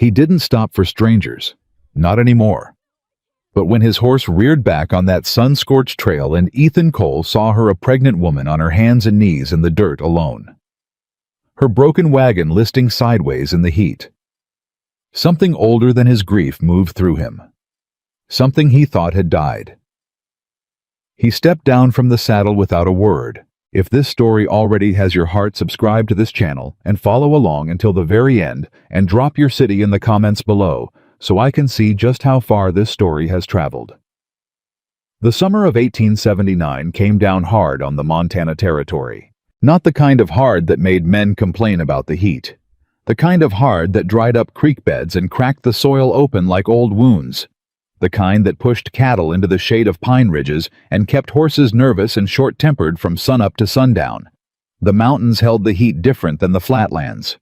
He didn't stop for strangers. Not anymore. But when his horse reared back on that sun-scorched trail and Ethan Cole saw her, a pregnant woman, on her hands and knees in the dirt alone, her broken wagon listing sideways in the heat, something older than his grief moved through him. Something he thought had died. He stepped down from the saddle without a word. If this story already has your heart, subscribe to this channel and follow along until the very end, and drop your city in the comments below so I can see just how far this story has traveled. The summer of 1879 came down hard on the Montana Territory. Not the kind of hard that made men complain about the heat. The kind of hard that dried up creek beds and cracked the soil open like old wounds. The kind that pushed cattle into the shade of pine ridges and kept horses nervous and short-tempered from sunup to sundown. The mountains held the heat different than the flatlands.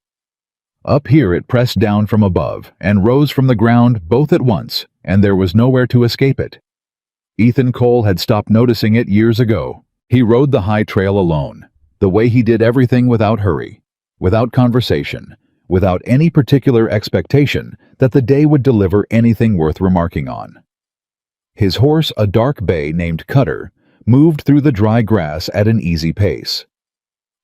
Up here it pressed down from above and rose from the ground both at once, and there was nowhere to escape it. Ethan Cole had stopped noticing it years ago. He rode the high trail alone, the way he did everything, without hurry, without conversation, without any particular expectation that the day would deliver anything worth remarking on. His horse, a dark bay named Cutter, moved through the dry grass at an easy pace.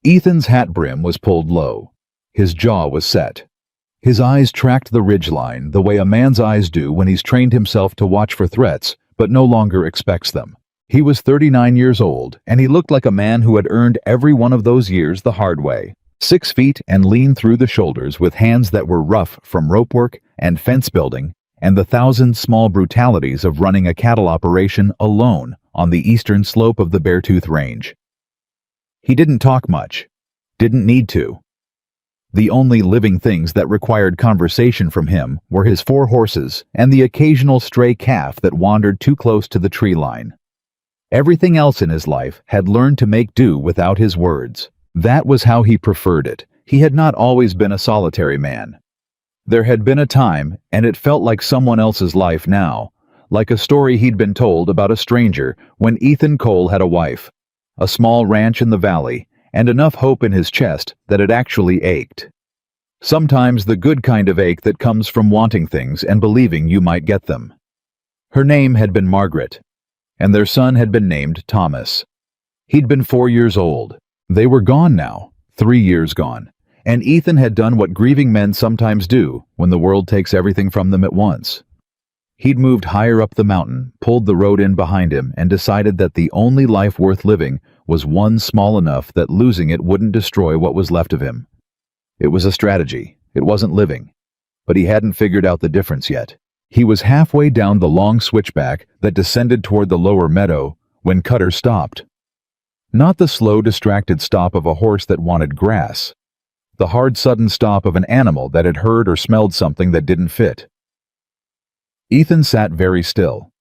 Ethan's hat brim was pulled low. His jaw was set. His eyes tracked the ridgeline the way a man's eyes do when he's trained himself to watch for threats but no longer expects them. He was 39 years old, and he looked like a man who had earned every one of those years the hard way. 6 feet and lean through the shoulders, with hands that were rough from rope work and fence building and the thousand small brutalities of running a cattle operation alone on the eastern slope of the Beartooth Range. He didn't talk much. Didn't need to. The only living things that required conversation from him were his 4 horses and the occasional stray calf that wandered too close to the tree line. Everything else in his life had learned to make do without his words. That was how he preferred it. He had not always been a solitary man. There had been a time, and it felt like someone else's life now, like a story he'd been told about a stranger, when Ethan Cole had a wife, a small ranch in the valley, and enough hope in his chest that it actually ached. Sometimes the good kind of ache that comes from wanting things and believing you might get them. Her name had been Margaret, and their son had been named Thomas. He'd been 4 years old. They were gone now, 3 years gone, and Ethan had done what grieving men sometimes do when the world takes everything from them at once. He'd moved higher up the mountain, pulled the road in behind him, and decided that the only life worth living was one small enough that losing it wouldn't destroy what was left of him. It was a strategy. It wasn't living. But he hadn't figured out the difference yet. He was halfway down the long switchback that descended toward the lower meadow when Cutter stopped. Not the slow, distracted stop of a horse that wanted grass. The hard, sudden stop of an animal that had heard or smelled something that didn't fit. Ethan sat very still.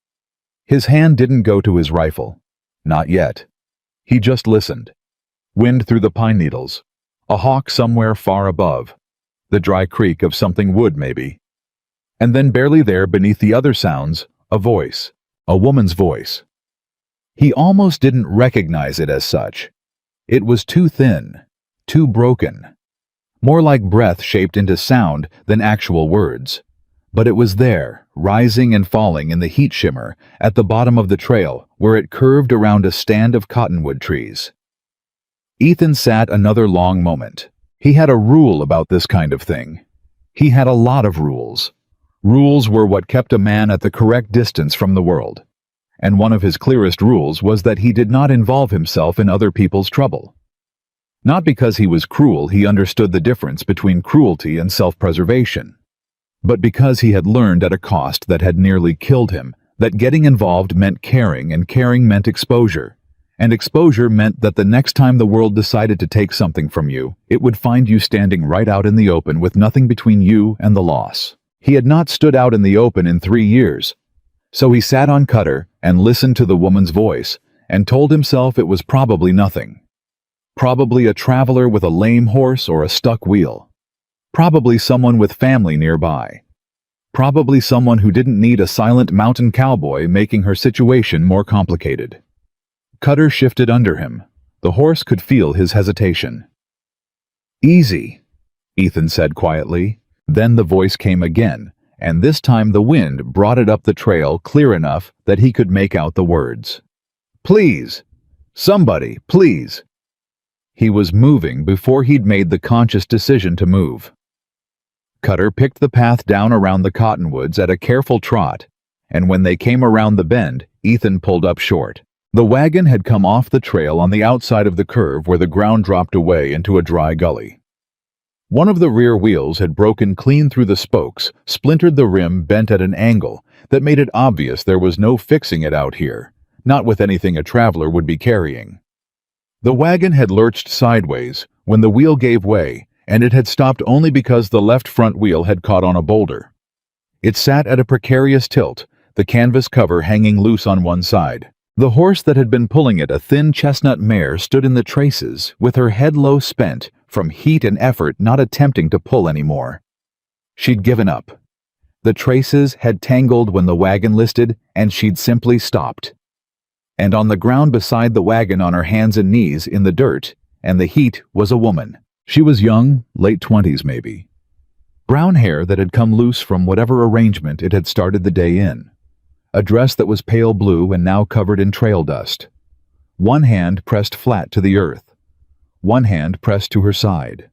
His hand didn't go to his rifle. Not yet. He just listened. Wind through the pine needles. A hawk somewhere far above. The dry creak of something wood, maybe. And then barely there, beneath the other sounds, a voice. A woman's voice. He almost didn't recognize it as such. It was too thin, too broken. More like breath shaped into sound than actual words. But it was there, rising and falling in the heat shimmer at the bottom of the trail where it curved around a stand of cottonwood trees. Ethan sat another long moment. He had a rule about this kind of thing. He had a lot of rules. Rules were what kept a man at the correct distance from the world. And one of his clearest rules was that he did not involve himself in other people's trouble. Not because he was cruel, he understood the difference between cruelty and self-preservation, but because he had learned at a cost that had nearly killed him that getting involved meant caring, and caring meant exposure, and exposure meant that the next time the world decided to take something from you, it would find you standing right out in the open with nothing between you and the loss. He had not stood out in the open in 3 years, so he sat on Cutter and listened to the woman's voice and told himself it was probably nothing. Probably a traveler with a lame horse or a stuck wheel. Probably someone with family nearby. Probably someone who didn't need a silent mountain cowboy making her situation more complicated. Cutter shifted under him. The horse could feel his hesitation. "Easy," Ethan said quietly. Then the voice came again, and this time the wind brought it up the trail clear enough that he could make out the words. "Please! Somebody, please!" He was moving before he'd made the conscious decision to move. Cutter picked the path down around the cottonwoods at a careful trot, and when they came around the bend, Ethan pulled up short. The wagon had come off the trail on the outside of the curve where the ground dropped away into a dry gully. One of the rear wheels had broken clean through the spokes, splintered the rim bent at an angle that made it obvious there was no fixing it out here, not with anything a traveler would be carrying. The wagon had lurched sideways when the wheel gave way, and it had stopped only because the left front wheel had caught on a boulder. It sat at a precarious tilt, the canvas cover hanging loose on one side. The horse that had been pulling it, a thin chestnut mare, stood in the traces, with her head low spent, from heat and effort not attempting to pull anymore. She'd given up. The traces had tangled when the wagon listed, and she'd simply stopped. And on the ground beside the wagon on her hands and knees in the dirt, and the heat, was a woman. She was young, late 20s maybe. Brown hair that had come loose from whatever arrangement it had started the day in. A dress that was pale blue and now covered in trail dust. One hand pressed flat to the earth. One hand pressed to her side.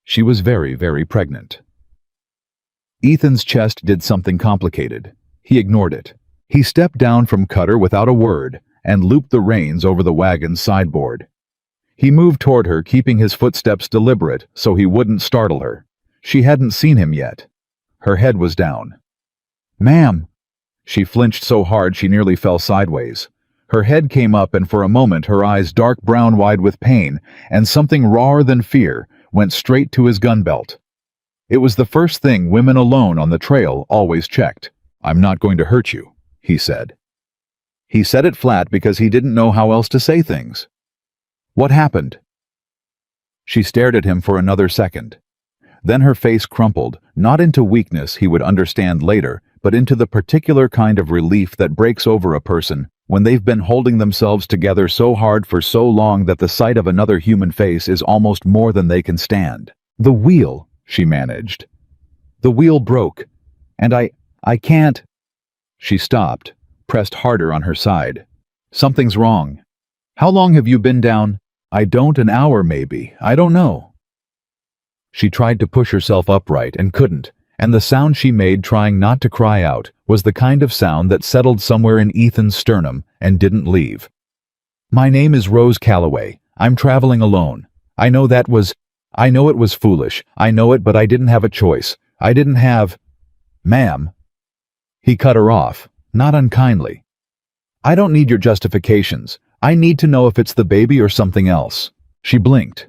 She was very, very pregnant. Ethan's chest did something complicated. He ignored it. He stepped down from Cutter without a word and looped the reins over the wagon's sideboard. He moved toward her, keeping his footsteps deliberate so he wouldn't startle her. She hadn't seen him yet. Her head was down. "Ma'am!" She flinched so hard she nearly fell sideways. Her head came up, and for a moment her eyes, dark brown wide with pain, and something rawer than fear, went straight to his gun belt. It was the first thing women alone on the trail always checked. "I'm not going to hurt you," he said. He said it flat because he didn't know how else to say things. "What happened?" She stared at him for another second. Then her face crumpled, not into weakness he would understand later, but into the particular kind of relief that breaks over a person when they've been holding themselves together so hard for so long that the sight of another human face is almost more than they can stand. "The wheel," she managed. "The wheel broke, and I can't." She stopped, pressed harder on her side. "Something's wrong. How long have you been down?" "I don't, an hour maybe. I don't know." She tried to push herself upright and couldn't, and the sound she made trying not to cry out was the kind of sound that settled somewhere in Ethan's sternum and didn't leave. "My name is Rose Calloway. I'm traveling alone. I know it was foolish. I know it, but I didn't have a choice. I didn't have—" "Ma'am." He cut her off, not unkindly. "I don't need your justifications. I need to know if it's the baby or something else." She blinked.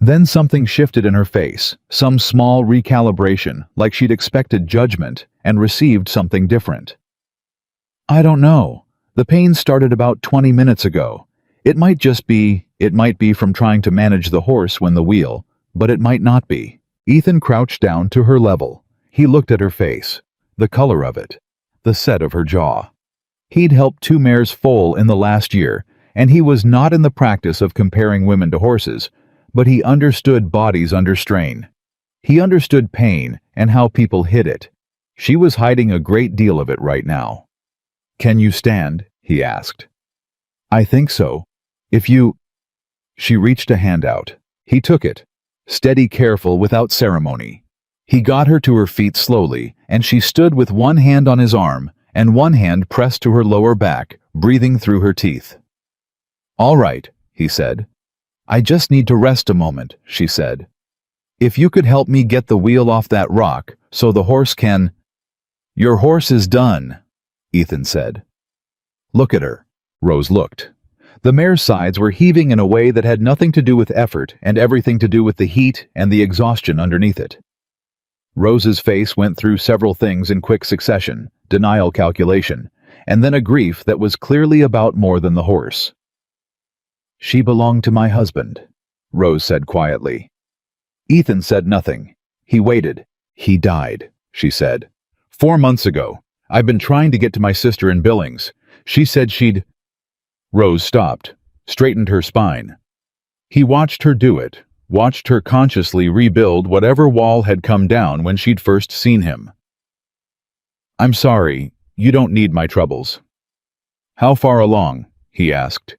Then something shifted in her face, some small recalibration, like she'd expected judgment and received something different. "I don't know. The pain started about 20 minutes ago. It might be from trying to manage the horse when the wheel, but it might not be." Ethan crouched down to her level. He looked at her face, the color of it, the set of her jaw. He'd helped 2 mares foal in the last year, and he was not in the practice of comparing women to horses, but he understood bodies under strain. He understood pain and how people hid it. She was hiding a great deal of it right now. "Can you stand?" he asked. "I think so. If you—" She reached a hand out. He took it, steady, careful, without ceremony. He got her to her feet slowly, and she stood with one hand on his arm and one hand pressed to her lower back, breathing through her teeth. "All right," he said. "I just need to rest a moment," she said. "If you could help me get the wheel off that rock, so the horse can—" "Your horse is done," Ethan said. "Look at her." Rose looked. The mare's sides were heaving in a way that had nothing to do with effort and everything to do with the heat and the exhaustion underneath it. Rose's face went through several things in quick succession, denial, calculation, and then a grief that was clearly about more than the horse. "She belonged to my husband," Rose said quietly. Ethan said nothing. He waited. "He died," she said. 4 months ago. I've been trying to get to my sister in Billings. She said she'd—" Rose stopped, straightened her spine. He watched her do it, watched her consciously rebuild whatever wall had come down when she'd first seen him. "I'm sorry, you don't need my troubles." "How far along?" he asked.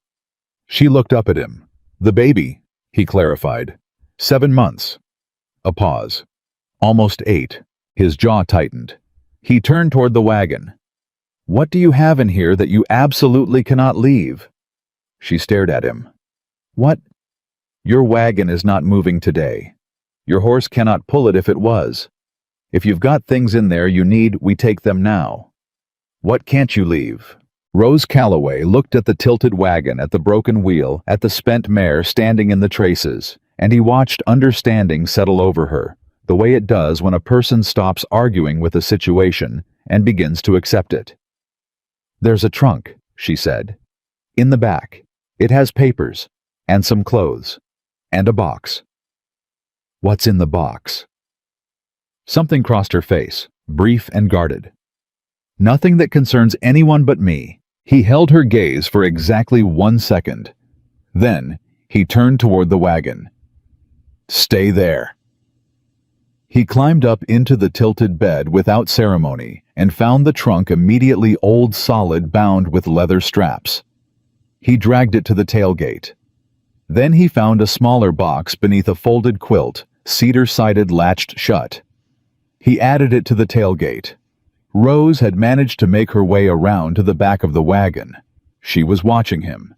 She looked up at him. "The baby," he clarified. 7 months. A pause. Almost 8. His jaw tightened. He turned toward the wagon. "What do you have in here that you absolutely cannot leave?" She stared at him. "What?" "Your wagon is not moving today. Your horse cannot pull it if it was. If you've got things in there you need, we take them now." "What can't you leave?" Rose Calloway looked at the tilted wagon, at the broken wheel, at the spent mare standing in the traces, and he watched understanding settle over her, the way it does when a person stops arguing with a situation and begins to accept it. "There's a trunk," she said. "In the back. It has papers, and some clothes, and a box." "What's in the box?" Something crossed her face, brief and guarded. "Nothing that concerns anyone but me." He held her gaze for exactly 1 second. Then, he turned toward the wagon. "Stay there." He climbed up into the tilted bed without ceremony and found the trunk immediately old solid, bound with leather straps. He dragged it to the tailgate. Then he found a smaller box beneath a folded quilt, cedar-sided, latched shut. He added it to the tailgate. Rose had managed to make her way around to the back of the wagon. She was watching him.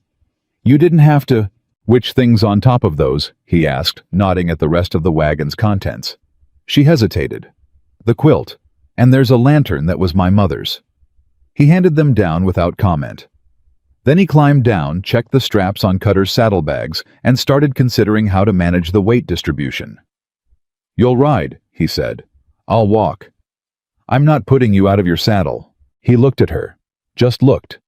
"You didn't have to—" "Which thing's on top of those?" he asked, nodding at the rest of the wagon's contents. She hesitated. "The quilt, and there's a lantern that was my mother's." He handed them down without comment. Then he climbed down, checked the straps on Cutter's saddlebags, and started considering how to manage the weight distribution. "You'll ride," he said. "I'll walk. I'm not putting you out of your saddle." He looked at her. Just looked.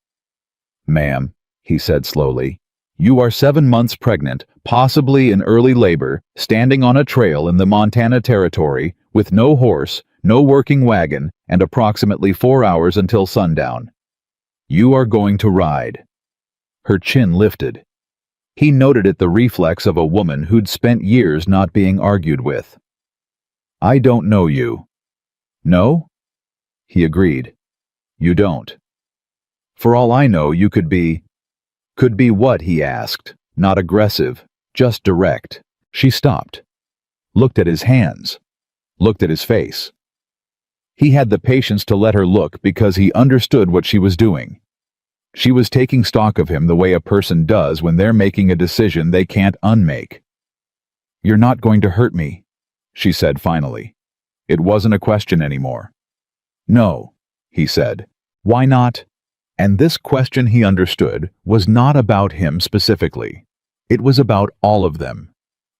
"Ma'am," he said slowly, "you are 7 months pregnant, possibly in early labor, standing on a trail in the Montana Territory, with no horse, no working wagon, and approximately 4 hours until sundown. You are going to ride." Her chin lifted. He noted it, the reflex of a woman who'd spent years not being argued with. "I don't know you." "No?" He agreed. "You don't. For all I know, you could be—" "Could be what?" he asked, not aggressive, just direct. She stopped. Looked at his hands. Looked at his face. He had the patience to let her look because he understood what she was doing. She was taking stock of him the way a person does when they're making a decision they can't unmake. "You're not going to hurt me," she said finally. It wasn't a question anymore. "No," he said. "Why not?" And this question, he understood, was not about him specifically. It was about all of them.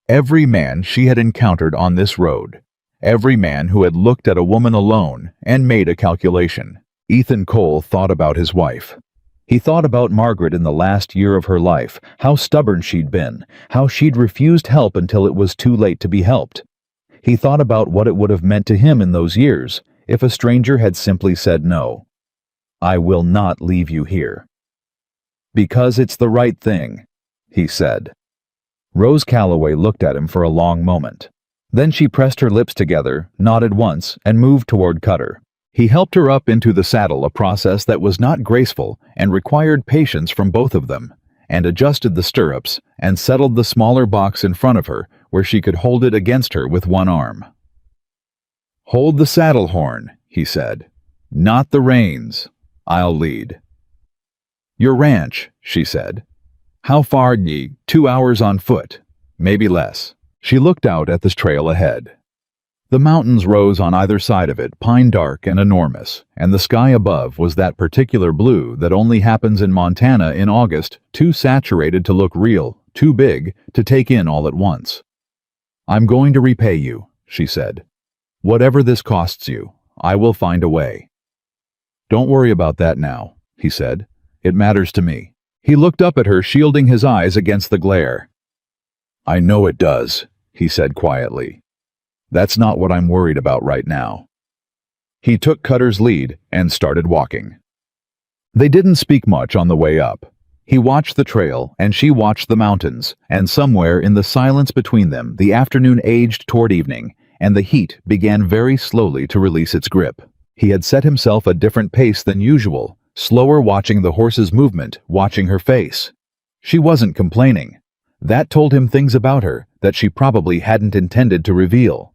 Every man she had encountered on this road. Every man who had looked at a woman alone and made a calculation. Ethan Cole thought about his wife. He thought about Margaret in the last year of her life, how stubborn she'd been, how she'd refused help until it was too late to be helped. He thought about what it would have meant to him in those years if a stranger had simply said no. "I will not leave you here." "Because it's the right thing," he said. Rose Calloway looked at him for a long moment. Then she pressed her lips together, nodded once, and moved toward Cutter. He helped her up into the saddle, a process that was not graceful and required patience from both of them, and adjusted the stirrups and settled the smaller box in front of her where she could hold it against her with one arm. "Hold the saddle horn," he said. "Not the reins. I'll lead." "Your ranch," she said. "How far, ye? 2 hours on foot. Maybe less." She looked out at the trail ahead. The mountains rose on either side of it, pine dark and enormous, and the sky above was that particular blue that only happens in Montana in August, too saturated to look real, too big to take in all at once. "I'm going to repay you," she said. "Whatever this costs you, I will find a way." "Don't worry about that now," he said. "It matters to me." He looked up at her, shielding his eyes against the glare. "I know it does," he said quietly. "That's not what I'm worried about right now." He took Cutter's lead and started walking. They didn't speak much on the way up. He watched the trail, and she watched the mountains, and somewhere in the silence between them, the afternoon aged toward evening, and the heat began very slowly to release its grip. He had set himself a different pace than usual, slower, watching the horse's movement, watching her face. She wasn't complaining. That told him things about her that she probably hadn't intended to reveal.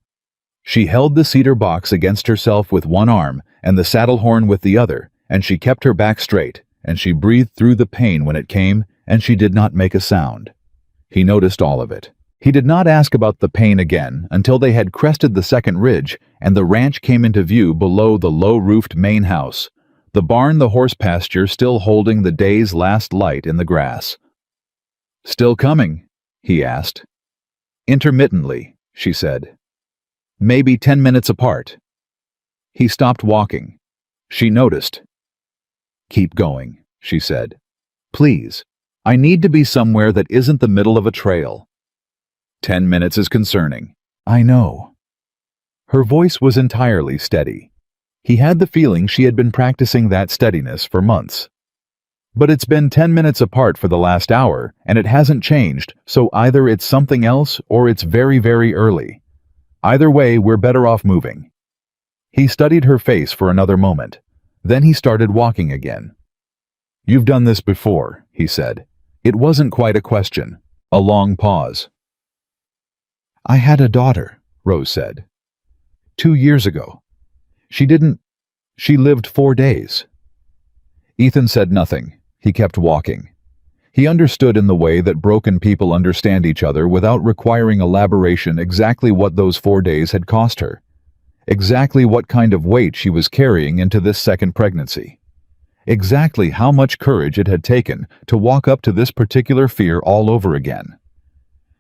She held the cedar box against herself with one arm and the saddle horn with the other, and she kept her back straight, and she breathed through the pain when it came, and she did not make a sound. He noticed all of it. He did not ask about the pain again until they had crested the second ridge and the ranch came into view below the low-roofed main house, the barn, the horse pasture still holding the day's last light in the grass. "Still coming?" he asked. "Intermittently," she said. "Maybe 10 minutes apart." He stopped walking. She noticed. "Keep going," she said. "Please. I need to be somewhere that isn't the middle of a trail." 10 minutes is concerning. I know. Her voice was entirely steady. He had the feeling she had been practicing that steadiness for months. "But it's been 10 minutes apart for the last hour, and it hasn't changed, so either it's something else or it's very, very early. Either way, we're better off moving." He studied her face for another moment. Then he started walking again. "You've done this before," he said. It wasn't quite a question. A long pause. "I had a daughter," Rose said. 2 years ago. She lived 4 days. Ethan said nothing. He kept walking. He understood in the way that broken people understand each other without requiring elaboration exactly what those 4 days had cost her. Exactly what kind of weight she was carrying into this second pregnancy. Exactly how much courage it had taken to walk up to this particular fear all over again.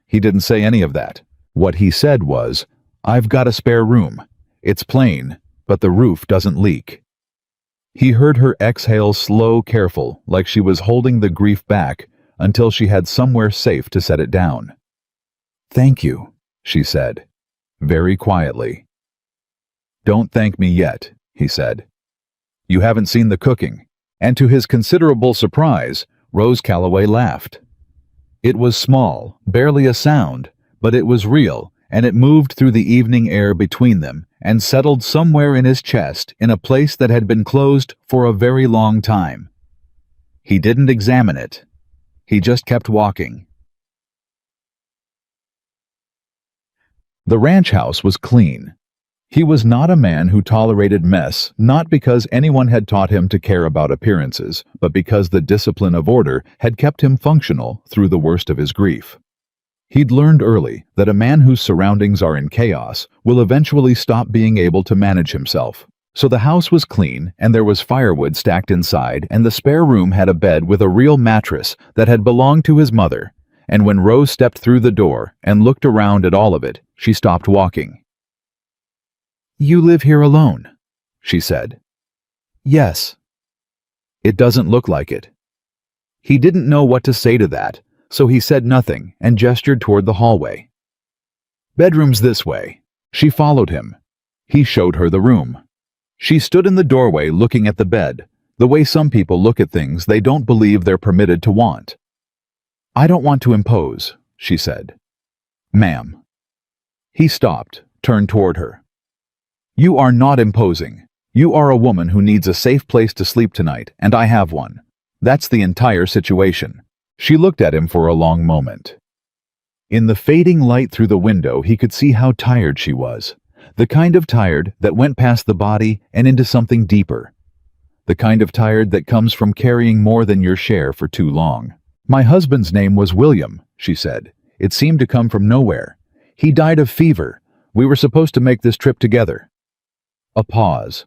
He didn't say any of that. What he said was, "I've got a spare room. It's plain, but the roof doesn't leak." He heard her exhale slow, careful, like she was holding the grief back until she had somewhere safe to set it down. "Thank you," she said, very quietly. "Don't thank me yet," he said. "You haven't seen the cooking." And to his considerable surprise, Rose Calloway laughed. It was small, barely a sound, but it was real, and it moved through the evening air between them and settled somewhere in his chest in a place that had been closed for a very long time. He didn't examine it. He just kept walking. The ranch house was clean. He was not a man who tolerated mess, not because anyone had taught him to care about appearances, but because the discipline of order had kept him functional through the worst of his grief. He'd learned early that a man whose surroundings are in chaos will eventually stop being able to manage himself. So the house was clean, and there was firewood stacked inside, and the spare room had a bed with a real mattress that had belonged to his mother. And when Rose stepped through the door and looked around at all of it, she stopped walking. "You live here alone," she said. "Yes." "It doesn't look like it." He didn't know what to say to that, so he said nothing and gestured toward the hallway. "Bedroom's this way." She followed him. He showed her the room. She stood in the doorway looking at the bed, the way some people look at things they don't believe they're permitted to want. "I don't want to impose," she said. "Ma'am." He stopped, turned toward her. "You are not imposing. You are a woman who needs a safe place to sleep tonight, and I have one. That's the entire situation." She looked at him for a long moment. In the fading light through the window, he could see how tired she was. The kind of tired that went past the body and into something deeper. The kind of tired that comes from carrying more than your share for too long. "My husband's name was William," she said. "It seemed to come from nowhere. He died of fever. We were supposed to make this trip together." A pause.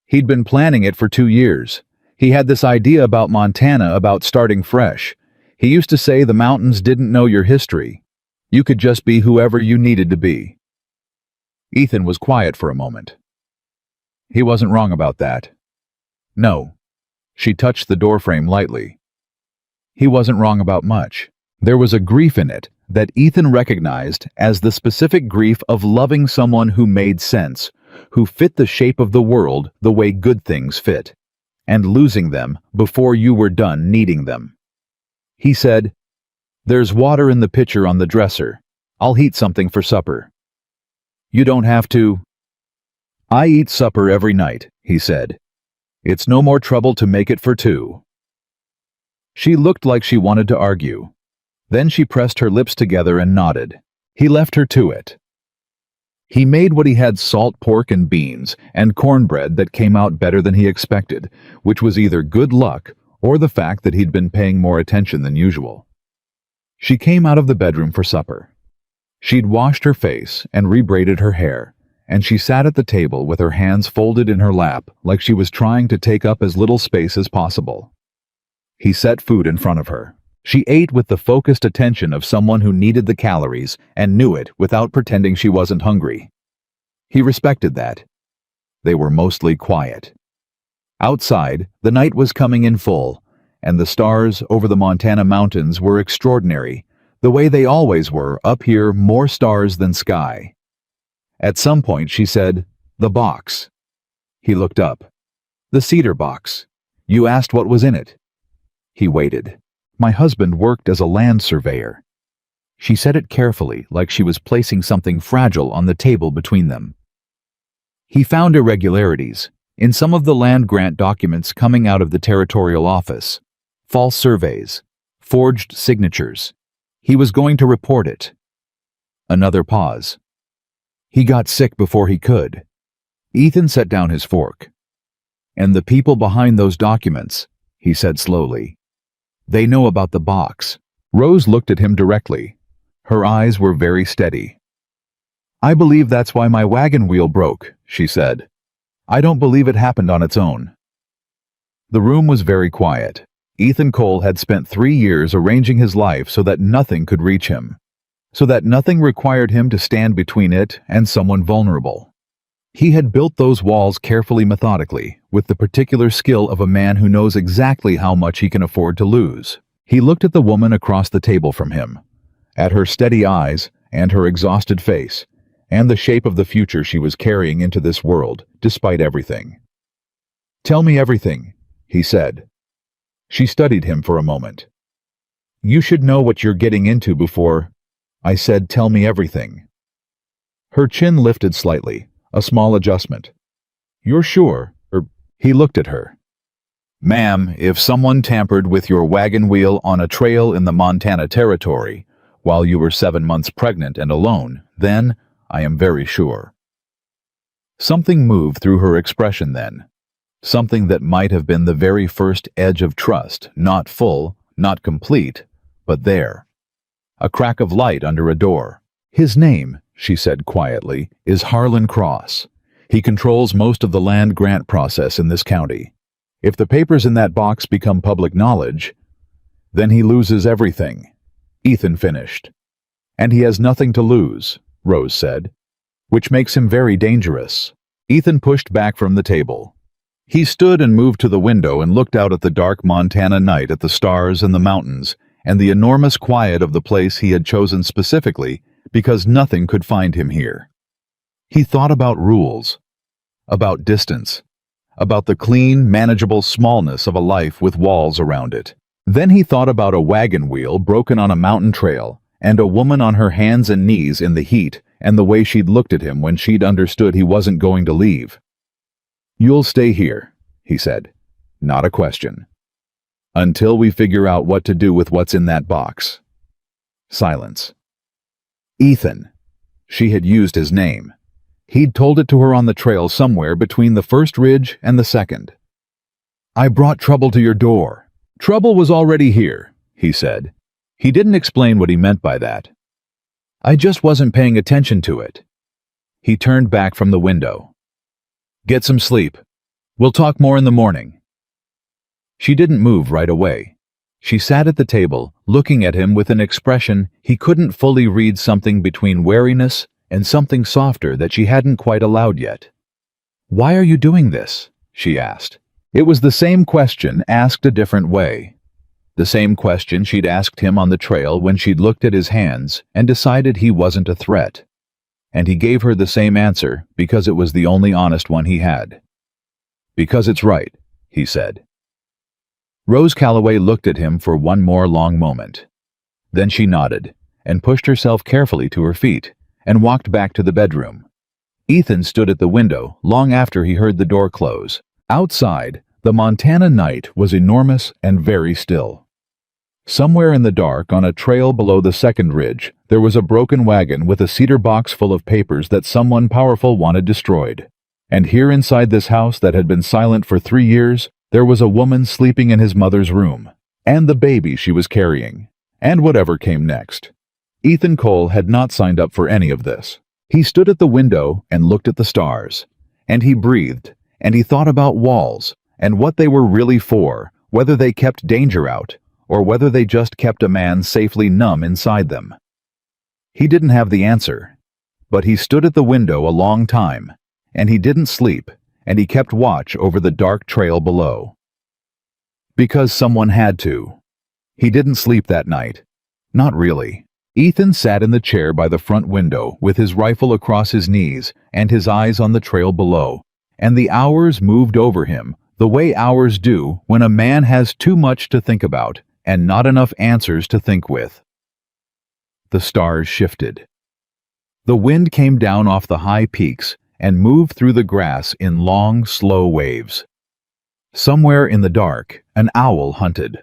He'd been planning it for 2 years. He had this idea about Montana, about starting fresh. He used to say the mountains didn't know your history. You could just be whoever you needed to be. Ethan was quiet for a moment. He wasn't wrong about that. No. She touched the doorframe lightly. He wasn't wrong about much. There was a grief in it that Ethan recognized as the specific grief of loving someone who made sense, who fit the shape of the world the way good things fit, and losing them before you were done needing them. He said, "There's water in the pitcher on the dresser. I'll heat something for supper." "You don't have to." "I eat supper every night," he said. "It's no more trouble to make it for two." She looked like she wanted to argue. Then she pressed her lips together and nodded. He left her to it. He made what he had: salt pork and beans, and cornbread that came out better than he expected, which was either good luck or the fact that he'd been paying more attention than usual. She came out of the bedroom for supper. She'd washed her face and rebraided her hair, and she sat at the table with her hands folded in her lap like she was trying to take up as little space as possible. He set food in front of her. She ate with the focused attention of someone who needed the calories and knew it without pretending she wasn't hungry. He respected that. They were mostly quiet. Outside, the night was coming in full, and the stars over the Montana mountains were extraordinary, the way they always were up here, more stars than sky. At some point she said, "The box." He looked up. "The cedar box. You asked what was in it." He waited. "My husband worked as a land surveyor." She said it carefully, like she was placing something fragile on the table between them. He found irregularities in some of the land grant documents coming out of the territorial office. False surveys, forged signatures. He was going to report it. Another pause. He got sick before he could. Ethan set down his fork. "And the people behind those documents," he said slowly. "They know about the box." Rose looked at him directly. Her eyes were very steady. "I believe that's why my wagon wheel broke," she said. "I don't believe it happened on its own." The room was very quiet. Ethan Cole had spent 3 years arranging his life so that nothing could reach him, so that nothing required him to stand between it and someone vulnerable. He had built those walls carefully, methodically, with the particular skill of a man who knows exactly how much he can afford to lose. He looked at the woman across the table from him, at her steady eyes and her exhausted face, and the shape of the future she was carrying into this world, despite everything. "Tell me everything," he said. She studied him for a moment. "You should know what you're getting into before—" "I said, tell me everything." Her chin lifted slightly, a small adjustment. "You're sure?" He looked at her. "Ma'am, if someone tampered with your wagon wheel on a trail in the Montana Territory while you were 7 months pregnant and alone, then I am very sure." Something moved through her expression then. Something that might have been the very first edge of trust, not full, not complete, but there. A crack of light under a door. "His name," she said quietly, "is Harlan Cross. He controls most of the land grant process in this county. If the papers in that box become public knowledge, then he loses everything," Ethan finished. "And he has nothing to lose," Rose said, "which makes him very dangerous." Ethan pushed back from the table. He stood and moved to the window and looked out at the dark Montana night, at the stars and the mountains, and the enormous quiet of the place he had chosen specifically because nothing could find him here. He thought about rules, about distance, about the clean, manageable smallness of a life with walls around it. Then he thought about a wagon wheel broken on a mountain trail, and a woman on her hands and knees in the heat, and the way she'd looked at him when she'd understood he wasn't going to leave. "You'll stay here," he said. "Not a question. Until we figure out what to do with what's in that box." Silence. Ethan. She had used his name. He'd told it to her on the trail somewhere between the first ridge and the second. "I brought trouble to your door." "Trouble was already here," he said. He didn't explain what he meant by that. "I just wasn't paying attention to it." He turned back from the window. "Get some sleep. We'll talk more in the morning." She didn't move right away. She sat at the table, looking at him with an expression he couldn't fully read, something between wariness and something softer that she hadn't quite allowed yet. "Why are you doing this?" she asked. It was the same question asked a different way. The same question she'd asked him on the trail when she'd looked at his hands and decided he wasn't a threat. And he gave her the same answer because it was the only honest one he had. "Because it's right," he said. Rose Calloway looked at him for one more long moment. Then she nodded, and pushed herself carefully to her feet, and walked back to the bedroom. Ethan stood at the window long after he heard the door close. Outside, the Montana night was enormous and very still. Somewhere in the dark, on a trail below the second ridge, there was a broken wagon with a cedar box full of papers that someone powerful wanted destroyed. And here inside this house that had been silent for 3 years, there was a woman sleeping in his mother's room, and the baby she was carrying, and whatever came next. Ethan Cole had not signed up for any of this. He stood at the window and looked at the stars, and he breathed, and he thought about walls, and what they were really for, whether they kept danger out, or whether they just kept a man safely numb inside them. He didn't have the answer, but he stood at the window a long time, and he didn't sleep, and he kept watch over the dark trail below. Because someone had to. He didn't sleep that night. Not really. Ethan sat in the chair by the front window with his rifle across his knees and his eyes on the trail below, and the hours moved over him the way hours do when a man has too much to think about and not enough answers to think with. The stars shifted. The wind came down off the high peaks and moved through the grass in long, slow waves. Somewhere in the dark, an owl hunted.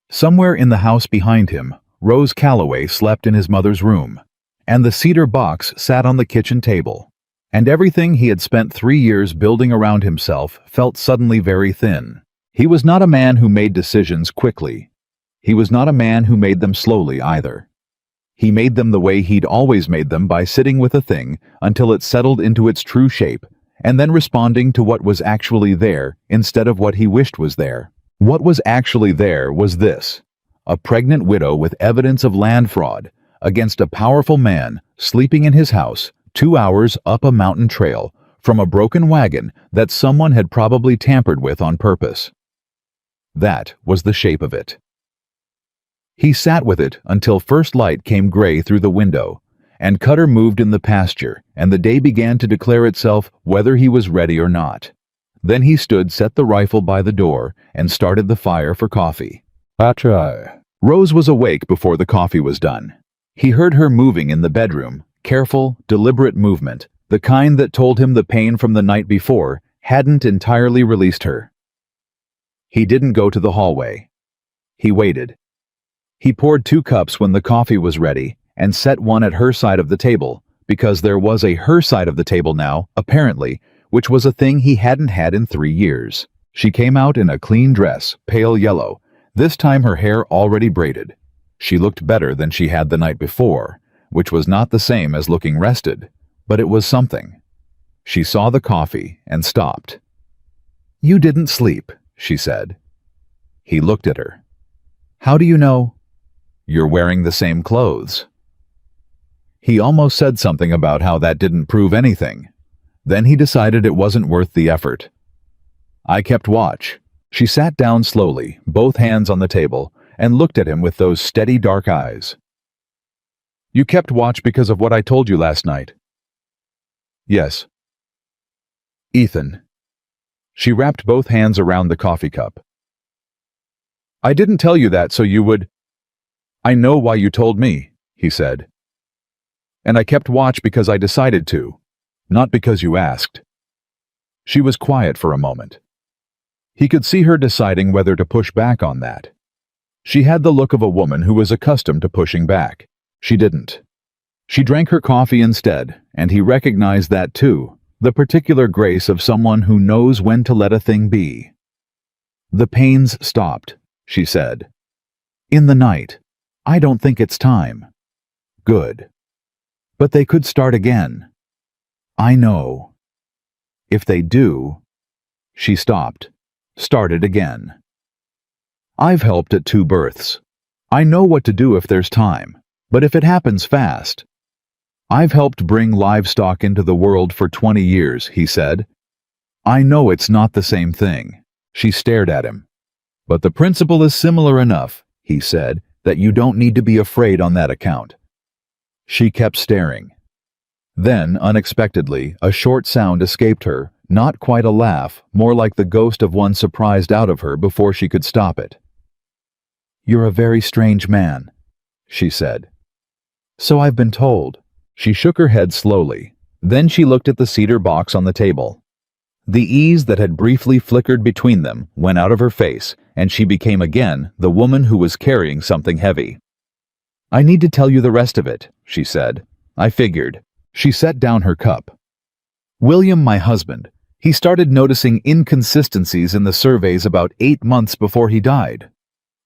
Somewhere in the house behind him, Rose Calloway slept in his mother's room, and the cedar box sat on the kitchen table, and everything he had spent 3 years building around himself felt suddenly very thin. He was not a man who made decisions quickly. He was not a man who made them slowly either. He made them the way he'd always made them, by sitting with a thing until it settled into its true shape, and then responding to what was actually there instead of what he wished was there. What was actually there was this: a pregnant widow with evidence of land fraud against a powerful man sleeping in his house 2 hours up a mountain trail from a broken wagon that someone had probably tampered with on purpose. That was the shape of it. He sat with it until first light came gray through the window, and Cutter moved in the pasture, and the day began to declare itself whether he was ready or not. Then he set the rifle by the door, and started the fire for coffee. Rose was awake before the coffee was done. He heard her moving in the bedroom, careful, deliberate movement, the kind that told him the pain from the night before hadn't entirely released her. He didn't go to the hallway. He waited. He poured 2 cups when the coffee was ready, and set one at her side of the table, because there was a her side of the table now, apparently, which was a thing he hadn't had in 3 years. She came out in a clean dress, pale yellow, this time her hair already braided. She looked better than she had the night before, which was not the same as looking rested, but it was something. She saw the coffee and stopped. "You didn't sleep," she said. He looked at her. "How do you know?" "You're wearing the same clothes." He almost said something about how that didn't prove anything. Then he decided it wasn't worth the effort. "I kept watch." She sat down slowly, both hands on the table, and looked at him with those steady dark eyes. "You kept watch because of what I told you last night?" "Yes." "Ethan." She wrapped both hands around the coffee cup. "I didn't tell you that so you would—" "I know why you told me," he said. "And I kept watch because I decided to, not because you asked." She was quiet for a moment. He could see her deciding whether to push back on that. She had the look of a woman who was accustomed to pushing back. She didn't. She drank her coffee instead, and he recognized that too, the particular grace of someone who knows when to let a thing be. "The pains stopped," she said. "In the night. I don't think it's time." "Good. But they could start again." "I know." "If they do—" She stopped, started again. "I've helped at 2 births. I know what to do if there's time, but if it happens fast—" "I've helped bring livestock into the world for 20 years, he said. "I know it's not the same thing." She stared at him. "But the principle is similar enough," he said, "that you don't need to be afraid on that account." She kept staring. Then, unexpectedly, a short sound escaped her, Not quite a laugh, more like the ghost of one surprised out of her before she could stop it. "You're a very strange man," she said. "So I've been told." She shook her head slowly. Then she looked at the cedar box on the table. The ease that had briefly flickered between them went out of her face, and she became again the woman who was carrying something heavy. "I need to tell you the rest of it," she said. "I figured." She set down her cup. "William, my husband, he started noticing inconsistencies in the surveys about 8 months before he died.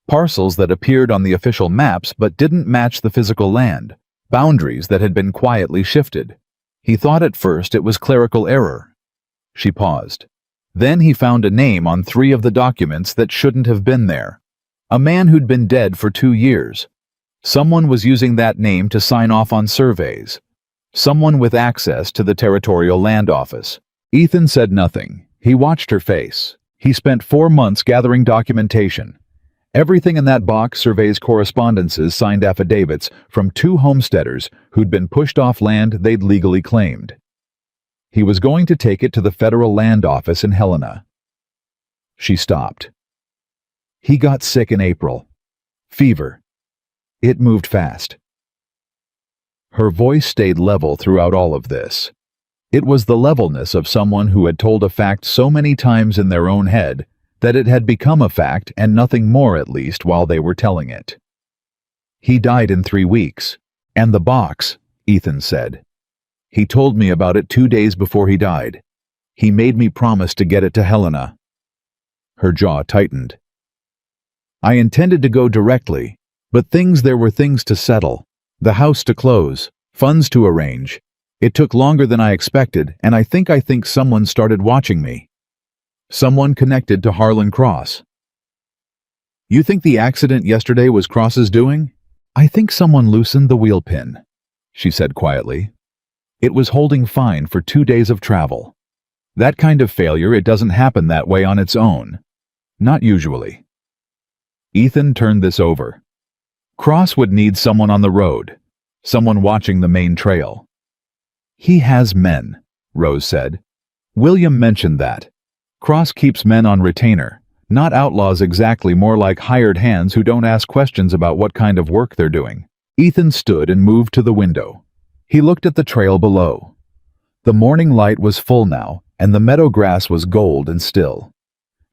Parcels that appeared on the official maps but didn't match the physical land, boundaries that had been quietly shifted. He thought at first it was clerical error." She paused. "Then he found a name on 3 of the documents that shouldn't have been there. A man who'd been dead for 2 years. Someone was using that name to sign off on surveys. Someone with access to the Territorial Land Office." Ethan said nothing. He watched her face. He spent 4 months gathering documentation. Everything in that box surveys correspondences, signed affidavits from 2 homesteaders who'd been pushed off land they'd legally claimed. He was going to take it to the Federal Land Office in Helena. She stopped. "He got sick in April. Fever. It moved fast." Her voice stayed level throughout all of this. It was the levelness of someone who had told a fact so many times in their own head that it had become a fact and nothing more, at least while they were telling it. "He died in 3 weeks. And the box," Ethan said. "He told me about it 2 days before he died. He made me promise to get it to Helena." Her jaw tightened. "I intended to go directly, but there were things to settle, the house to close, funds to arrange. It took longer than I expected, and I think someone started watching me. Someone connected to Harlan Cross." "You think the accident yesterday was Cross's doing?" "I think someone loosened the wheel pin," she said quietly. "It was holding fine for 2 days of travel. That kind of failure, it doesn't happen that way on its own. Not usually." Ethan turned this over. "Cross would need someone on the road, someone watching the main trail." "He has men," Rose said. "William mentioned that. Cross keeps men on retainer, not outlaws exactly, more like hired hands who don't ask questions about what kind of work they're doing." Ethan stood and moved to the window. He looked at the trail below. The morning light was full now, and the meadow grass was gold and still.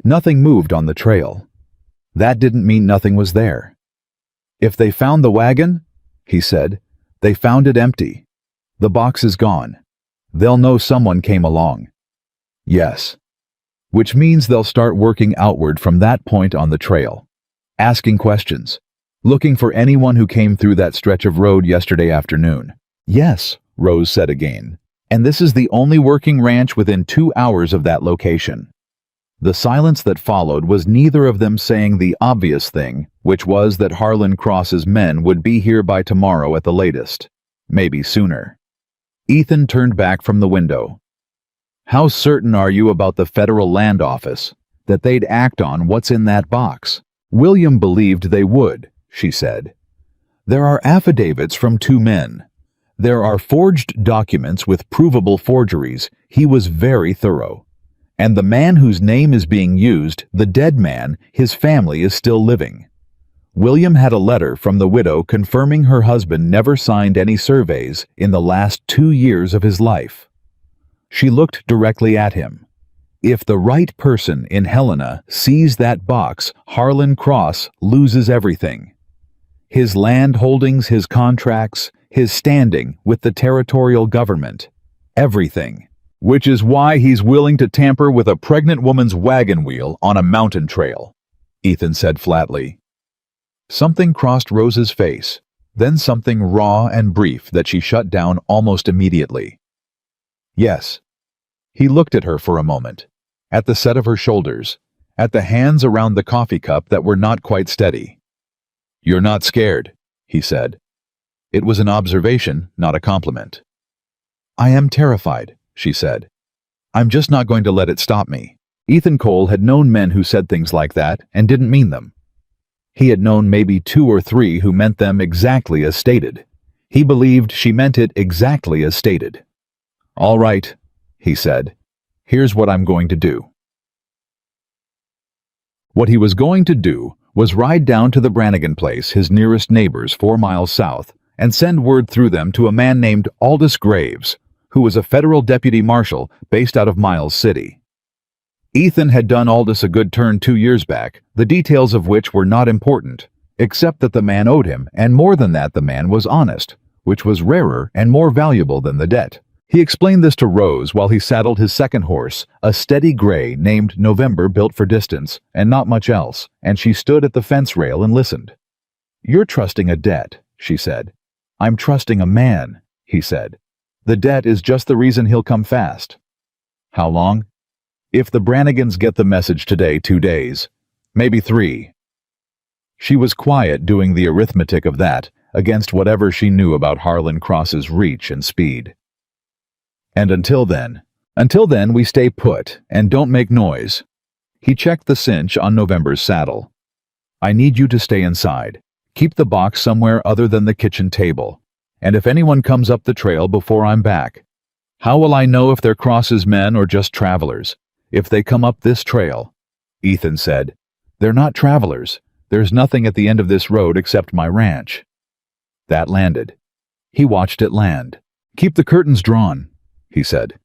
Nothing moved on the trail. That didn't mean nothing was there. "If they found the wagon," he said, "they found it empty. The box is gone. They'll know someone came along." "Yes." "Which means they'll start working outward from that point on the trail. Asking questions. Looking for anyone who came through that stretch of road yesterday afternoon." "Yes," Rose said again. "And this is the only working ranch within 2 hours of that location." The silence that followed was neither of them saying the obvious thing, which was that Harlan Cross's men would be here by tomorrow at the latest. Maybe sooner. Ethan turned back from the window. "How certain are you about the Federal Land Office, that they'd act on what's in that box?" "William believed they would," she said. "There are affidavits from 2 men. There are forged documents with provable forgeries. He was very thorough. And the man whose name is being used, the dead man, his family is still living. William had a letter from the widow confirming her husband never signed any surveys in the last 2 years of his life." She looked directly at him. "If the right person in Helena sees that box, Harlan Cross loses everything. His land holdings, his contracts, his standing with the territorial government. Everything. Which is why he's willing to tamper with a pregnant woman's wagon wheel on a mountain trail," Ethan said flatly. Something crossed Rose's face, then something raw and brief that she shut down almost immediately. "Yes." He looked at her for a moment, at the set of her shoulders, at the hands around the coffee cup that were not quite steady. "You're not scared," he said. It was an observation, not a compliment. "I am terrified," she said. "I'm just not going to let it stop me." Ethan Cole had known men who said things like that and didn't mean them. He had known maybe 2 or 3 who meant them exactly as stated. He believed she meant it exactly as stated. "All right," he said. Here's what I'm going to do. What he was going to do was ride down to the Brannigan place, his nearest neighbors 4 miles south, and send word through them to a man named Aldous Graves, who was a federal deputy marshal based out of Miles City. Ethan had done Aldous a good turn 2 years back, the details of which were not important, except that the man owed him, and more than that, the man was honest, which was rarer and more valuable than the debt. He explained this to Rose while he saddled his second horse, a steady gray named November, built for distance, and not much else, and she stood at the fence rail and listened. "You're trusting a debt," she said. "I'm trusting a man," he said. "The debt is just the reason he'll come fast." "How long?" "If the Brannigans get the message today, 2 days. Maybe 3. She was quiet, doing the arithmetic of that against whatever she knew about Harlan Cross's reach and speed. "And until then we stay put and don't make noise." He checked the cinch on November's saddle. "I need you to stay inside. Keep the box somewhere other than the kitchen table. And if anyone comes up the trail before I'm back, how will I know if they're Cross's men or just travelers? If they come up this trail," Ethan said, "they're not travelers. There's nothing at the end of this road except my ranch." That landed. He watched it land. "Keep the curtains drawn," he said.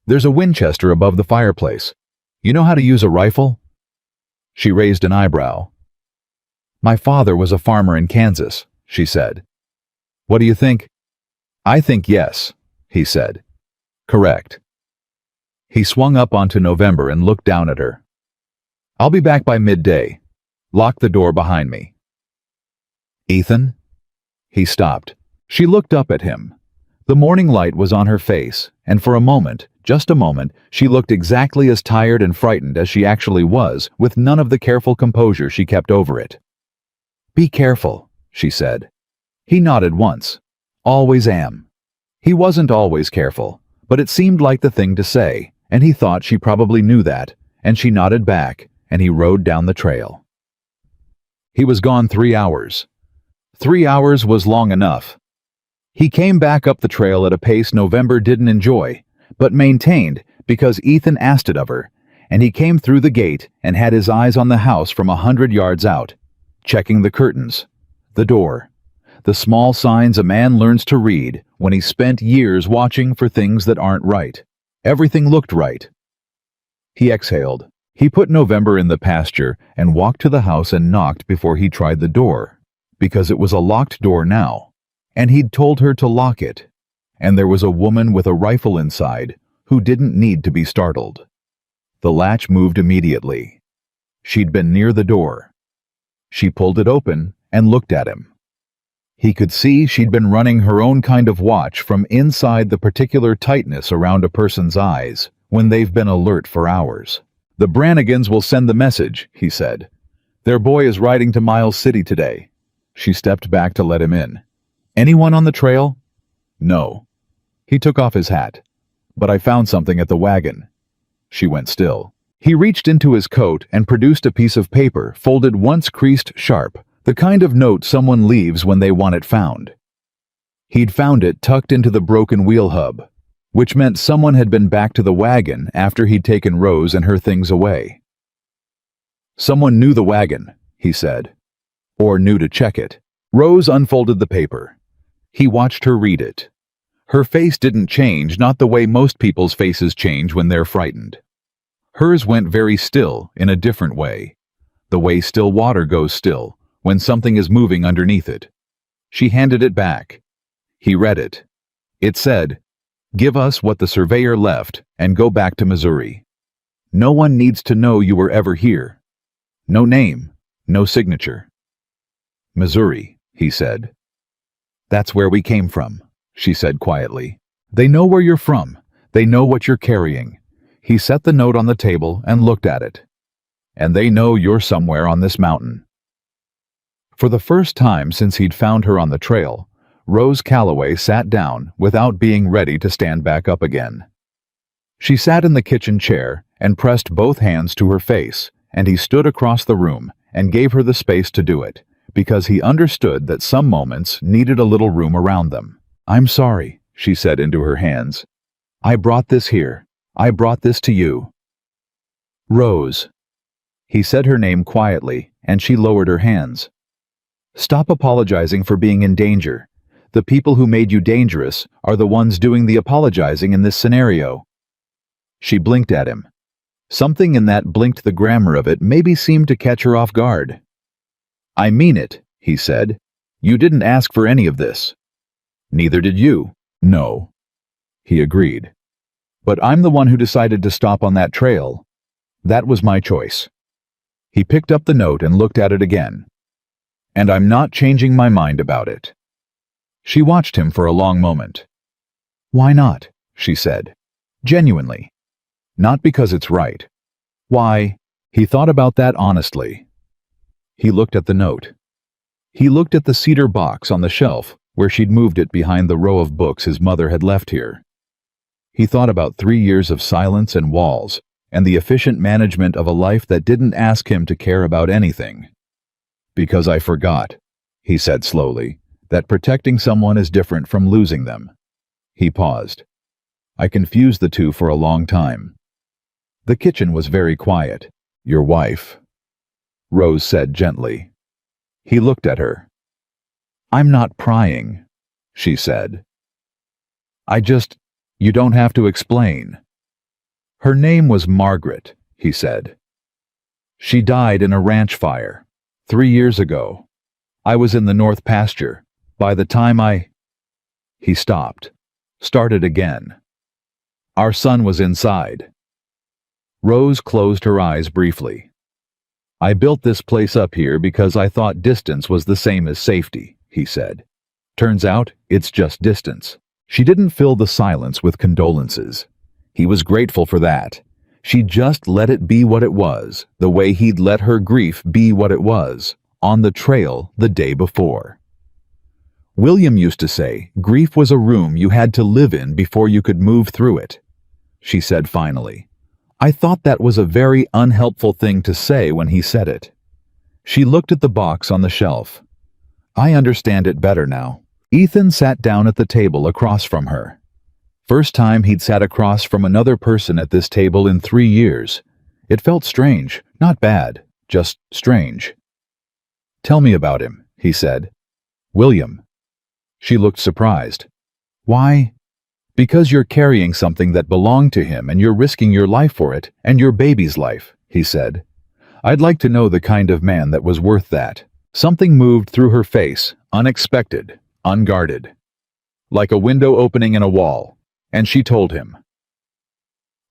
"There's a Winchester above the fireplace. You know how to use a rifle?" She raised an eyebrow. "My father was a farmer in Kansas," she said. "What do you think?" "I think yes," he said. "Correct." He swung up onto November and looked down at her. "I'll be back by midday. Lock the door behind me." "Ethan?" He stopped. She looked up at him. The morning light was on her face, and for a moment, just a moment, she looked exactly as tired and frightened as she actually was, with none of the careful composure she kept over it. "Be careful," she said. He nodded once. "Always am." He wasn't always careful, but it seemed like the thing to say, and he thought she probably knew that, and she nodded back, and he rode down the trail. He was gone 3 hours. 3 hours was long enough. He came back up the trail at a pace November didn't enjoy, but maintained because Ethan asked it of her, and he came through the gate and had his eyes on the house from 100 yards out, checking the curtains, the door, the small signs a man learns to read when he spent years watching for things that aren't right. Everything looked right. He exhaled. He put November in the pasture and walked to the house and knocked before he tried the door, because it was a locked door now. And he'd told her to lock it, and there was a woman with a rifle inside who didn't need to be startled. The latch moved immediately. She'd been near the door. She pulled it open and looked at him. He could see she'd been running her own kind of watch from inside the particular tightness around a person's eyes when they've been alert for hours. "The Brannigans will send the message," he said. "Their boy is riding to Miles City today." She stepped back to let him in. "Anyone on the trail?" "No." He took off his hat. "But I found something at the wagon." She went still. He reached into his coat and produced a piece of paper, folded once creased sharp, the kind of note someone leaves when they want it found. He'd found it tucked into the broken wheel hub, which meant someone had been back to the wagon after he'd taken Rose and her things away. "Someone knew the wagon," he said. "Or knew to check it." Rose unfolded the paper. He watched her read it. Her face didn't change, not the way most people's faces change when they're frightened. Hers went very still in a different way, the way still water goes still when something is moving underneath it. She handed it back. He read it. It said, "Give us what the surveyor left and go back to Missouri. No one needs to know you were ever here. No name, no signature." "Missouri," he said. "That's where we came from," she said quietly. "They know where you're from. They know what you're carrying." He set the note on the table and looked at it. "And they know you're somewhere on this mountain." For the first time since he'd found her on the trail, Rose Calloway sat down without being ready to stand back up again. She sat in the kitchen chair and pressed both hands to her face, and he stood across the room and gave her the space to do it, because he understood that some moments needed a little room around them. "I'm sorry," she said into her hands. "I brought this here. I brought this to you. Rose. He said her name quietly, and she lowered her hands. Stop apologizing for being in danger. The people who made you dangerous are the ones doing the apologizing in this scenario. She blinked at him. Something in that blinked the grammar of it maybe seemed to catch her off guard. I mean it, he said. You didn't ask for any of this. Neither did you. No. He agreed. But I'm the one who decided to stop on that trail. That was my choice. He picked up the note and looked at it again. And I'm not changing my mind about it. She watched him for a long moment. Why not? She said. Genuinely. Not because it's right. Why? He thought about that honestly. He looked at the note. He looked at the cedar box on the shelf where she'd moved it behind the row of books his mother had left here. He thought about 3 years of silence and walls, and the efficient management of a life that didn't ask him to care about anything. Because I forgot, he said slowly, that protecting someone is different from losing them. He paused. I confused the two for a long time. The kitchen was very quiet. Your wife, Rose said gently. He looked at her. I'm not prying, she said. You don't have to explain. Her name was Margaret, he said. She died in a ranch fire, 3 years ago. I was in the north pasture. By the time He stopped, started again. Our son was inside. Rose closed her eyes briefly. I built this place up here because I thought distance was the same as safety, he said. Turns out, it's just distance. She didn't fill the silence with condolences. He was grateful for that. She just let it be what it was, the way he'd let her grief be what it was, on the trail the day before. William used to say, grief was a room you had to live in before you could move through it, she said finally. I thought that was a very unhelpful thing to say when he said it. She looked at the box on the shelf. I understand it better now. Ethan sat down at the table across from her. First time he'd sat across from another person at this table in 3 years. It felt strange, not bad, just strange. Tell me about him, he said. William. She looked surprised. Why? Because you're carrying something that belonged to him and you're risking your life for it, and your baby's life, he said. I'd like to know the kind of man that was worth that. Something moved through her face, unexpected, unguarded. Like a window opening in a wall, and she told him.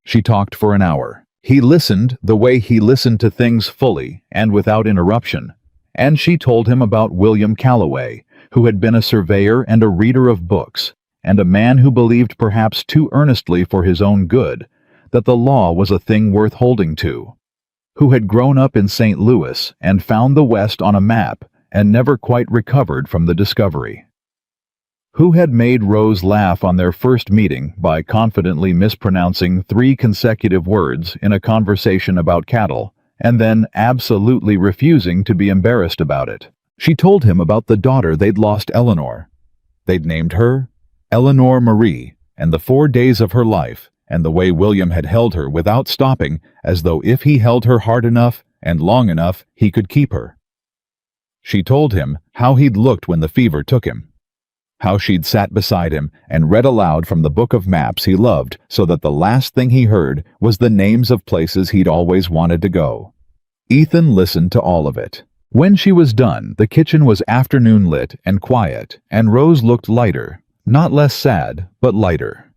She talked for an hour. He listened the way he listened to things fully and without interruption, and she told him about William Calloway, who had been a surveyor and a reader of books, and a man who believed perhaps too earnestly for his own good that the law was a thing worth holding to, who had grown up in St. Louis and found the West on a map and never quite recovered from the discovery, who had made Rose laugh on their first meeting by confidently mispronouncing 3 consecutive words in a conversation about cattle, and then absolutely refusing to be embarrassed about it. She told him about the daughter they'd lost, Eleanor. They'd named her Eleanor Marie, and the 4 days of her life, and the way William had held her without stopping, as though if he held her hard enough and long enough, he could keep her. She told him how he'd looked when the fever took him, how she'd sat beside him and read aloud from the book of maps he loved so that the last thing he heard was the names of places he'd always wanted to go. Ethan listened to all of it. When she was done, the kitchen was afternoon lit and quiet, and Rose looked lighter, not less sad, but lighter.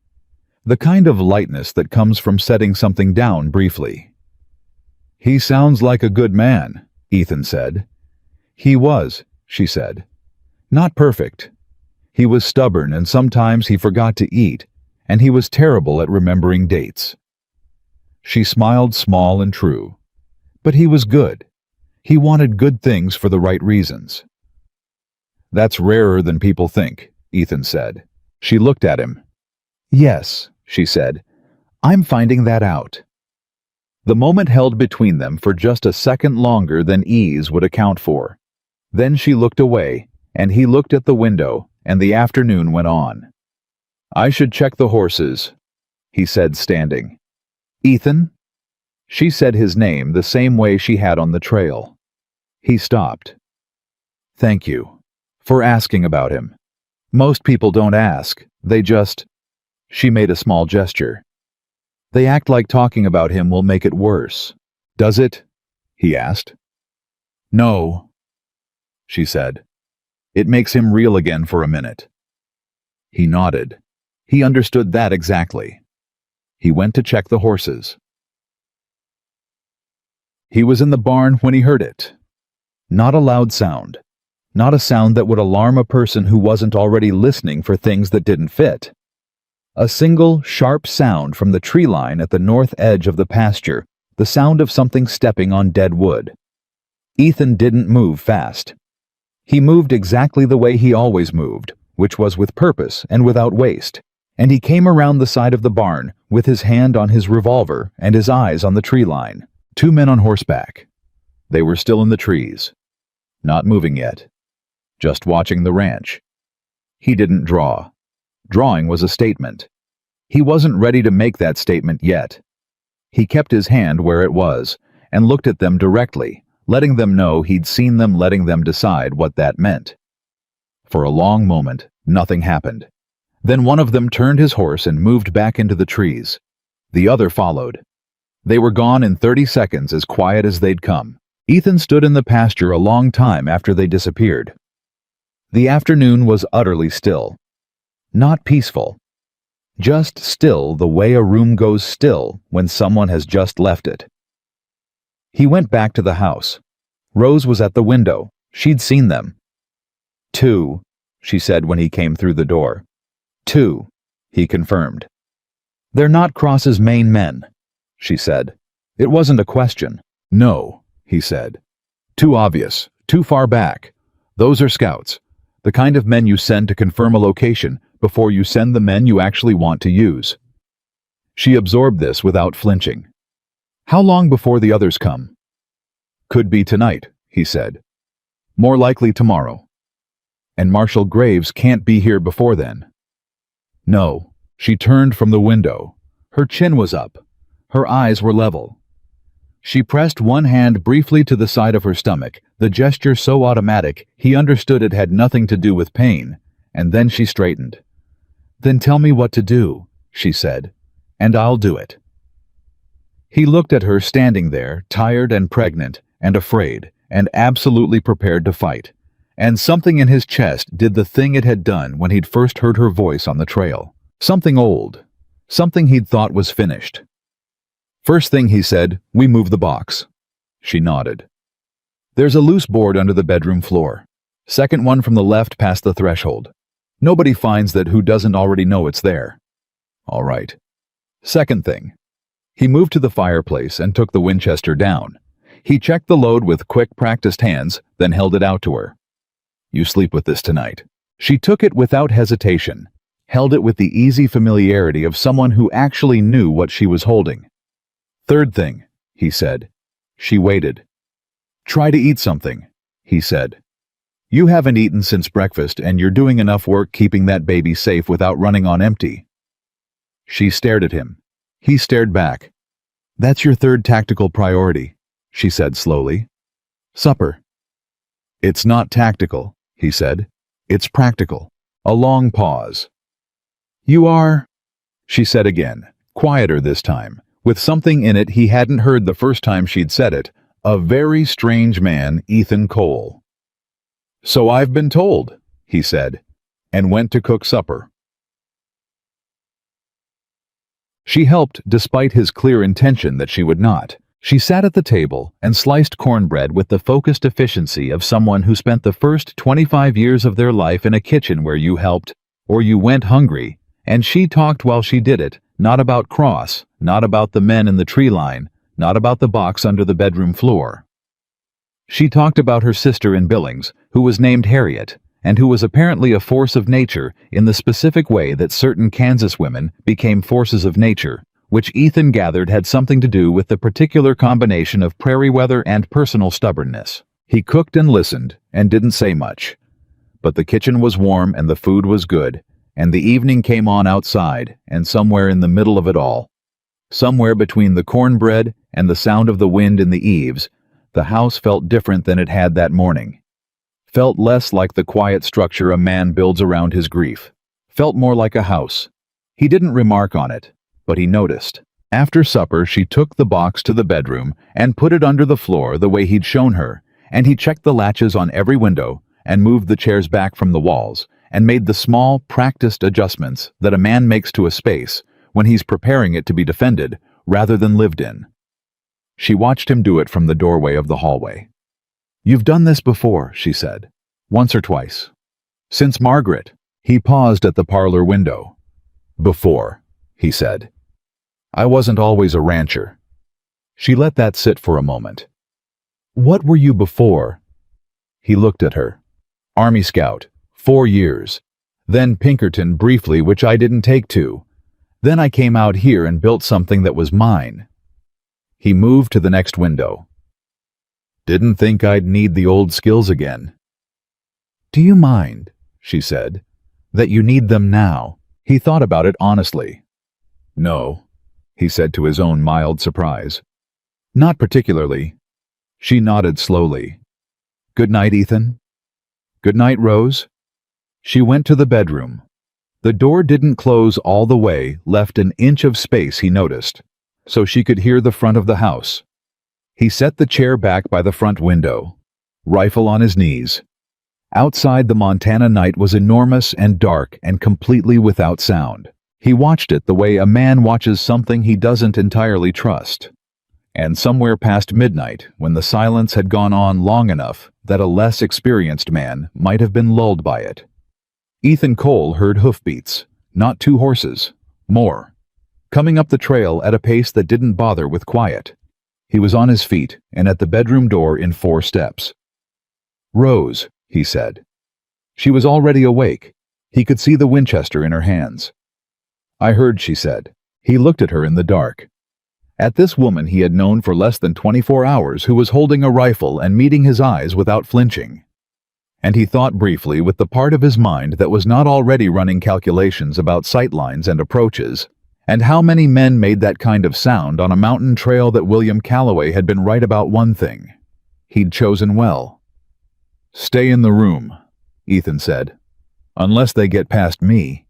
The kind of lightness that comes from setting something down briefly. He sounds like a good man, Ethan said. He was, she said. Not perfect. He was stubborn and sometimes he forgot to eat, and he was terrible at remembering dates. She smiled small and true. But he was good. He wanted good things for the right reasons. That's rarer than people think, Ethan said. She looked at him. Yes, she said. I'm finding that out. The moment held between them for just a second longer than ease would account for. Then she looked away, and he looked at the window, and the afternoon went on. I should check the horses, he said, standing. Ethan? She said his name the same way she had on the trail. He stopped. Thank you for asking about him. Most people don't ask, they just... She made a small gesture. They act like talking about him will make it worse. Does it? He asked. No, she said. It makes him real again for a minute. He nodded. He understood that exactly. He went to check the horses. He was in the barn when he heard it. Not a loud sound. Not a sound that would alarm a person who wasn't already listening for things that didn't fit. A single, sharp sound from the tree line at the north edge of the pasture, the sound of something stepping on dead wood. Ethan didn't move fast. He moved exactly the way he always moved, which was with purpose and without waste, and he came around the side of the barn with his hand on his revolver and his eyes on the tree line. 2 men on horseback. They were still in the trees. Not moving yet. Just watching the ranch. He didn't draw. Drawing was a statement. He wasn't ready to make that statement yet. He kept his hand where it was and looked at them directly, letting them know he'd seen them, letting them decide what that meant. For a long moment, nothing happened. Then one of them turned his horse and moved back into the trees. The other followed. They were gone in 30 seconds, as quiet as they'd come. Ethan stood in the pasture a long time after they disappeared. The afternoon was utterly still. Not peaceful. Just still the way a room goes still when someone has just left it. He went back to the house. Rose was at the window. She'd seen them. 2, she said when he came through the door. 2, he confirmed. They're not Cross's main men, she said. It wasn't a question. No, he said. Too obvious, too far back. Those are scouts, the kind of men you send to confirm a location before you send the men you actually want to use. She absorbed this without flinching. How long before the others come? Could be tonight, he said. More likely tomorrow. And Marshal Graves can't be here before then. No, she turned from the window. Her chin was up. Her eyes were level. She pressed one hand briefly to the side of her stomach, the gesture so automatic he understood it had nothing to do with pain, and then she straightened. Then tell me what to do, she said, and I'll do it. He looked at her standing there, tired and pregnant, and afraid, and absolutely prepared to fight, and something in his chest did the thing it had done when he'd first heard her voice on the trail. Something old, something he'd thought was finished. First thing he said, we move the box. She nodded. There's a loose board under the bedroom floor. Second one from the left past the threshold. Nobody finds that who doesn't already know it's there. All right. Second thing. He moved to the fireplace and took the Winchester down. He checked the load with quick, practiced hands, then held it out to her. You sleep with this tonight. She took it without hesitation, held it with the easy familiarity of someone who actually knew what she was holding. Third thing, he said. She waited. Try to eat something, he said. You haven't eaten since breakfast and you're doing enough work keeping that baby safe without running on empty. She stared at him. He stared back. That's your third tactical priority, she said slowly. Supper. It's not tactical, he said. It's practical. A long pause. You are, she said again, quieter this time, with something in it he hadn't heard the first time she'd said it, a very strange man, Ethan Cole. So I've been told, he said, and went to cook supper. She helped despite his clear intention that she would not. She sat at the table and sliced cornbread with the focused efficiency of someone who spent the first 25 years of their life in a kitchen where you helped, or you went hungry, and she talked while she did it, not about Cross, not about the men in the tree line, not about the box under the bedroom floor. She talked about her sister in Billings, who was named Harriet, and who was apparently a force of nature in the specific way that certain Kansas women became forces of nature, which Ethan gathered had something to do with the particular combination of prairie weather and personal stubbornness. He cooked and listened, and didn't say much. But the kitchen was warm and the food was good, and the evening came on outside, and somewhere in the middle of it all, Somewhere between the cornbread and the sound of the wind in the eaves, the house felt different than it had that morning. Felt less like the quiet structure a man builds around his grief. Felt more like a house. He didn't remark on it, but he noticed. After supper, she took the box to the bedroom and put it under the floor the way he'd shown her, and he checked the latches on every window and moved the chairs back from the walls and made the small, practiced adjustments that a man makes to a space when he's preparing it to be defended rather than lived in. She watched him do it from the doorway of the hallway. "You've done this before," she said. "Once or twice." "Since Margaret." He paused at the parlor window. "Before," he said. "I wasn't always a rancher." She let that sit for a moment. "What were you before?" He looked at her. "Army Scout, 4 years. Then Pinkerton briefly, which I didn't take to. Then I came out here and built something that was mine." He moved to the next window. "Didn't think I'd need the old skills again." "Do you mind," she said, "that you need them now?" He thought about it honestly. "No," he said to his own mild surprise. "Not particularly." She nodded slowly. "Good night, Ethan." "Good night, Rose." She went to the bedroom. The door didn't close all the way, left an inch of space, he noticed, so she could hear the front of the house. He set the chair back by the front window, rifle on his knees. Outside, the Montana night was enormous and dark and completely without sound. He watched it the way a man watches something he doesn't entirely trust. And somewhere past midnight, when the silence had gone on long enough that a less experienced man might have been lulled by it, Ethan Cole heard hoofbeats, not 2 horses, more, coming up the trail at a pace that didn't bother with quiet. He was on his feet and at the bedroom door in 4 steps. "Rose," he said. She was already awake. He could see the Winchester in her hands. "I heard," she said. He looked at her in the dark. At this woman he had known for less than 24 hours who was holding a rifle and meeting his eyes without flinching. And he thought briefly with the part of his mind that was not already running calculations about sightlines and approaches, and how many men made that kind of sound on a mountain trail that William Calloway had been right about one thing. He'd chosen well. "Stay in the room," Ethan said. "Unless they get past me."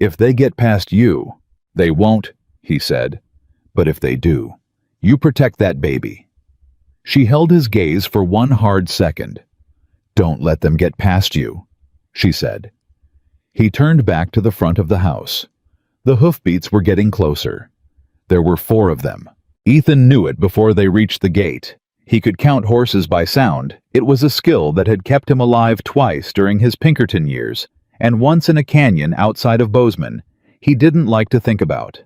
"If they get past you." "They won't," he said. "But if they do, you protect that baby." She held his gaze for one hard second. "Don't let them get past you," she said. He turned back to the front of the house. The hoofbeats were getting closer. There were 4 of them. Ethan knew it before they reached the gate. He could count horses by sound. It was a skill that had kept him alive twice during his Pinkerton years, and once in a canyon outside of Bozeman he didn't like to think about.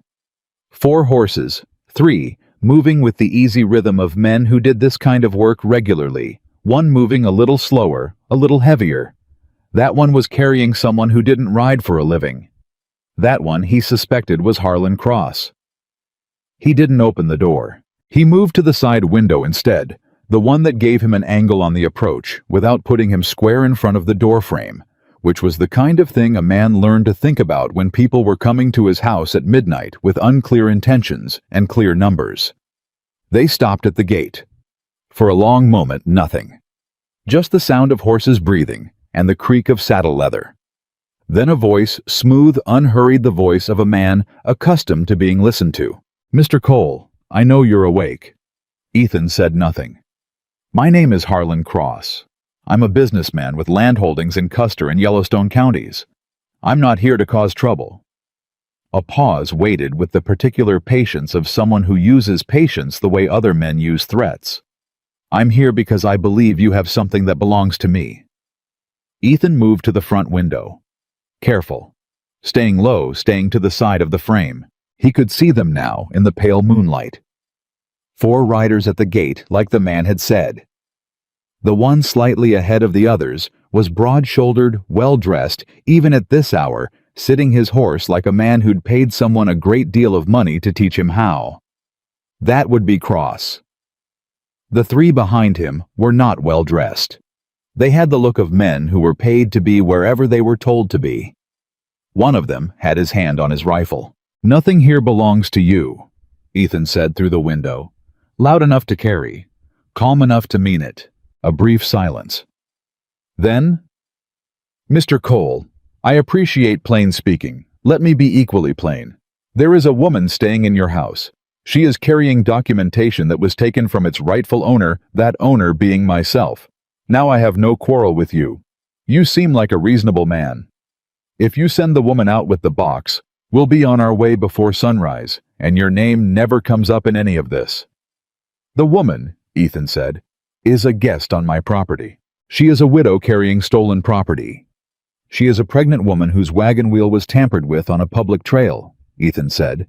4 horses, 3, moving with the easy rhythm of men who did this kind of work regularly, one moving a little slower, a little heavier. That one was carrying someone who didn't ride for a living. That one he suspected was Harlan Cross. He didn't open the door. He moved to the side window instead, the one that gave him an angle on the approach without putting him square in front of the doorframe, which was the kind of thing a man learned to think about when people were coming to his house at midnight with unclear intentions and clear numbers. They stopped at the gate. For a long moment, nothing. Just the sound of horses breathing and the creak of saddle leather. Then a voice, smooth, unhurried, the voice of a man accustomed to being listened to. "Mr. Cole, I know you're awake." Ethan said nothing. "My name is Harlan Cross. I'm a businessman with land holdings in Custer and Yellowstone counties. I'm not here to cause trouble." A pause waited with the particular patience of someone who uses patience the way other men use threats. "I'm here because I believe you have something that belongs to me." Ethan moved to the front window. Careful. Staying low, staying to the side of the frame. He could see them now in the pale moonlight. 4 riders at the gate, like the man had said. The one slightly ahead of the others was broad-shouldered, well-dressed, even at this hour, sitting his horse like a man who'd paid someone a great deal of money to teach him how. That would be Cross. The 3 behind him were not well-dressed. They had the look of men who were paid to be wherever they were told to be. One of them had his hand on his rifle. Nothing here belongs to you, Ethan said through the window. Loud enough to carry, calm enough to mean it. A brief silence. Then, Mr. Cole, I appreciate plain speaking. Let me be equally plain. There is a woman staying in your house. She is carrying documentation that was taken from its rightful owner, that owner being myself. Now I have no quarrel with you. You seem like a reasonable man. If you send the woman out with the box, we'll be on our way before sunrise, and your name never comes up in any of this. The woman, Ethan said, is a guest on my property. She is a widow carrying stolen property. She is a pregnant woman whose wagon wheel was tampered with on a public trail, Ethan said.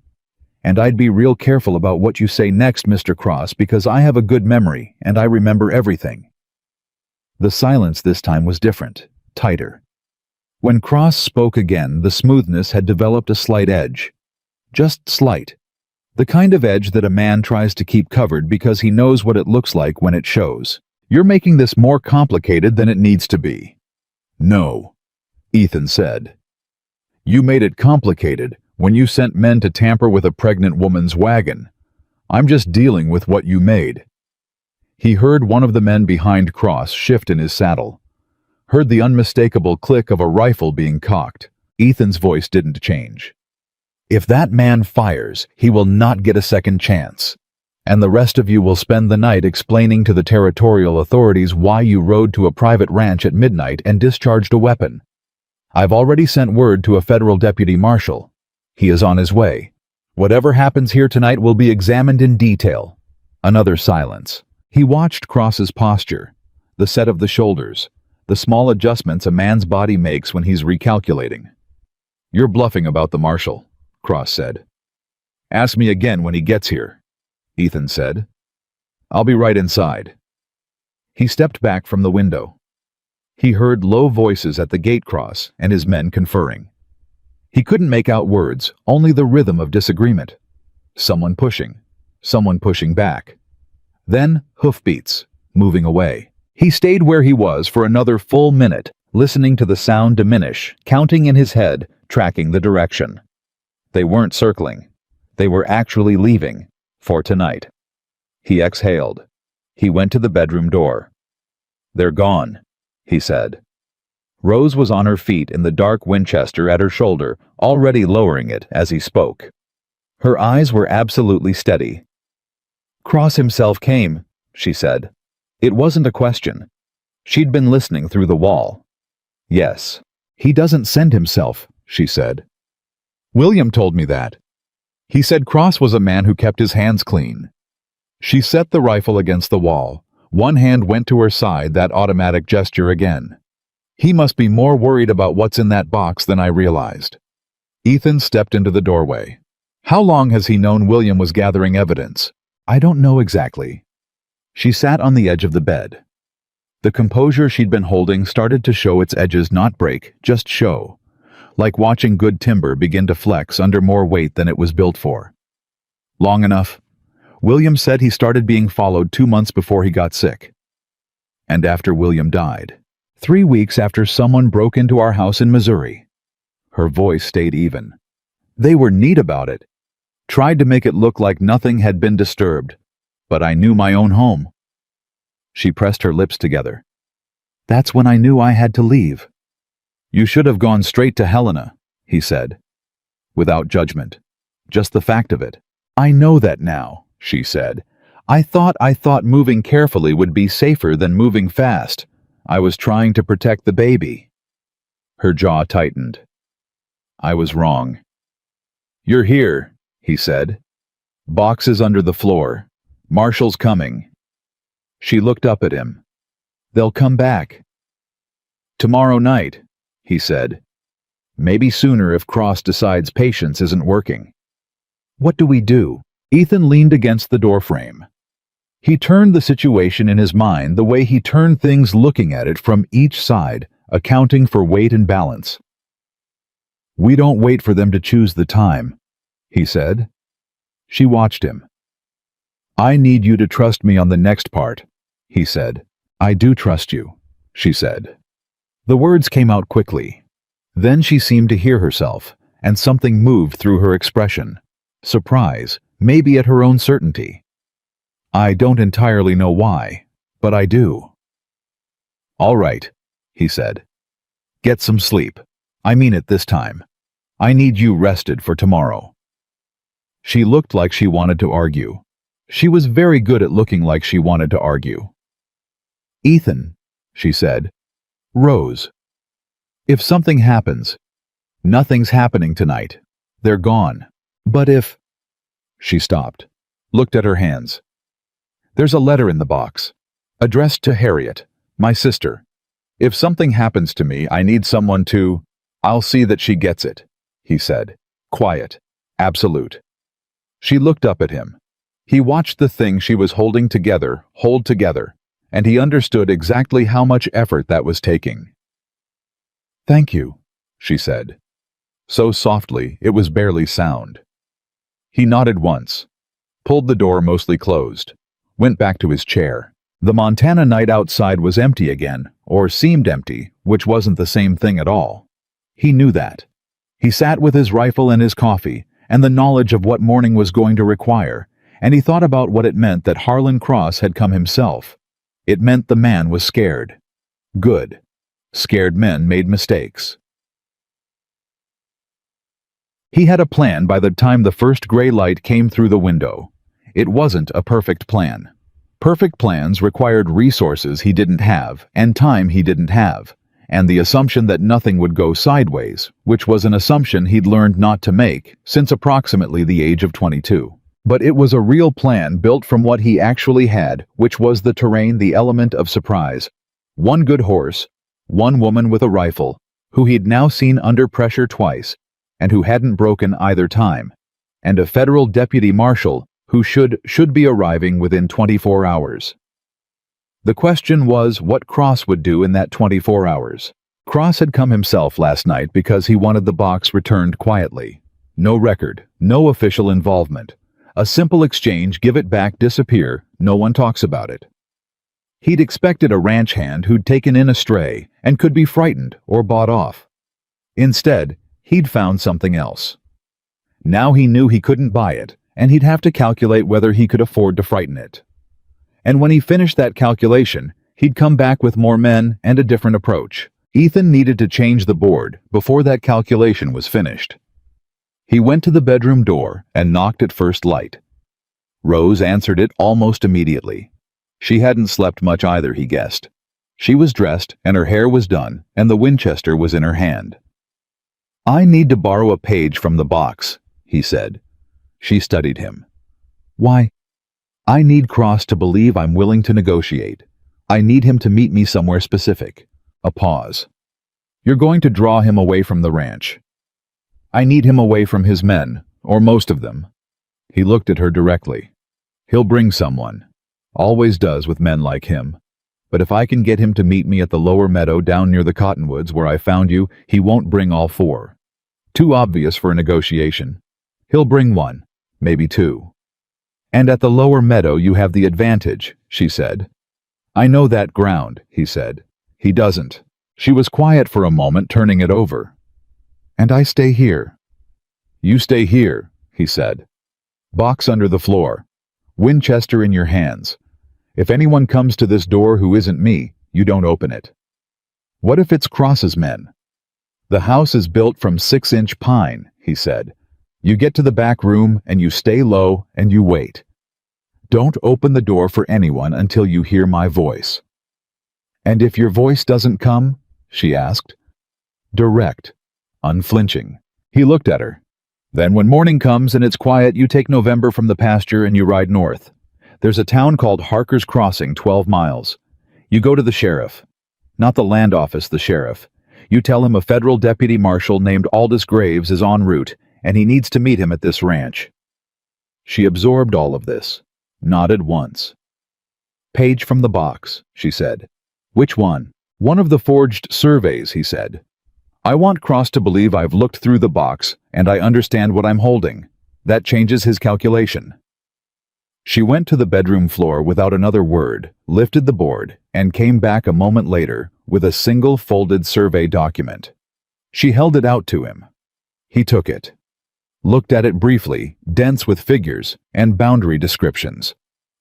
And I'd be real careful about what you say next, Mr. Cross, because I have a good memory and I remember everything. The silence this time was different, tighter. When Cross spoke again, the smoothness had developed a slight edge. Just slight. The kind of edge that a man tries to keep covered because he knows what it looks like when it shows. You're making this more complicated than it needs to be. No, Ethan said. You made it complicated when you sent men to tamper with a pregnant woman's wagon. I'm just dealing with what you made. He heard one of the men behind Cross shift in his saddle. Heard the unmistakable click of a rifle being cocked. Ethan's voice didn't change. If that man fires, he will not get a second chance. And the rest of you will spend the night explaining to the territorial authorities why you rode to a private ranch at midnight and discharged a weapon. I've already sent word to a federal deputy marshal. He is on his way. Whatever happens here tonight will be examined in detail. Another silence. He watched Cross's posture, the set of the shoulders, the small adjustments a man's body makes when he's recalculating. You're bluffing about the marshal, Cross said. Ask me again when he gets here, Ethan said. I'll be right inside. He stepped back from the window. He heard low voices at the gate cross and his men conferring. He couldn't make out words, only the rhythm of disagreement. Someone pushing back. Then hoofbeats, moving away. He stayed where he was for another full minute, listening to the sound diminish, counting in his head, tracking the direction. They weren't circling. They were actually leaving, for tonight. He exhaled. He went to the bedroom door. They're gone, he said. Rose was on her feet in the dark Winchester at her shoulder, already lowering it as he spoke. Her eyes were absolutely steady. Cross himself came, she said. It wasn't a question. She'd been listening through the wall. Yes. He doesn't send himself, she said. William told me that. He said Cross was a man who kept his hands clean. She set the rifle against the wall. One hand went to her side, that automatic gesture again. He must be more worried about what's in that box than I realized. Ethan stepped into the doorway. How long has he known William was gathering evidence? I don't know exactly. She sat on the edge of the bed. The composure she'd been holding started to show its edges, not break, just show. Like watching good timber begin to flex under more weight than it was built for. Long enough. William said he started being followed 2 months before he got sick. And after William died. 3 weeks after someone broke into our house in Missouri. Her voice stayed even. They were neat about it. Tried to make it look like nothing had been disturbed. But I knew my own home. She pressed her lips together. That's when I knew I had to leave. You should have gone straight to Helena, he said. Without judgment. Just the fact of it. I know that now, she said. I thought moving carefully would be safer than moving fast. I was trying to protect the baby. Her jaw tightened. I was wrong. You're here, he said. Boxes under the floor. Marshall's coming. She looked up at him. They'll come back. Tomorrow night, he said. Maybe sooner if Cross decides patience isn't working. What do we do? Ethan leaned against the doorframe. He turned the situation in his mind the way he turned things, looking at it from each side, accounting for weight and balance. We don't wait for them to choose the time, he said. She watched him. I need you to trust me on the next part, he said. I do trust you, she said. The words came out quickly. Then she seemed to hear herself, and something moved through her expression. Surprise, maybe at her own certainty. "I don't entirely know why, but I do." "All right," he said. "Get some sleep. I mean it this time. I need you rested for tomorrow." She looked like she wanted to argue. She was very good at looking like she wanted to argue. "Ethan," she said. "Rose. If something happens, nothing's happening tonight. They're gone. But if—" She stopped, looked at her hands. "There's a letter in the box, addressed to Harriet, my sister. If something happens to me, I need someone to— I'll see that she gets it," he said. Quiet, absolute. She looked up at him. He watched the thing she was holding together hold together, and he understood exactly how much effort that was taking. "Thank you," she said. So softly it was barely sound. He nodded once, pulled the door mostly closed, went back to his chair. The Montana night outside was empty again, or seemed empty, which wasn't the same thing at all. He knew that. He sat with his rifle and his coffee, and the knowledge of what morning was going to require, and he thought about what it meant that Harlan Cross had come himself. It meant the man was scared. Good. Scared men made mistakes. He had a plan by the time the first gray light came through the window. It wasn't a perfect plan. Perfect plans required resources he didn't have and time he didn't have, and the assumption that nothing would go sideways, which was an assumption he'd learned not to make since approximately the age of 22. But it was a real plan built from what he actually had, which was the terrain, the element of surprise. One good horse, one woman with a rifle, who he'd now seen under pressure twice, and who hadn't broken either time, and a federal deputy marshal who should be arriving within 24 hours. The question was what Cross would do in that 24 hours. Cross had come himself last night because he wanted the box returned quietly. No record, no official involvement. A simple exchange, give it back, disappear, no one talks about it. He'd expected a ranch hand who'd taken in a stray and could be frightened or bought off. Instead, he'd found something else. Now he knew he couldn't buy it, and he'd have to calculate whether he could afford to frighten it. And when he finished that calculation, he'd come back with more men and a different approach. Ethan needed to change the board before that calculation was finished. He went to the bedroom door and knocked at first light. Rose answered it almost immediately. She hadn't slept much either, he guessed. She was dressed and her hair was done, and the Winchester was in her hand. "I need to borrow a page from the box," he said. She studied him. "Why?" "I need Cross to believe I'm willing to negotiate. I need him to meet me somewhere specific." A pause. "You're going to draw him away from the ranch." "I need him away from his men, or most of them." He looked at her directly. "He'll bring someone. Always does with men like him. But if I can get him to meet me at the lower meadow down near the cottonwoods where I found you, he won't bring all four. Too obvious for a negotiation. He'll bring one, maybe two." "And at the lower meadow you have the advantage," she said. "I know that ground," he said. "He doesn't." She was quiet for a moment, turning it over. "And I stay here." "You stay here," he said. "Box under the floor. Winchester in your hands. If anyone comes to this door who isn't me, you don't open it." "What if it's Cross's men?" "The house is built from 6-inch pine," he said. "You get to the back room and you stay low and you wait. Don't open the door for anyone until you hear my voice." "And if your voice doesn't come?" she asked. "Direct, unflinching." He looked at her. "Then when morning comes and it's quiet, you take November from the pasture and you ride north. There's a town called Harker's Crossing, 12 miles. You go to the sheriff. Not the land office, the sheriff. You tell him a federal deputy marshal named Aldous Graves is en route, and he needs to meet him at this ranch." She absorbed all of this, nodded once. "Page from the box," she said. "Which one?" "One of the forged surveys," he said. "I want Cross to believe I've looked through the box and I understand what I'm holding. That changes his calculation." She went to the bedroom floor without another word, lifted the board, and came back a moment later with a single folded survey document. She held it out to him. He took it, looked at it briefly, dense with figures and boundary descriptions.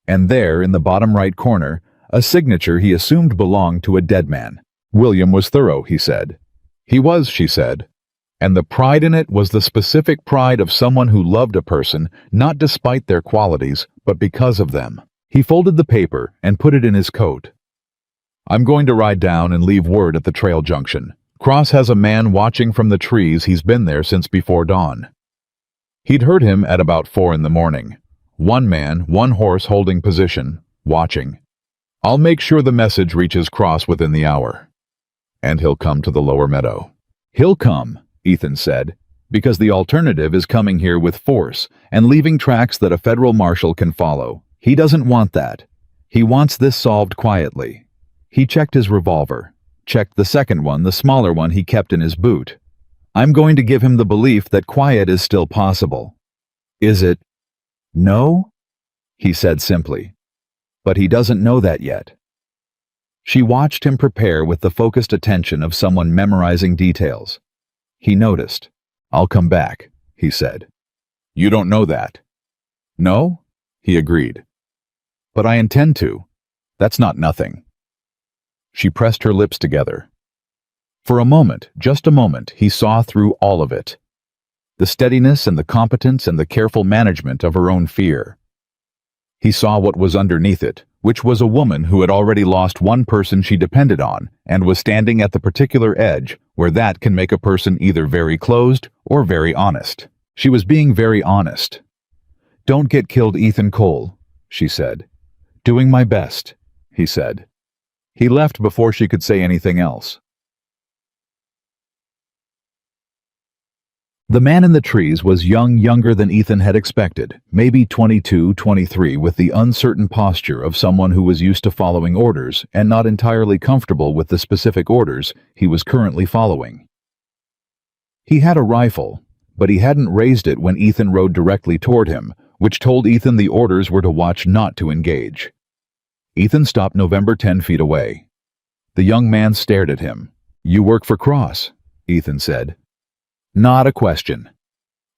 And there, in the bottom right corner, a signature he assumed belonged to a dead man. William was thorough, he said. He was, she said. And the pride in it was the specific pride of someone who loved a person, not despite their qualities, but because of them. He folded the paper and put it in his coat. I'm going to ride down and leave word at the trail junction. Cross has a man watching from the trees. He's been there since before dawn. He'd heard him at about 4 in the morning. One man, one horse holding position, watching. I'll make sure the message reaches Cross within the hour. And he'll come to the lower meadow. He'll come, Ethan said, because the alternative is coming here with force and leaving tracks that a federal marshal can follow. He doesn't want that. He wants this solved quietly. He checked his revolver, checked the second one, the smaller one he kept in his boot. I'm going to give him the belief that quiet is still possible. Is it? No? He said simply. But he doesn't know that yet. She watched him prepare with the focused attention of someone memorizing details. He noticed. I'll come back, he said. You don't know that. No? He agreed. But I intend to. That's not nothing. She pressed her lips together. For a moment, just a moment, he saw through all of it. The steadiness and the competence and the careful management of her own fear. He saw what was underneath it, which was a woman who had already lost one person she depended on and was standing at the particular edge where that can make a person either very closed or very honest. She was being very honest. Don't get killed, Ethan Cole, she said. Doing my best, he said. He left before she could say anything else. The man in the trees was younger than Ethan had expected, maybe 22, 23, with the uncertain posture of someone who was used to following orders and not entirely comfortable with the specific orders he was currently following. He had a rifle, but he hadn't raised it when Ethan rode directly toward him, which told Ethan the orders were to watch not to engage. Ethan stopped November 10 feet away. The young man stared at him. You work for Cross, Ethan said. Not a question.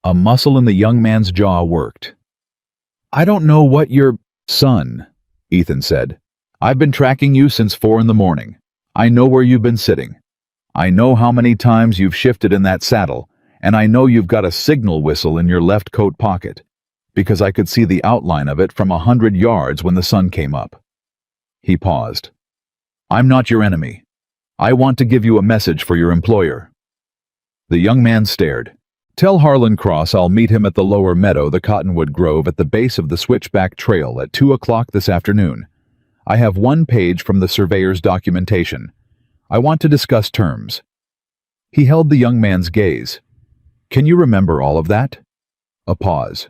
A muscle in the young man's jaw worked. I don't know what your son, Ethan said. I've been tracking you since 4 in the morning. I know where you've been sitting. I know how many times you've shifted in that saddle, and I know you've got a signal whistle in your left coat pocket, because I could see the outline of it from 100 yards when the sun came up. He paused. I'm not your enemy. I want to give you a message for your employer. The young man stared. Tell Harlan Cross I'll meet him at the lower meadow, the Cottonwood Grove, at the base of the Switchback Trail at 2 o'clock this afternoon. I have 1 page from the surveyor's documentation. I want to discuss terms. He held the young man's gaze. Can you remember all of that? A pause.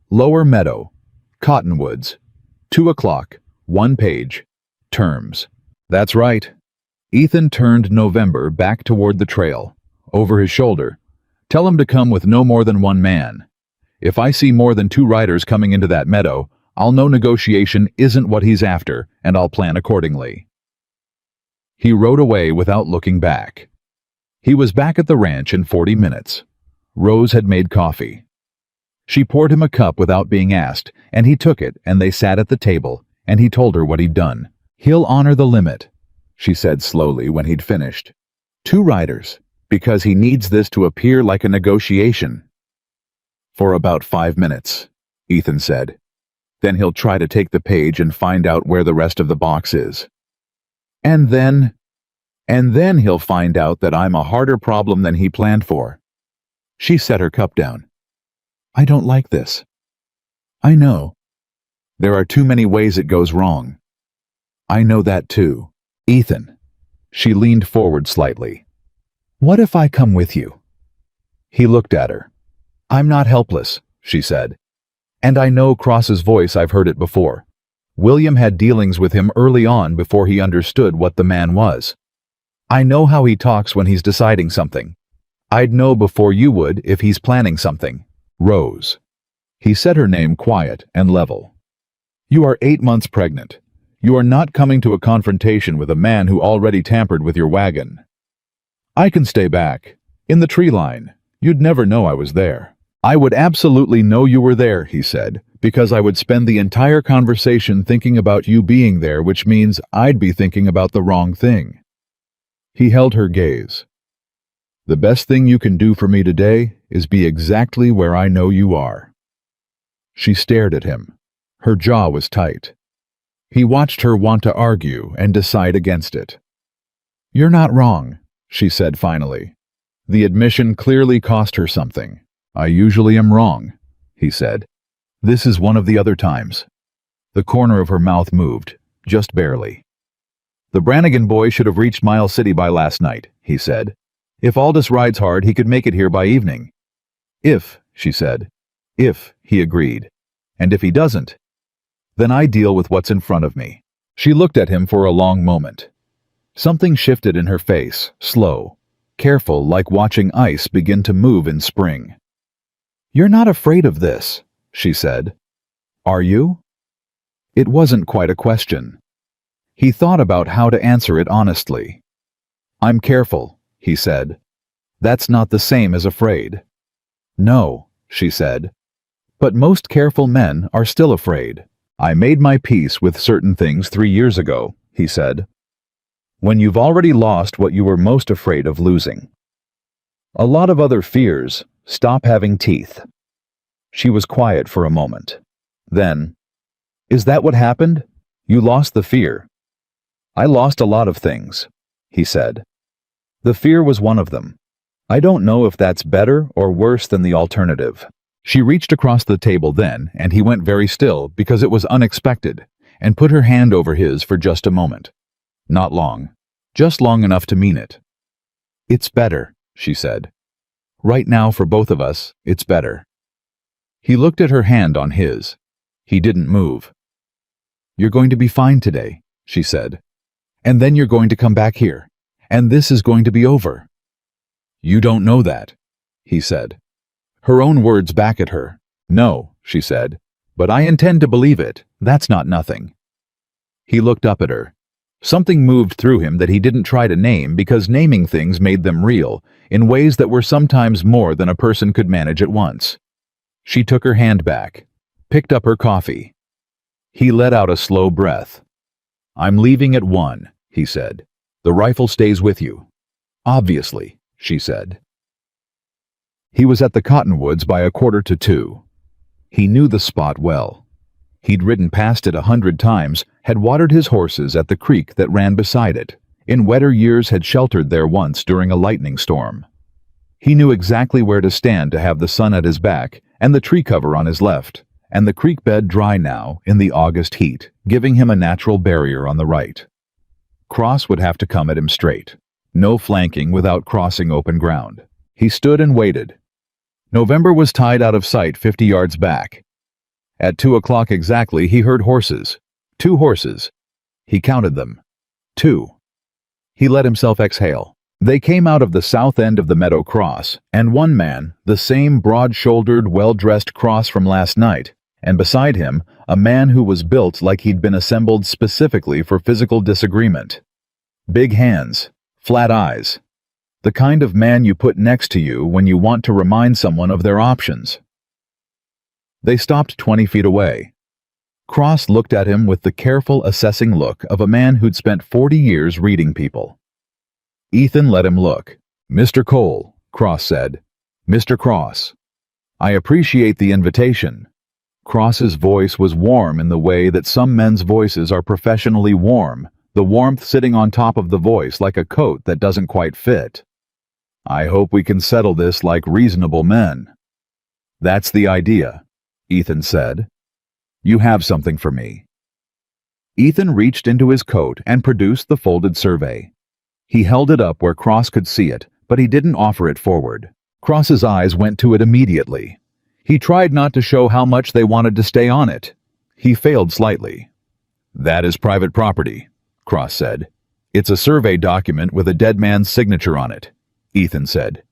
Lower meadow, Cottonwoods, 2 o'clock, 1 page, terms. That's right. Ethan turned November back toward the trail. Over his shoulder. Tell him to come with no more than 1 man. If I see more than 2 riders coming into that meadow, I'll know negotiation isn't what he's after, and I'll plan accordingly. He rode away without looking back. He was back at the ranch in 40 minutes. Rose had made coffee. She poured him a cup without being asked, and he took it, and they sat at the table, and he told her what he'd done. He'll honor the limit, she said slowly when he'd finished. 2 riders. Because he needs this to appear like a negotiation. For about 5 minutes, Ethan said. Then he'll try to take the page and find out where the rest of the box is. And then he'll find out that I'm a harder problem than he planned for. She set her cup down. I don't like this. I know. There are too many ways it goes wrong. I know that too. Ethan. She leaned forward slightly. What if I come with you? He looked at her. I'm not helpless, she said. And I know Cross's voice, I've heard it before. William had dealings with him early on before he understood what the man was. I know how he talks when he's deciding something. I'd know before you would if he's planning something. Rose. He said her name quiet and level. You are 8 months pregnant. You are not coming to a confrontation with a man who already tampered with your wagon. I can stay back, in the tree line, You'd never know I was there. I would absolutely know you were there, he said, because I would spend the entire conversation thinking about you being there, which means I'd be thinking about the wrong thing. He held her gaze. The best thing you can do for me today is be exactly where I know you are. She stared at him. Her jaw was tight. He watched her want to argue and decide against it. You're not wrong, she said finally. The admission clearly cost her something. I usually am wrong, he said. This is one of the other times. The corner of her mouth moved, just barely. The Brannigan boy should have reached Miles City by last night, he said. If Aldous rides hard, he could make it here by evening. If, she said. If, he agreed. And if he doesn't, then I deal with what's in front of me. She looked at him for a long moment. Something shifted in her face, slow, careful, like watching ice begin to move in spring. You're not afraid of this, she said. Are you? It wasn't quite a question. He thought about how to answer it honestly. I'm careful, he said. That's not the same as afraid. No, she said. But most careful men are still afraid. I made my peace with certain things 3 years ago, he said. When you've already lost what you were most afraid of losing. A lot of other fears stop having teeth. She was quiet for a moment. Then, is that what happened? You lost the fear. I lost a lot of things, he said. The fear was one of them. I don't know if that's better or worse than the alternative. She reached across the table then, and he went very still because it was unexpected, and put her hand over his for just a moment. Not long, just long enough to mean it. It's better, she said. Right now for both of us, it's better. He looked at her hand on his. He didn't move. You're going to be fine today, she said. And then you're going to come back here. And this is going to be over. You don't know that, he said. Her own words back at her. No, she said. But I intend to believe it. That's not nothing. He looked up at her. Something moved through him that he didn't try to name because naming things made them real in ways that were sometimes more than a person could manage at once. She took her hand back, picked up her coffee. He let out a slow breath. I'm leaving at 1, he said. The rifle stays with you. Obviously, she said. He was at the cottonwoods by 1:45. He knew the spot well. He'd ridden past it 100 times, had watered his horses at the creek that ran beside it, in wetter years had sheltered there once during a lightning storm. He knew exactly where to stand to have the sun at his back and the tree cover on his left, and the creek bed dry now in the August heat, giving him a natural barrier on the right. Cross would have to come at him straight. No flanking without crossing open ground. He stood and waited. November was tied out of sight 50 yards back. At 2 o'clock exactly, he heard horses. 2 horses. He counted them. 2. He let himself exhale. They came out of the south end of the meadow cross, and one man, the same broad-shouldered, well-dressed Cross from last night, and beside him, a man who was built like he'd been assembled specifically for physical disagreement. Big hands, flat eyes. The kind of man you put next to you when you want to remind someone of their options. They stopped 20 feet away. Cross looked at him with the careful, assessing look of a man who'd spent 40 years reading people. Ethan let him look. Mr. Cole, Cross said. Mr. Cross. I appreciate the invitation. Cross's voice was warm in the way that some men's voices are professionally warm, the warmth sitting on top of the voice like a coat that doesn't quite fit. I hope we can settle this like reasonable men. That's the idea, Ethan said. You have something for me. Ethan reached into his coat and produced the folded survey. He held it up where Cross could see it, but he didn't offer it forward. Cross's eyes went to it immediately. He tried not to show how much they wanted to stay on it. He failed slightly. That is private property, Cross said. It's a survey document with a dead man's signature on it, Ethan said.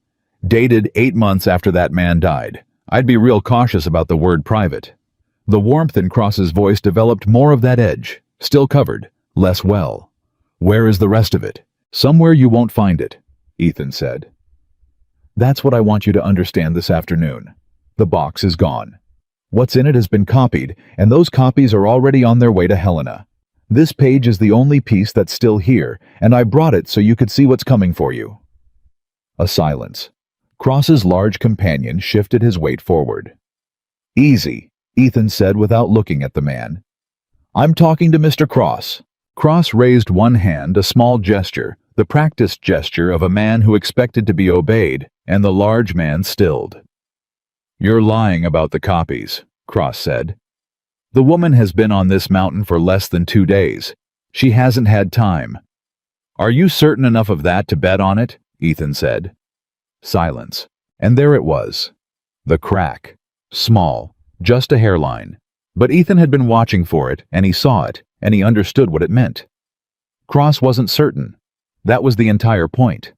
Dated 8 months after that man died. I'd be real cautious about the word private. The warmth in Cross's voice developed more of that edge, still covered, less well. Where is the rest of it? Somewhere you won't find it, Ethan said. That's what I want you to understand this afternoon. The box is gone. What's in it has been copied, and those copies are already on their way to Helena. This page is the only piece that's still here, and I brought it so you could see what's coming for you." A silence. Cross's large companion shifted his weight forward. "Easy," Ethan said without looking at the man. "I'm talking to Mr. Cross." Cross raised one hand, a small gesture, the practiced gesture of a man who expected to be obeyed, and the large man stilled. "You're lying about the copies," Cross said. "The woman has been on this mountain for less than 2 days. She hasn't had time." "Are you certain enough of that to bet on it?" Ethan said. Silence. And there it was. The crack. Small. Just a hairline. But Ethan had been watching for it, and he saw it, and he understood what it meant. Cross wasn't certain. That was the entire point.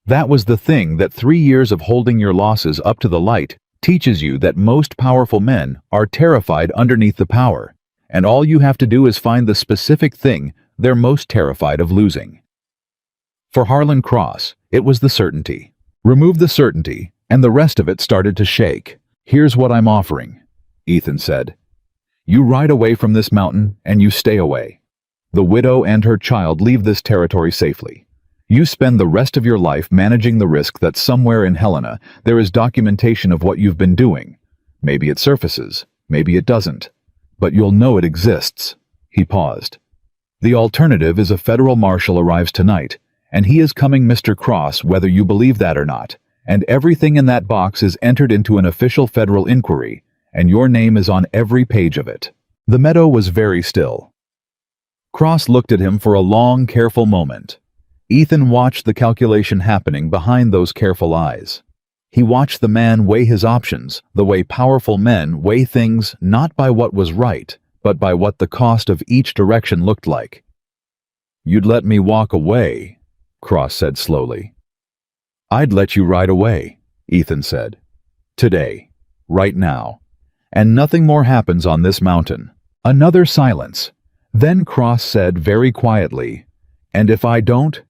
That was the thing that 3 years of holding your losses up to the light teaches you, that most powerful men are terrified underneath the power, and all you have to do is find the specific thing they're most terrified of losing. For Harlan Cross, it was the certainty. Remove the certainty, and the rest of it started to shake. "Here's what I'm offering," Ethan said. "You ride away from this mountain, and you stay away. The widow and her child leave this territory safely. You spend the rest of your life managing the risk that somewhere in Helena there is documentation of what you've been doing. Maybe it surfaces, maybe it doesn't. But you'll know it exists." He paused. "The alternative is a federal marshal arrives tonight, and he is coming Mr. Cross whether you believe that or not, and everything in that box is entered into an official federal inquiry, and your name is on every page of it." The meadow was very still. Cross looked at him for a long, careful moment. Ethan watched the calculation happening behind those careful eyes. He watched the man weigh his options, the way powerful men weigh things not by what was right, but by what the cost of each direction looked like. "You'd let me walk away," Cross said slowly. "I'd let you ride away," Ethan said. "Today. Right now. And nothing more happens on this mountain." Another silence. Then Cross said very quietly, "And if I don't?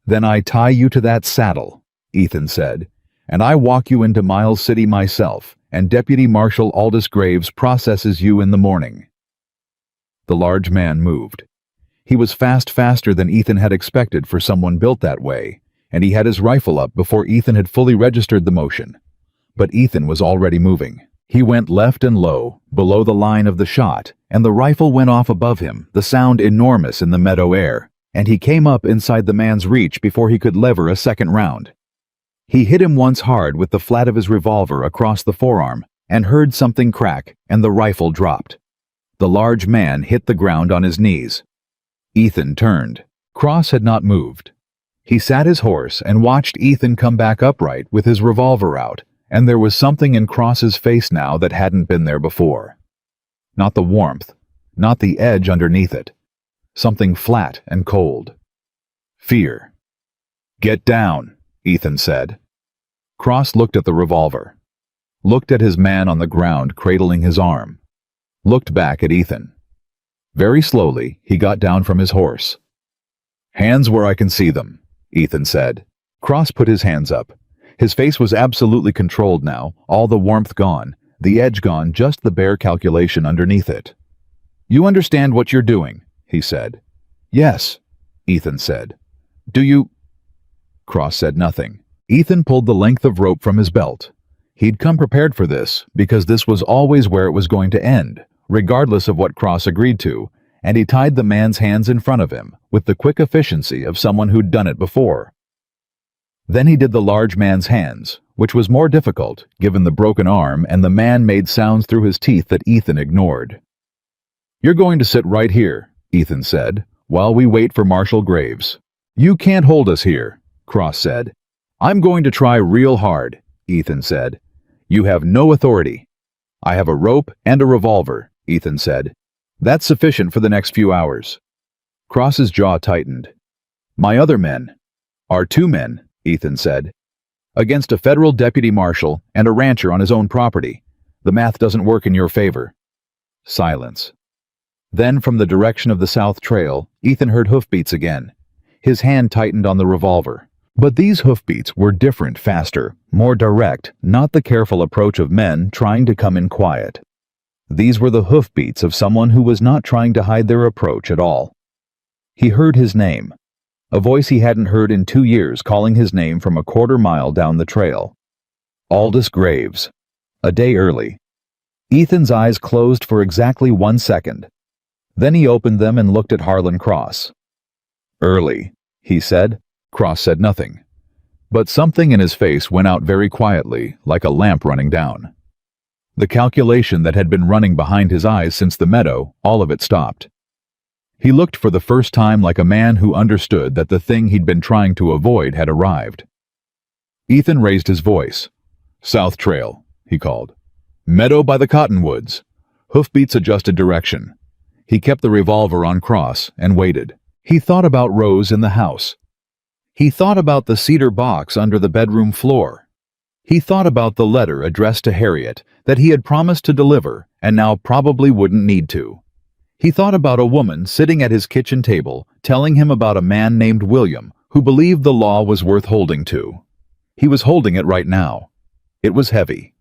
Then I tie you to that saddle," Ethan said, "and I walk you into Miles City myself, and Deputy Marshal Aldous Graves processes you in the morning." The large man moved. He was faster than Ethan had expected for someone built that way, and he had his rifle up before Ethan had fully registered the motion. But Ethan was already moving. He went left and low, below the line of the shot, and the rifle went off above him, the sound enormous in the meadow air, and he came up inside the man's reach before he could lever a second round. He hit him once hard with the flat of his revolver across the forearm, and heard something crack, and the rifle dropped. The large man hit the ground on his knees. Ethan turned. Cross had not moved. He sat his horse and watched Ethan come back upright with his revolver out, and there was something in Cross's face now that hadn't been there before. Not the warmth, not the edge underneath it. Something flat and cold. Fear. "Get down," Ethan said. Cross looked at the revolver. Looked at his man on the ground cradling his arm. Looked back at Ethan. Very slowly, he got down from his horse. "Hands where I can see them," Ethan said. Cross put his hands up. His face was absolutely controlled now, all the warmth gone, the edge gone, just the bare calculation underneath it. "You understand what you're doing," he said. "Yes," Ethan said. "Do you—" Cross said nothing. Ethan pulled the length of rope from his belt. He'd come prepared for this, because this was always where it was going to end, regardless of what Cross agreed to, and he tied the man's hands in front of him, with the quick efficiency of someone who'd done it before. Then he did the large man's hands, which was more difficult, given the broken arm, and the man made sounds through his teeth that Ethan ignored. "You're going to sit right here," Ethan said, "while we wait for Marshal Graves." "You can't hold us here," Cross said. "I'm going to try real hard," Ethan said. "You have no authority." "I have a rope and a revolver," Ethan said. "That's sufficient for the next few hours." Cross's jaw tightened. "My other men are 2 men," Ethan said. "Against a federal deputy marshal and a rancher on his own property. The math doesn't work in your favor." Silence. Then from the direction of the south trail, Ethan heard hoofbeats again. His hand tightened on the revolver. But these hoofbeats were different, faster, more direct, not the careful approach of men trying to come in quiet. These were the hoofbeats of someone who was not trying to hide their approach at all. He heard his name, a voice he hadn't heard in 2 years calling his name from a quarter-mile down the trail. Aldous Graves. A day early. Ethan's eyes closed for exactly 1 second. Then he opened them and looked at Harlan Cross. Early, he said. Cross said nothing. But something in his face went out very quietly, like a lamp running down. The calculation that had been running behind his eyes since the meadow, all of it stopped. He looked for the first time like a man who understood that the thing he'd been trying to avoid had arrived. Ethan raised his voice. "South Trail," he called. "Meadow by the cottonwoods." Hoofbeats adjusted direction. He kept the revolver on Cross and waited. He thought about Rose in the house. He thought about the cedar box under the bedroom floor. He thought about the letter addressed to Harriet that he had promised to deliver and now probably wouldn't need to. He thought about a woman sitting at his kitchen table telling him about a man named William who believed the law was worth holding to. He was holding it right now. It was heavy.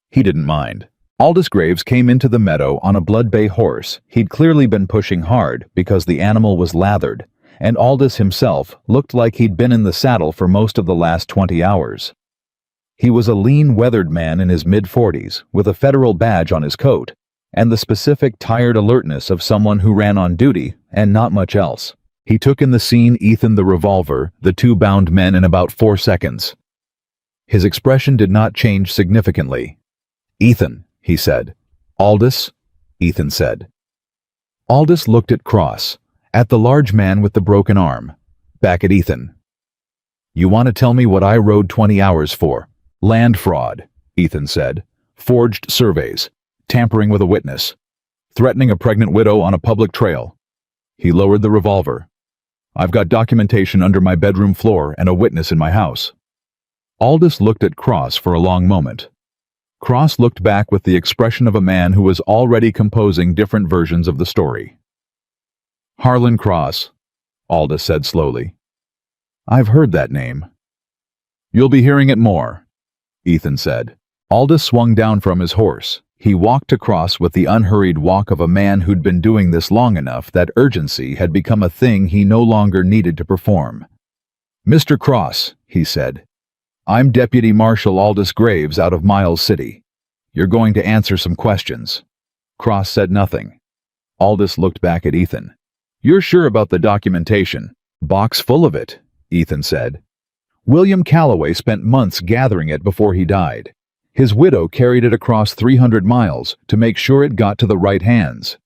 He didn't mind. Aldous Graves came into the meadow on a blood bay horse he'd clearly been pushing hard because the animal was lathered, and Aldous himself looked like he'd been in the saddle for most of the last 20 hours. He was a lean, weathered man in his mid-40s with a federal badge on his coat and the specific tired alertness of someone who ran on duty and not much else. He took in the scene, Ethan, the revolver, the 2 bound men in about 4 seconds. His expression did not change significantly. "Ethan," he said. "Aldous," Ethan said. Aldous looked at Cross, at the large man with the broken arm, back at Ethan. "You want to tell me what I rode 20 hours for?" "Land fraud," Ethan said. "Forged surveys, tampering with a witness, threatening a pregnant widow on a public trail." He lowered the revolver. "I've got documentation under my bedroom floor and a witness in my house." Aldous looked at Cross for a long moment. Cross looked back with the expression of a man who was already composing different versions of the story. "Harlan Cross," Aldous said slowly. "I've heard that name." "You'll be hearing it more," Ethan said. Aldous swung down from his horse. He walked across with the unhurried walk of a man who'd been doing this long enough that urgency had become a thing he no longer needed to perform. "Mr. Cross," he said, "I'm Deputy Marshal Aldous Graves out of Miles City. You're going to answer some questions." Cross said nothing. Aldous looked back at Ethan. "You're sure about the documentation?" "Box full of it," Ethan said. "William Calloway spent months gathering it before he died. His widow carried it across 300 miles to make sure it got to the right hands."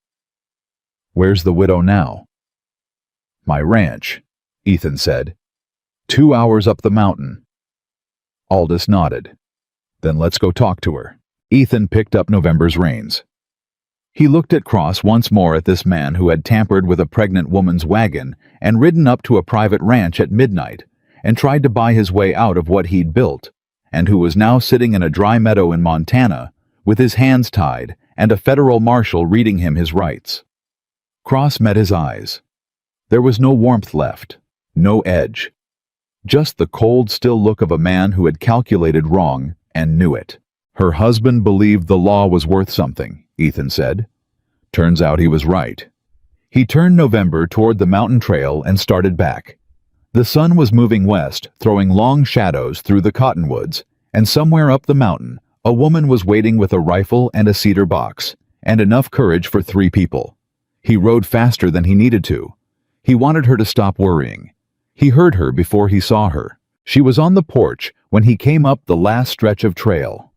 "Where's the widow now?" "My ranch," Ethan said. 2 hours up the mountain." Aldous nodded. "Then let's go talk to her." Ethan picked up November's reins. He looked at Cross once more, at this man who had tampered with a pregnant woman's wagon and ridden up to a private ranch at midnight and tried to buy his way out of what he'd built, and who was now sitting in a dry meadow in Montana with his hands tied and a federal marshal reading him his rights. Cross met his eyes. There was no warmth left, no edge. Just the cold, still look of a man who had calculated wrong and knew it. "Her husband believed the law was worth something," Ethan said. "Turns out he was right." He turned November toward the mountain trail and started back. The sun was moving west, throwing long shadows through the cottonwoods, and somewhere up the mountain, a woman was waiting with a rifle and a cedar box, and enough courage for 3 people. He rode faster than he needed to. He wanted her to stop worrying. He heard her before he saw her. She was on the porch when he came up the last stretch of trail.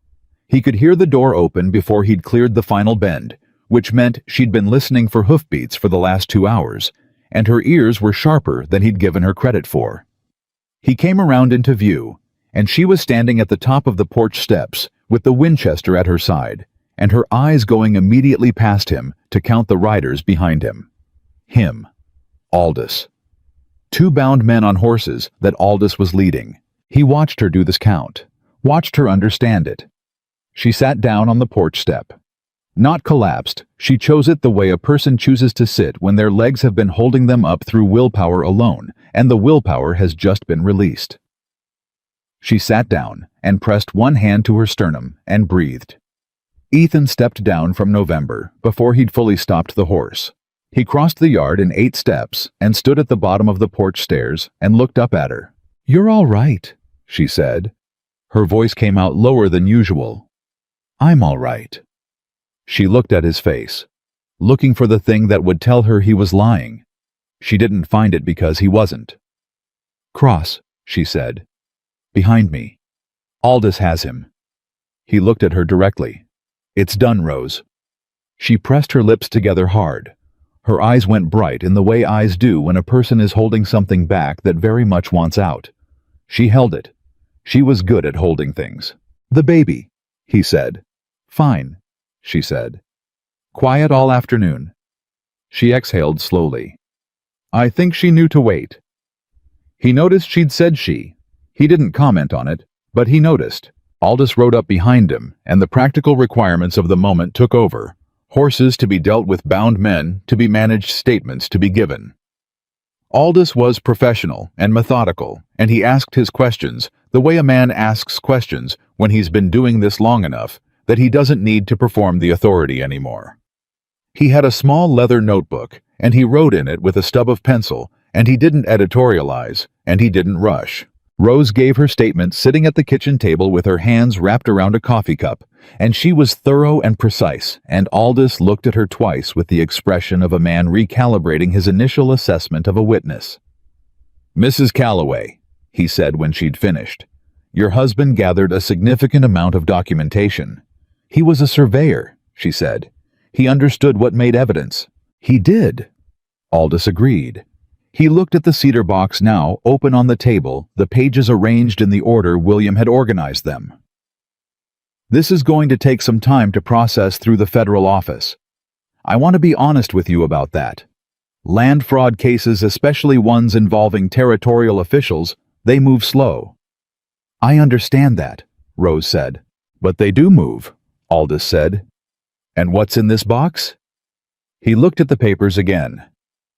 He could hear the door open before he'd cleared the final bend, which meant she'd been listening for hoofbeats for the last 2 hours, and her ears were sharper than he'd given her credit for. He came around into view, and she was standing at the top of the porch steps with the Winchester at her side, and her eyes going immediately past him to count the riders behind him. Him. Aldous. 2 bound men on horses that Aldous was leading. He watched her do this count, watched her understand it. She sat down on the porch step. Not collapsed, she chose it the way a person chooses to sit when their legs have been holding them up through willpower alone, and the willpower has just been released. She sat down and pressed one hand to her sternum and breathed. Ethan stepped down from November before he'd fully stopped the horse. He crossed the yard in 8 steps and stood at the bottom of the porch stairs and looked up at her. "You're all right," she said. Her voice came out lower than usual. "I'm all right." She looked at his face, looking for the thing that would tell her he was lying. She didn't find it because he wasn't. "Cross," she said. "Behind me. Aldous has him." He looked at her directly. "It's done, Rose." She pressed her lips together hard. Her eyes went bright in the way eyes do when a person is holding something back that very much wants out. She held it. She was good at holding things. "The baby," he said. "Fine," she said. "Quiet all afternoon." She exhaled slowly. I think she knew to wait. He noticed she'd said she. He didn't comment on it, but he noticed. Aldous rode up behind him, and the practical requirements of the moment took over. Horses to be dealt with, bound men to be managed, statements to be given. Aldous was professional and methodical, and he asked his questions the way a man asks questions when he's been doing this long enough that he doesn't need to perform the authority anymore. He had a small leather notebook, and he wrote in it with a stub of pencil, and he didn't editorialize, and he didn't rush. Rose gave her statement sitting at the kitchen table with her hands wrapped around a coffee cup, and she was thorough and precise, and Aldous looked at her twice with the expression of a man recalibrating his initial assessment of a witness. "Mrs. Calloway," he said when she'd finished, "your husband gathered a significant amount of documentation." "He was a surveyor," she said. "He understood what made evidence." "He did," Aldous agreed. He looked at the cedar box now, open on the table, the pages arranged in the order William had organized them. "This is going to take some time to process through the federal office. I want to be honest with you about that. Land fraud cases, especially ones involving territorial officials, they move slow." "I understand that," Rose said. "But they do move," Aldous said. "And what's in this box?" He looked at the papers again.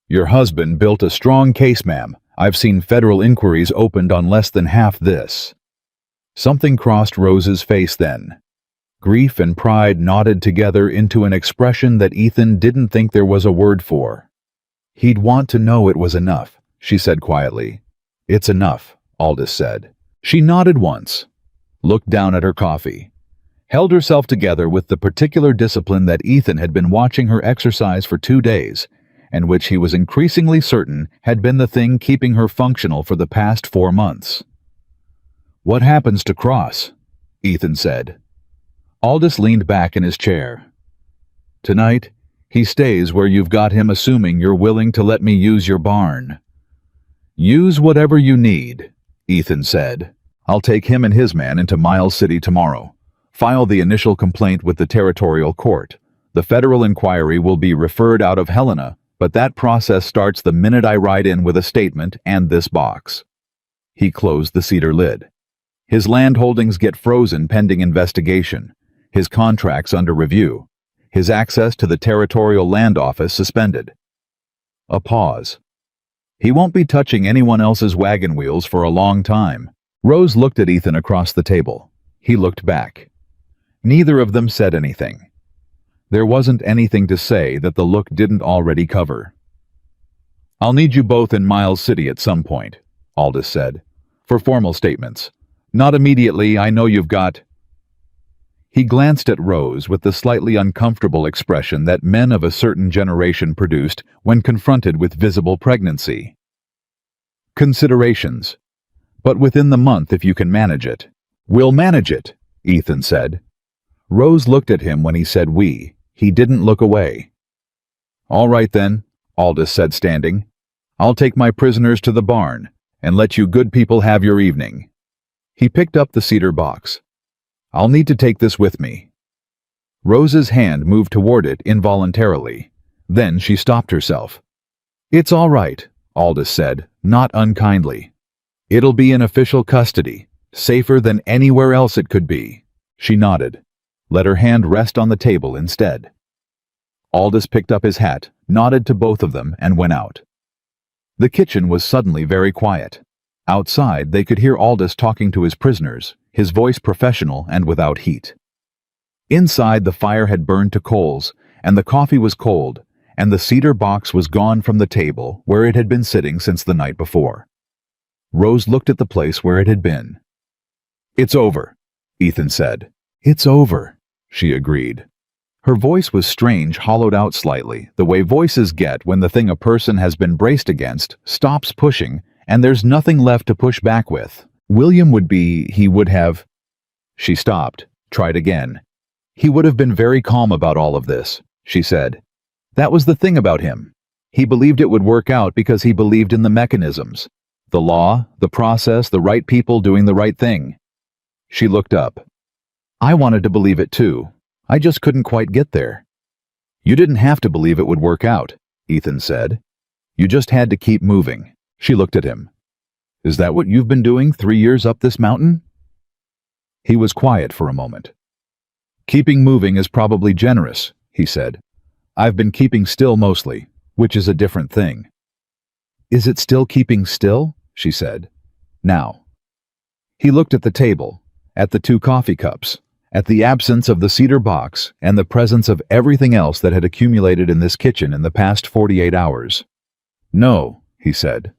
"Your husband built a strong case, ma'am. I've seen federal inquiries opened on less than half this." Something crossed Rose's face then. Grief and pride knotted together into an expression that Ethan didn't think there was a word for. "He'd want to know it was enough," she said quietly. "It's enough," Aldous said. She nodded once, looked down at her coffee, held herself together with the particular discipline that Ethan had been watching her exercise for 2 days, and which he was increasingly certain had been the thing keeping her functional for the past 4 months. "What happens to Cross?" Ethan said. Aldous leaned back in his chair. "Tonight, he stays where you've got him, assuming you're willing to let me use your barn." "Use whatever you need," Ethan said. "I'll take him and his man into Miles City tomorrow. File the initial complaint with the territorial court. The federal inquiry will be referred out of Helena, but that process starts the minute I ride in with a statement and this box." He closed the cedar lid. "His land holdings get frozen pending investigation. His contracts under review. His access to the territorial land office suspended." A pause. "He won't be touching anyone else's wagon wheels for a long time." Rose looked at Ethan across the table. He looked back. Neither of them said anything. There wasn't anything to say that the look didn't already cover. "I'll need you both in Miles City at some point," Aldous said, "for formal statements. Not immediately, I know you've got—" He glanced at Rose with the slightly uncomfortable expression that men of a certain generation produced when confronted with visible pregnancy. "Considerations. But within the month if you can manage it." "We'll manage it," Ethan said. Rose looked at him when he said we. He didn't look away. "All right then," Aldous said, standing. "I'll take my prisoners to the barn and let you good people have your evening." He picked up the cedar box. "I'll need to take this with me." Rose's hand moved toward it involuntarily. Then she stopped herself. "It's all right," Aldous said, not unkindly. "It'll be in official custody, safer than anywhere else it could be." She nodded. Let her hand rest on the table instead. Aldous picked up his hat, nodded to both of them, and went out. The kitchen was suddenly very quiet. Outside, they could hear Aldous talking to his prisoners, his voice professional and without heat. Inside, the fire had burned to coals, and the coffee was cold, and the cedar box was gone from the table where it had been sitting since the night before. Rose looked at the place where it had been. "It's over," Ethan said. "It's over," she agreed. Her voice was strange, hollowed out slightly, the way voices get when the thing a person has been braced against stops pushing and there's nothing left to push back with. He would have... She stopped, tried again. "He would have been very calm about all of this," she said. "That was the thing about him. He believed it would work out because he believed in the mechanisms. The law, the process, the right people doing the right thing." She looked up. "I wanted to believe it too. I just couldn't quite get there." "You didn't have to believe it would work out," Ethan said. "You just had to keep moving." She looked at him. "Is that what you've been doing 3 years up this mountain?" He was quiet for a moment. "Keeping moving is probably generous," he said. "I've been keeping still mostly, which is a different thing." "Is it still keeping still?" she said. "Now." He looked at the table, at the 2 coffee cups, at the absence of the cedar box and the presence of everything else that had accumulated in this kitchen in the past 48 hours. "No," he said.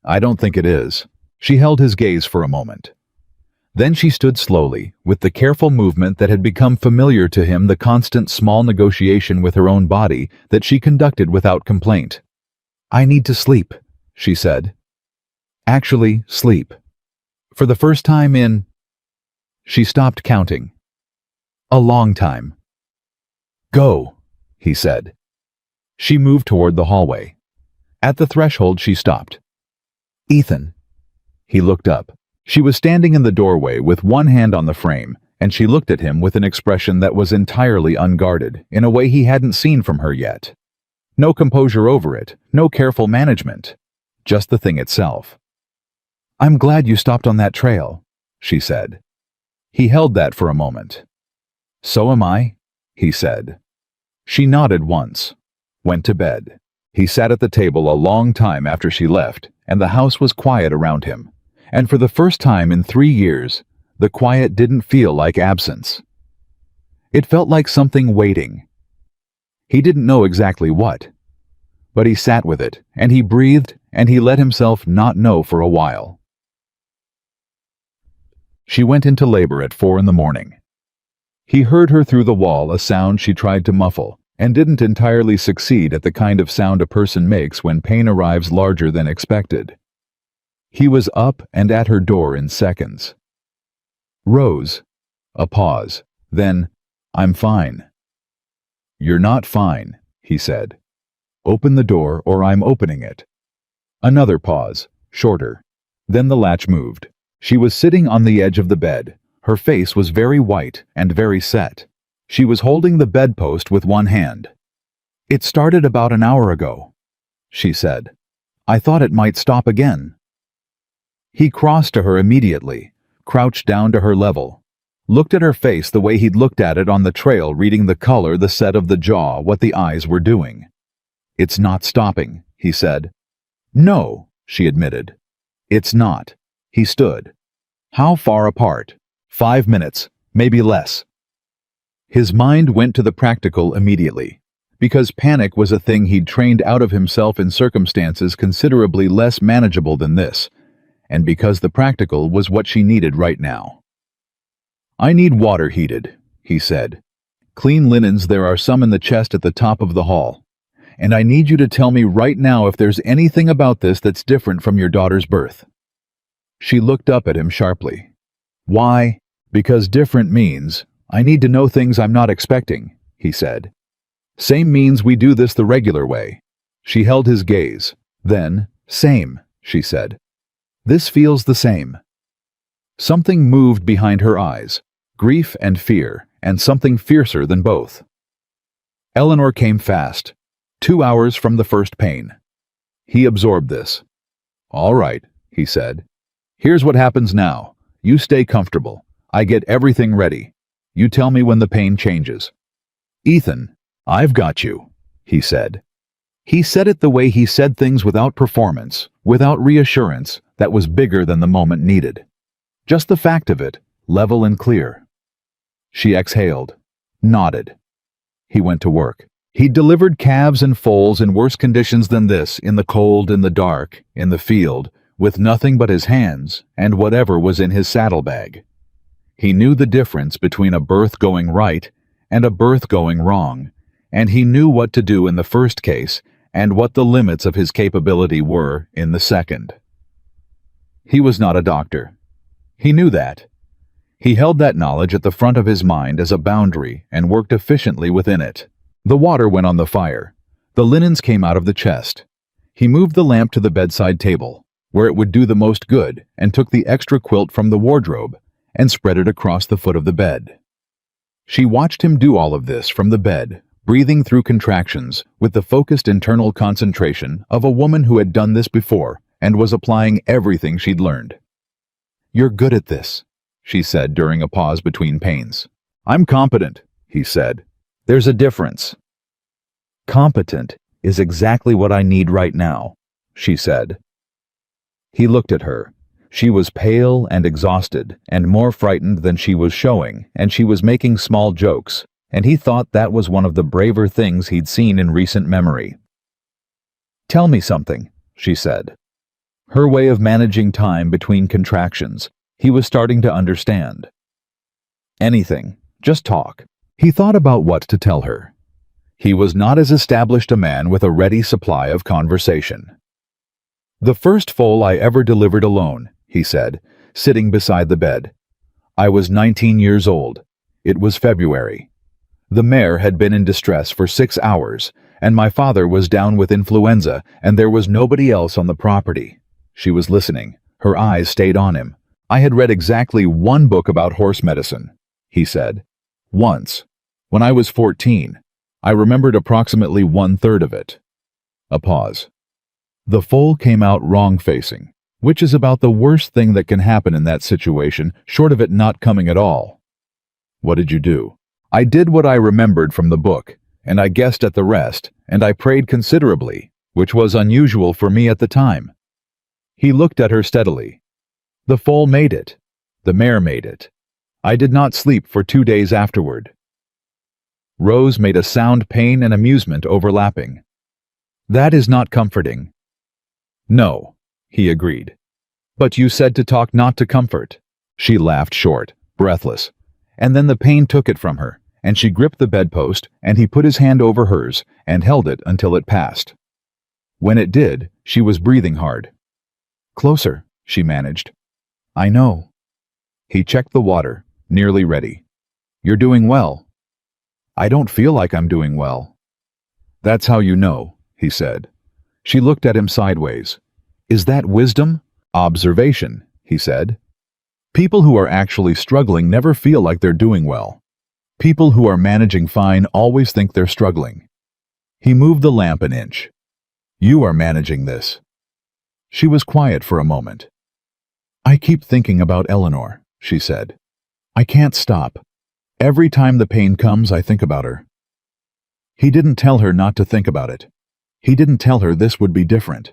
"I don't think it is." She held his gaze for a moment. Then she stood slowly, with the careful movement that had become familiar to him, the constant small negotiation with her own body that she conducted without complaint. "I need to sleep," she said. "Actually, sleep. For the first time in..." She stopped counting. "A long time." "Go," he said. She moved toward the hallway. At the threshold, she stopped. "Ethan." He looked up. She was standing in the doorway with one hand on the frame, and she looked at him with an expression that was entirely unguarded, in a way he hadn't seen from her yet. No composure over it, no careful management, just the thing itself. "I'm glad you stopped on that trail," she said. He held that for a moment. "So am I," he said. She nodded once, went to bed. He sat at the table a long time after she left, and the house was quiet around him. And for the first time in 3 years, the quiet didn't feel like absence. It felt like something waiting. He didn't know exactly what, but he sat with it, and he breathed, and he let himself not know for a while. She went into labor at 4 a.m. He heard her through the wall, a sound she tried to muffle, and didn't entirely succeed at the kind of sound a person makes when pain arrives larger than expected. He was up and at her door in seconds. "Rose." A pause. Then, "I'm fine." "You're not fine," he said. "Open the door or I'm opening it." Another pause, shorter. Then the latch moved. She was sitting on the edge of the bed. Her face was very white and very set. She was holding the bedpost with one hand. "It started about an hour ago," she said. "I thought it might stop again." He crossed to her immediately, crouched down to her level, looked at her face the way he'd looked at it on the trail, reading the color, the set of the jaw, what the eyes were doing. "It's not stopping," he said. "No," she admitted. "It's not." He stood. "How far apart?" 5 minutes, maybe less." His mind went to the practical immediately, because panic was a thing he'd trained out of himself in circumstances considerably less manageable than this, and because the practical was what she needed right now. "I need water heated," he said. "Clean linens, there are some in the chest at the top of the hall. And I need you to tell me right now if there's anything about this that's different from your daughter's birth." She looked up at him sharply. "Why?" "Because different means, I need to know things I'm not expecting," he said. "Same means we do this the regular way." She held his gaze. Then, "Same," she said. "This feels the same." Something moved behind her eyes, grief and fear, and something fiercer than both. Eleanor came fast, 2 hours from the first pain. He absorbed this. "All right," he said. "Here's what happens now. You stay comfortable. I get everything ready. You tell me when the pain changes." "Ethan, I've got you," he said. He said it the way he said things without performance, without reassurance that was bigger than the moment needed. Just the fact of it, level and clear. She exhaled, nodded. He went to work. He'd delivered calves and foals in worse conditions than this, in the cold, in the dark, in the field, with nothing but his hands and whatever was in his saddlebag. He knew the difference between a birth going right and a birth going wrong, and he knew what to do in the first case and what the limits of his capability were in the second. He was not a doctor. He knew that. He held that knowledge at the front of his mind as a boundary and worked efficiently within it. The water went on the fire. The linens came out of the chest. He moved the lamp to the bedside table, where it would do the most good, and took the extra quilt from the wardrobe and spread it across the foot of the bed. She watched him do all of this from the bed, breathing through contractions with the focused internal concentration of a woman who had done this before and was applying everything she'd learned. "You're good at this," she said during a pause between pains. "I'm competent," he said. "There's a difference." "Competent is exactly what I need right now," she said. He looked at her. She was pale and exhausted and more frightened than she was showing, and she was making small jokes, and he thought that was one of the braver things he'd seen in recent memory. "Tell me something," she said. Her way of managing time between contractions, he was starting to understand. "Anything. Just talk." He thought about what to tell her. He was not as established a man with a ready supply of conversation. "The first foal I ever delivered alone," he said, sitting beside the bed. "I was 19 years old. It was February. The mare had been in distress for 6 hours, and my father was down with influenza, and there was nobody else on the property." She was listening. Her eyes stayed on him. "I had read exactly one book about horse medicine," he said. "Once. When I was 14. I remembered approximately 1/3 of it." A pause. "The foal came out wrong-facing, which is about the worst thing that can happen in that situation, short of it not coming at all." "What did you do?" "I did what I remembered from the book, and I guessed at the rest, and I prayed considerably, which was unusual for me at the time." He looked at her steadily. "The foal made it. The mare made it. I did not sleep for 2 days afterward." Rose made a sound, pain and amusement overlapping. "That is not comforting." "No," he agreed. "But you said to talk, not to comfort." She laughed short, breathless, and then the pain took it from her, and she gripped the bedpost, and he put his hand over hers and held it until it passed. When it did, she was breathing hard. "Closer," she managed. "I know." He checked the water, nearly ready. "You're doing well." "I don't feel like I'm doing well." "That's how you know," he said. She looked at him sideways. "Is that wisdom?" "Observation," he said. "People who are actually struggling never feel like they're doing well. People who are managing fine always think they're struggling." He moved the lamp an inch. "You are managing this." She was quiet for a moment. "I keep thinking about Eleanor," she said. "I can't stop. Every time the pain comes, I think about her." He didn't tell her not to think about it. He didn't tell her this would be different.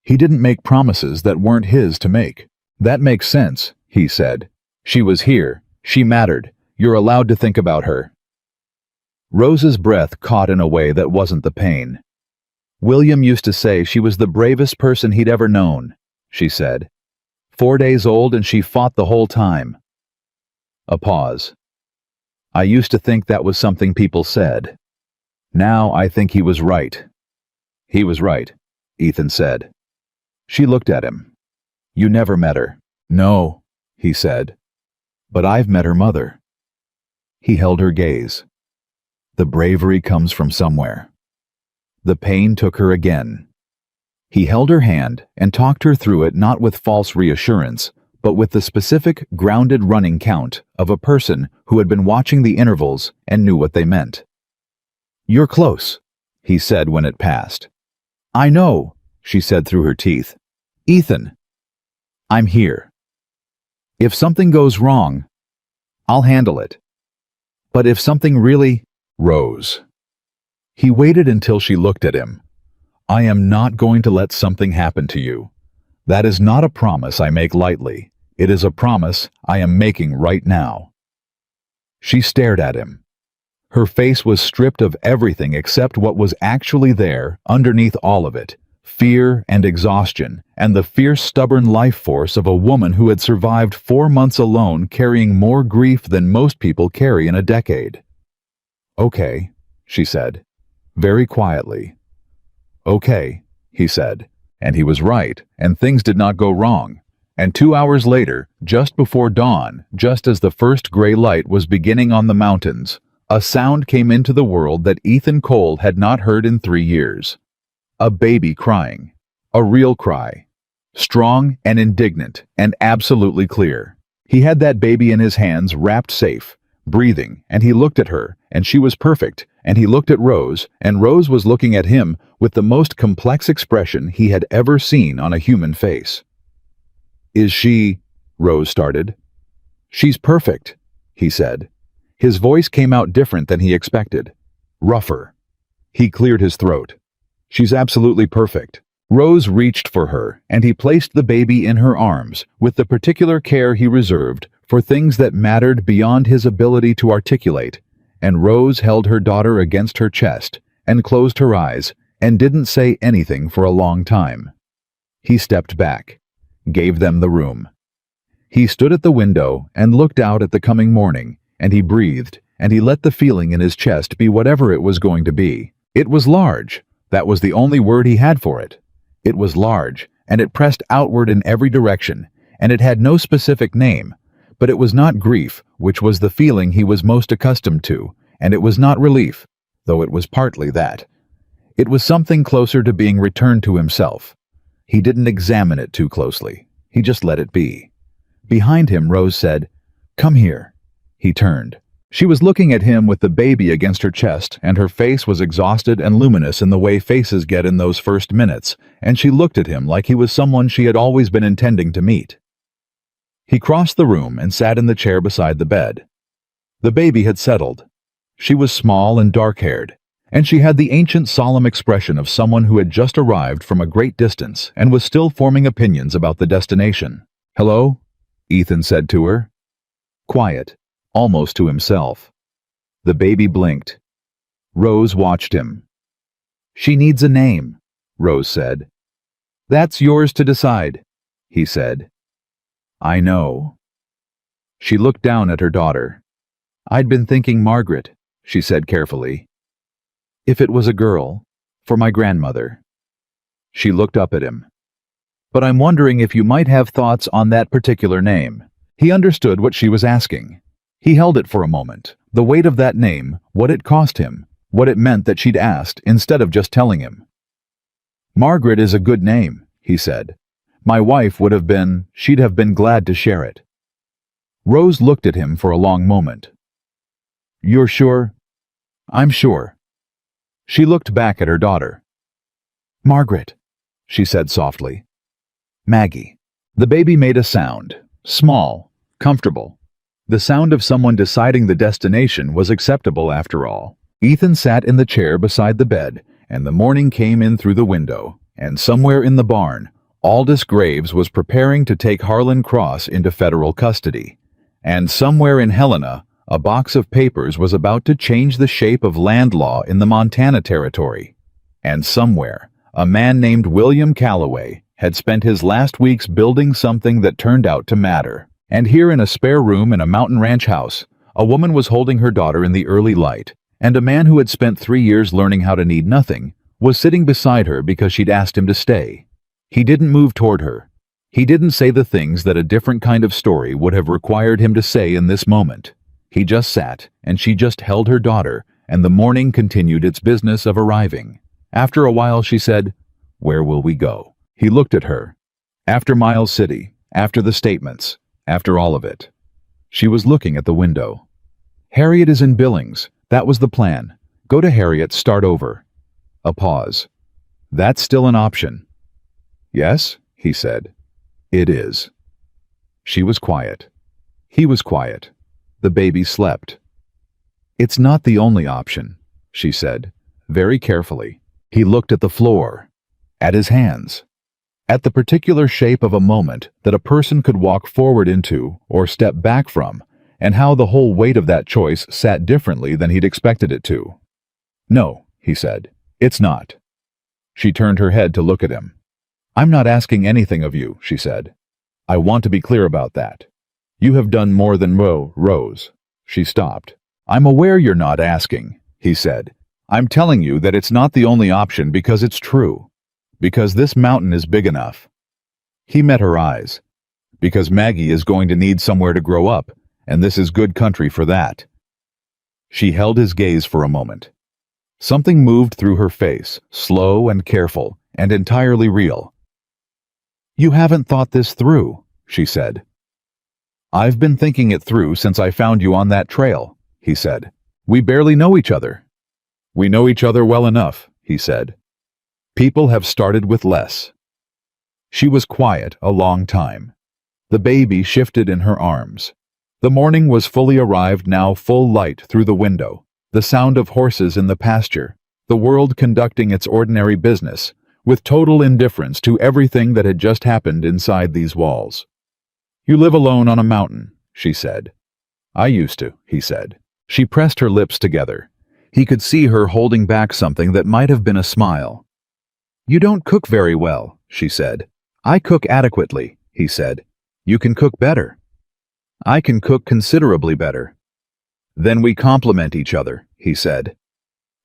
He didn't make promises that weren't his to make. "That makes sense," he said. "She was here. She mattered. You're allowed to think about her." Rose's breath caught in a way that wasn't the pain. "William used to say she was the bravest person he'd ever known," she said. 4 days old and she fought the whole time." A pause. "I used to think that was something people said. Now I think he was right." "He was right," Ethan said. She looked at him. "You never met her." "No," he said. "But I've met her mother." He held her gaze. The bravery comes from somewhere. The pain took her again. He held her hand and talked her through it, not with false reassurance, but with the specific, grounded running count of a person who had been watching the intervals and knew what they meant. "You're close," he said when it passed. "I know," she said through her teeth. "Ethan, I'm here. If something goes wrong, I'll handle it. But if something really..." Rose. He waited until she looked at him. I am not going to let something happen to you. That is not a promise I make lightly. It is a promise I am making right now." She stared at him. Her face was stripped of everything except what was actually there underneath all of it: fear and exhaustion, and the fierce, stubborn life force of a woman who had survived 4 months alone, carrying more grief than most people carry in a decade. "Okay," she said, very quietly. "Okay," he said, and he was right, and things did not go wrong. And 2 hours later, just before dawn, just as the first gray light was beginning on the mountains, a sound came into the world that Ethan Cole had not heard in 3 years. A baby crying. A real cry. Strong and indignant and absolutely clear. He had that baby in his hands, wrapped safe, breathing, and he looked at her, and she was perfect, and he looked at Rose, and Rose was looking at him with the most complex expression he had ever seen on a human face. "Is she—" Rose started. "She's perfect," he said. His voice came out different than he expected. Rougher. He cleared his throat. "She's absolutely perfect." Rose reached for her, and he placed the baby in her arms with the particular care he reserved for things that mattered beyond his ability to articulate, and Rose held her daughter against her chest and closed her eyes and didn't say anything for a long time. He stepped back, gave them the room. He stood at the window and looked out at the coming morning, and he breathed, and he let the feeling in his chest be whatever it was going to be. It was large. That was the only word he had for it. It was large, and it pressed outward in every direction, and it had no specific name, but it was not grief, which was the feeling he was most accustomed to, and it was not relief, though it was partly that. It was something closer to being returned to himself. He didn't examine it too closely. He just let it be. Behind him, Rose said, "Come here." He turned. She was looking at him with the baby against her chest, and her face was exhausted and luminous in the way faces get in those first minutes, and she looked at him like he was someone she had always been intending to meet. He crossed the room and sat in the chair beside the bed. The baby had settled. She was small and dark-haired, and she had the ancient solemn expression of someone who had just arrived from a great distance and was still forming opinions about the destination. "Hello?" Ethan said to her. Quiet. Almost to himself. The baby blinked. Rose watched him. "She needs a name," Rose said. "That's yours to decide," he said. "I know." She looked down at her daughter. "I'd been thinking Margaret," she said carefully. "If it was a girl, for my grandmother." She looked up at him. "But I'm wondering if you might have thoughts on that particular name." He understood what she was asking. He held it for a moment, the weight of that name, what it cost him, what it meant that she'd asked instead of just telling him. "Margaret is a good name," he said. "My wife she'd have been glad to share it." Rose looked at him for a long moment. "You're sure?" "I'm sure." She looked back at her daughter. "Margaret," she said softly. "Maggie." The baby made a sound, small, comfortable. The sound of someone deciding the destination was acceptable after all. Ethan sat in the chair beside the bed, and the morning came in through the window, and somewhere in the barn, Aldous Graves was preparing to take Harlan Cross into federal custody. And somewhere in Helena, a box of papers was about to change the shape of land law in the Montana Territory. And somewhere, a man named William Calloway had spent his last weeks building something that turned out to matter. And here in a spare room in a mountain ranch house, a woman was holding her daughter in the early light, and a man who had spent 3 years learning how to need nothing was sitting beside her because she'd asked him to stay. He didn't move toward her. He didn't say the things that a different kind of story would have required him to say in this moment. He just sat, and she just held her daughter, and the morning continued its business of arriving. After a while she said, "Where will we go?" He looked at her. After Miles City, after the statements, after all of it. She was looking at the window. "Harriet is in Billings. That was the plan. Go to Harriet, start over." A pause. "That's still an option." "Yes," he said. "It is." She was quiet. He was quiet. The baby slept. "It's not the only option," she said, very carefully. He looked at the floor. At his hands. At the particular shape of a moment that a person could walk forward into or step back from, and how the whole weight of that choice sat differently than he'd expected it to. "No," he said, "it's not." She turned her head to look at him. "I'm not asking anything of you," she said. "I want to be clear about that. You have done more than Rose." She stopped. "I'm aware you're not asking," he said. "I'm telling you that it's not the only option because it's true. Because this mountain is big enough." He met her eyes. "Because Maggie is going to need somewhere to grow up, and this is good country for that." She held his gaze for a moment. Something moved through her face, slow and careful, and entirely real. "You haven't thought this through," she said. "I've been thinking it through since I found you on that trail," he said. "We barely know each other." "We know each other well enough," he said. "People have started with less." She was quiet a long time. The baby shifted in her arms. The morning was fully arrived now, full light through the window, the sound of horses in the pasture, the world conducting its ordinary business, with total indifference to everything that had just happened inside these walls. "You live alone on a mountain," she said. "I used to," he said. She pressed her lips together. He could see her holding back something that might have been a smile. "You don't cook very well," she said. "I cook adequately," he said. "You can cook better." "I can cook considerably better." "Then we complement each other," he said.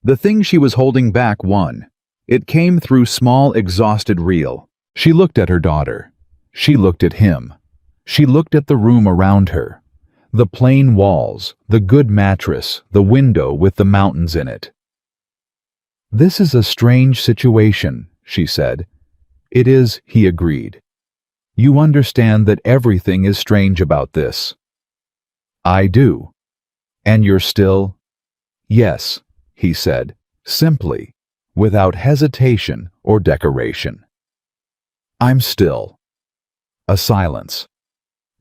The thing she was holding back won. It came through small, exhausted reel. She looked at her daughter. She looked at him. She looked at the room around her. The plain walls, the good mattress, the window with the mountains in it. "This is a strange situation," she said. "It is," he agreed. "You understand that everything is strange about this." "I do." "And you're still—" "Yes," he said, simply, without hesitation or decoration. "I'm still." A silence.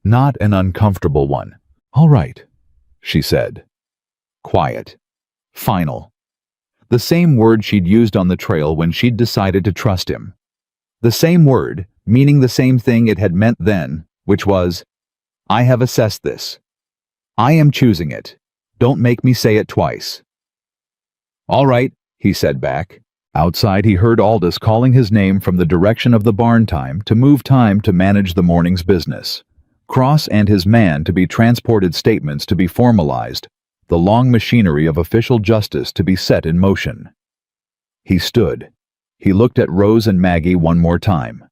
Not an uncomfortable one. "All right," she said. Quiet. Final. The same word she'd used on the trail when she'd decided to trust him. The same word, meaning the same thing it had meant then, which was, "I have assessed this. I am choosing it. Don't make me say it twice." "All right," he said back. Outside he heard Aldous calling his name from the direction of the barn to move time to manage the morning's business. Cross and his man to be transported, statements to be formalized, the long machinery of official justice to be set in motion. He stood. He looked at Rose and Maggie one more time.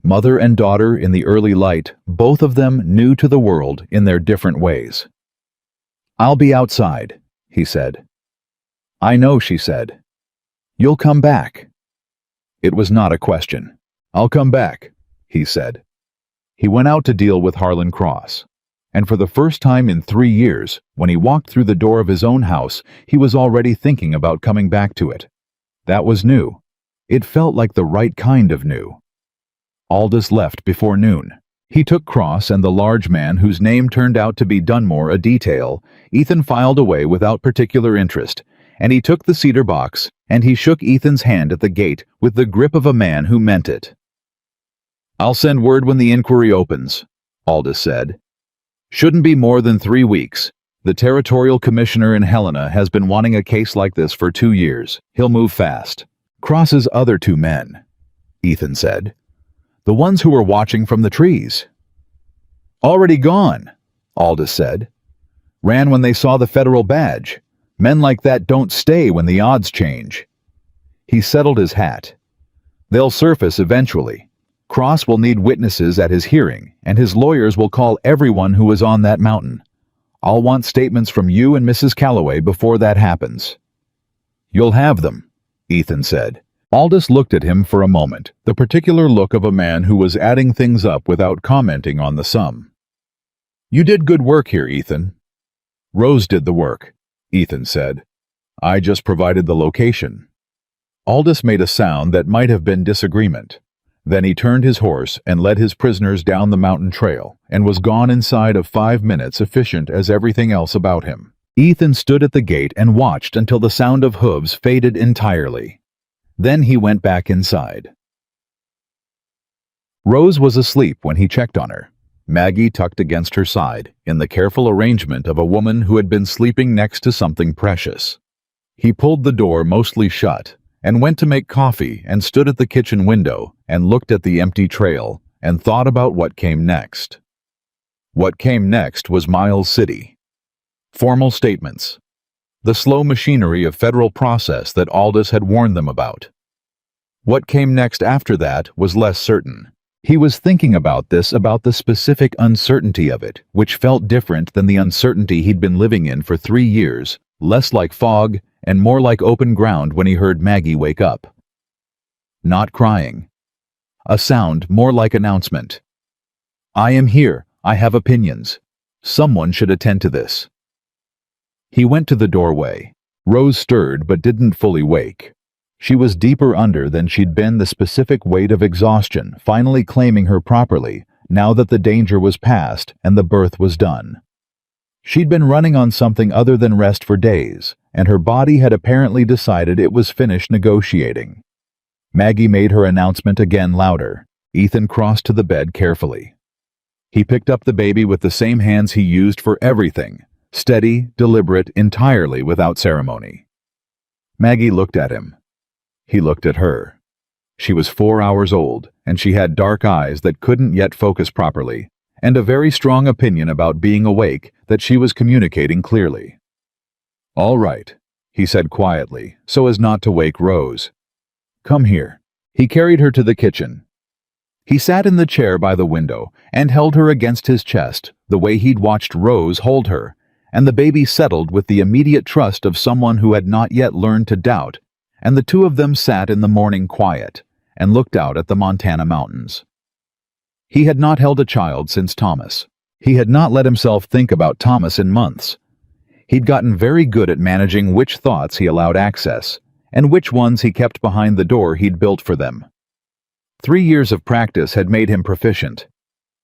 Mother and daughter in the early light, both of them new to the world in their different ways. "I'll be outside," he said. "I know," she said. "You'll come back." It was not a question. "I'll come back," he said. He went out to deal with Harlan Cross. And for the first time in 3 years, when he walked through the door of his own house, he was already thinking about coming back to it. That was new. It felt like the right kind of new. Aldous left before noon. He took Cross and the large man whose name turned out to be Dunmore a detail. Ethan filed away without particular interest, and he took the cedar box, and he shook Ethan's hand at the gate with the grip of a man who meant it. "I'll send word when the inquiry opens," Aldous said. "Shouldn't be more than 3 weeks. The territorial commissioner in Helena has been wanting a case like this for 2 years. He'll move fast." "Cross's other 2 men," Ethan said. "The ones who were watching from the trees." "Already gone," Aldous said. "Ran when they saw the federal badge. Men like that don't stay when the odds change." He settled his hat. "They'll surface eventually. Cross will need witnesses at his hearing, and his lawyers will call everyone who was on that mountain. I'll want statements from you and Mrs. Calloway before that happens." "You'll have them," Ethan said. Aldous looked at him for a moment, the particular look of a man who was adding things up without commenting on the sum. "You did good work here, Ethan." "Rose did the work," Ethan said. "I just provided the location." Aldous made a sound that might have been disagreement. Then he turned his horse and led his prisoners down the mountain trail, and was gone inside of 5 minutes, efficient as everything else about him. Ethan stood at the gate and watched until the sound of hooves faded entirely. Then he went back inside. Rose was asleep when he checked on her, Maggie tucked against her side, in the careful arrangement of a woman who had been sleeping next to something precious. He pulled the door mostly shut and went to make coffee and stood at the kitchen window and looked at the empty trail and thought about what came next. What came next was Miles City. Formal statements. The slow machinery of federal process that Aldous had warned them about. What came next after that was less certain. He was thinking about the specific uncertainty of it, which felt different than the uncertainty he'd been living in for 3 years, less like fog and more like open ground when he heard Maggie wake up. Not crying. A sound more like announcement. I am here. I have opinions. Someone should attend to this. He went to the doorway. Rose stirred but didn't fully wake. She was deeper under than she'd been, the specific weight of exhaustion finally claiming her properly now that the danger was past and the birth was done. She'd been running on something other than rest for days, and her body had apparently decided it was finished negotiating. Maggie made her announcement again louder. Ethan crossed to the bed carefully. He picked up the baby with the same hands he used for everything, steady, deliberate, entirely without ceremony. Maggie looked at him. He looked at her. She was 4 hours old, and she had dark eyes that couldn't yet focus properly, and a very strong opinion about being awake that she was communicating clearly. All right, he said quietly, so as not to wake Rose. Come here. He carried her to the kitchen. He sat in the chair by the window and held her against his chest, the way he'd watched Rose hold her, and the baby settled with the immediate trust of someone who had not yet learned to doubt, and the two of them sat in the morning quiet and looked out at the Montana mountains. He had not held a child since Thomas. He had not let himself think about Thomas in months. He'd gotten very good at managing which thoughts he allowed access, and which ones he kept behind the door he'd built for them. 3 years of practice had made him proficient.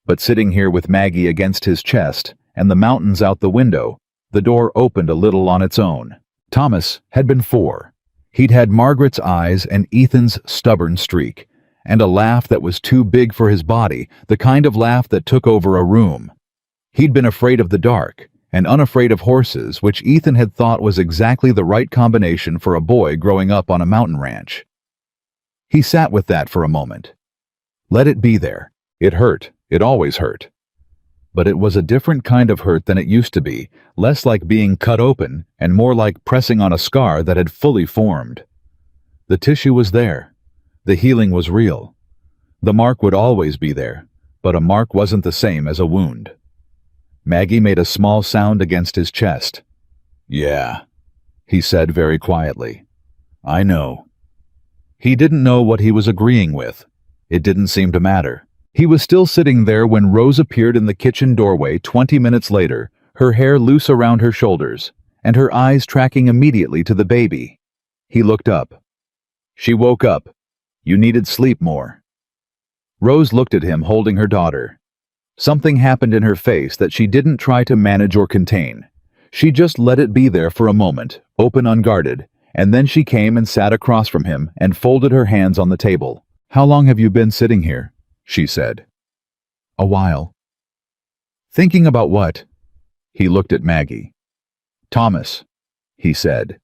But sitting here with Maggie against his chest and the mountains out the window, the door opened a little on its own. Thomas had been 4. He'd had Margaret's eyes and Ethan's stubborn streak, and a laugh that was too big for his body, the kind of laugh that took over a room. He'd been afraid of the dark, and unafraid of horses, which Ethan had thought was exactly the right combination for a boy growing up on a mountain ranch. He sat with that for a moment. Let it be there. It hurt. It always hurt. But it was a different kind of hurt than it used to be, less like being cut open and more like pressing on a scar that had fully formed. The tissue was there. The healing was real. The mark would always be there, but a mark wasn't the same as a wound. Maggie made a small sound against his chest. Yeah, he said very quietly. I know. He didn't know what he was agreeing with. It didn't seem to matter. He was still sitting there when Rose appeared in the kitchen doorway 20 minutes later, her hair loose around her shoulders, and her eyes tracking immediately to the baby. He looked up. She woke up. You needed sleep more. Rose looked at him holding her daughter. Something happened in her face that she didn't try to manage or contain. She just let it be there for a moment, open unguarded, and then she came and sat across from him and folded her hands on the table. How long have you been sitting here? She said. A while. Thinking about what? He looked at Maggie. Thomas, he said.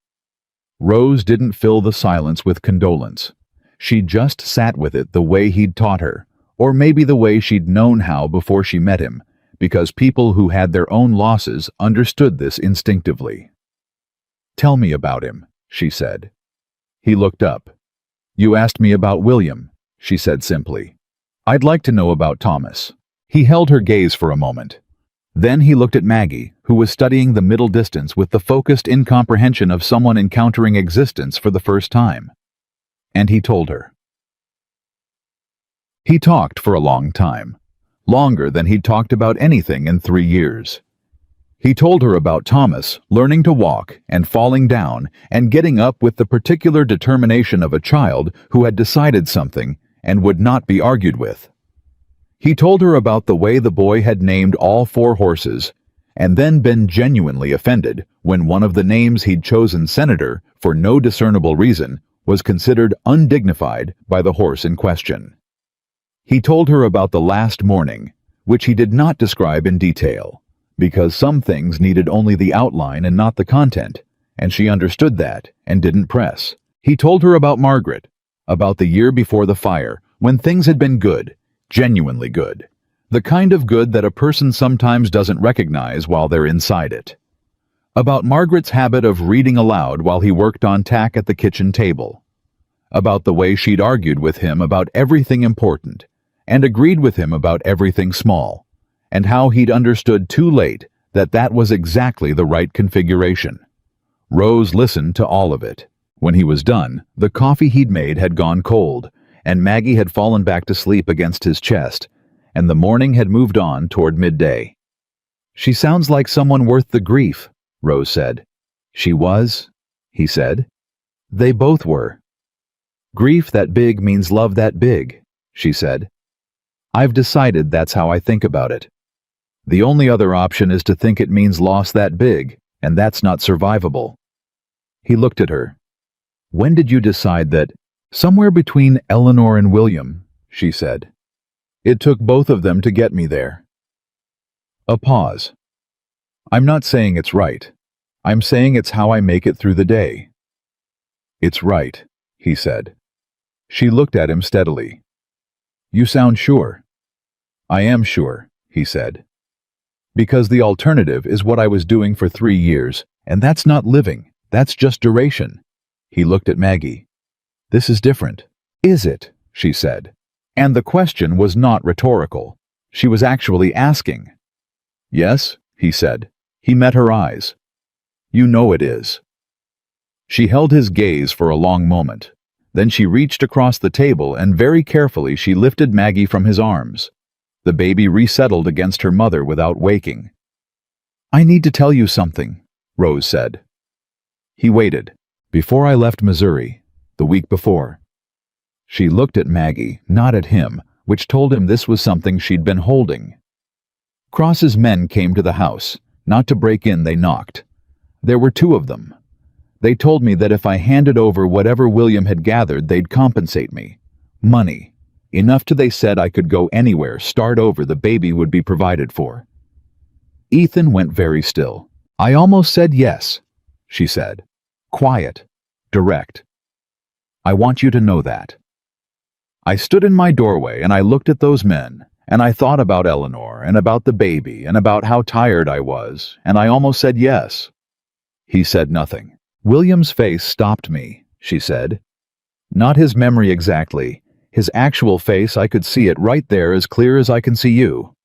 Rose didn't fill the silence with condolence. She just sat with it the way he'd taught her, or maybe the way she'd known how before she met him, because people who had their own losses understood this instinctively. Tell me about him, she said. He looked up. You asked me about William, she said simply. I'd like to know about Thomas. He held her gaze for a moment. Then he looked at Maggie, who was studying the middle distance with the focused incomprehension of someone encountering existence for the first time. And he told her. He talked for a long time, longer than he'd talked about anything in 3 years. He told her about Thomas learning to walk and falling down and getting up with the particular determination of a child who had decided something and would not be argued with. He told her about the way the boy had named all 4 horses, and then been genuinely offended when one of the names he'd chosen Senator, for no discernible reason, was considered undignified by the horse in question. He told her about the last morning, which he did not describe in detail, because some things needed only the outline and not the content, and she understood that and didn't press. He told her about Margaret, about the year before the fire, when things had been good, genuinely good, the kind of good that a person sometimes doesn't recognize while they're inside it. About Margaret's habit of reading aloud while he worked on tack at the kitchen table. About the way she'd argued with him about everything important, and agreed with him about everything small, and how he'd understood too late that that was exactly the right configuration. Rose listened to all of it. When he was done, the coffee he'd made had gone cold, and Maggie had fallen back to sleep against his chest, and the morning had moved on toward midday. "She sounds like someone worth the grief," Rose said. "She was," he said. "They both were." "Grief that big means love that big," she said. "I've decided that's how I think about it. The only other option is to think it means loss that big, and that's not survivable." He looked at her. "When did you decide that?" "Somewhere between Eleanor and William," she said. "It took both of them to get me there." A pause. "I'm not saying it's right. I'm saying it's how I make it through the day." "It's right," he said. She looked at him steadily. "You sound sure." "I am sure," he said. "Because the alternative is what I was doing for 3 years, and that's not living, that's just duration." He looked at Maggie. "This is different." "Is it?" she said. And the question was not rhetorical. She was actually asking. "Yes," he said. He met her eyes. "You know it is." She held his gaze for a long moment. Then she reached across the table and very carefully she lifted Maggie from his arms. The baby resettled against her mother without waking. "I need to tell you something," Rose said. He waited. "Before I left Missouri, the week before." She looked at Maggie, not at him, which told him this was something she'd been holding. Cross's men came to the house. Not to break in, they knocked. There were 2 of them. They told me that if I handed over whatever William had gathered, they'd compensate me. Money. Enough to they said I could go anywhere, start over, the baby would be provided for. Ethan went very still. "I almost said yes," she said. Quiet. Direct. "I want you to know that." I stood in my doorway and I looked at those men, and I thought about Eleanor and about the baby and about how tired I was, and I almost said yes. He said nothing. "William's face stopped me," she said. "Not his memory exactly. His actual face, I could see it right there as clear as I can see you.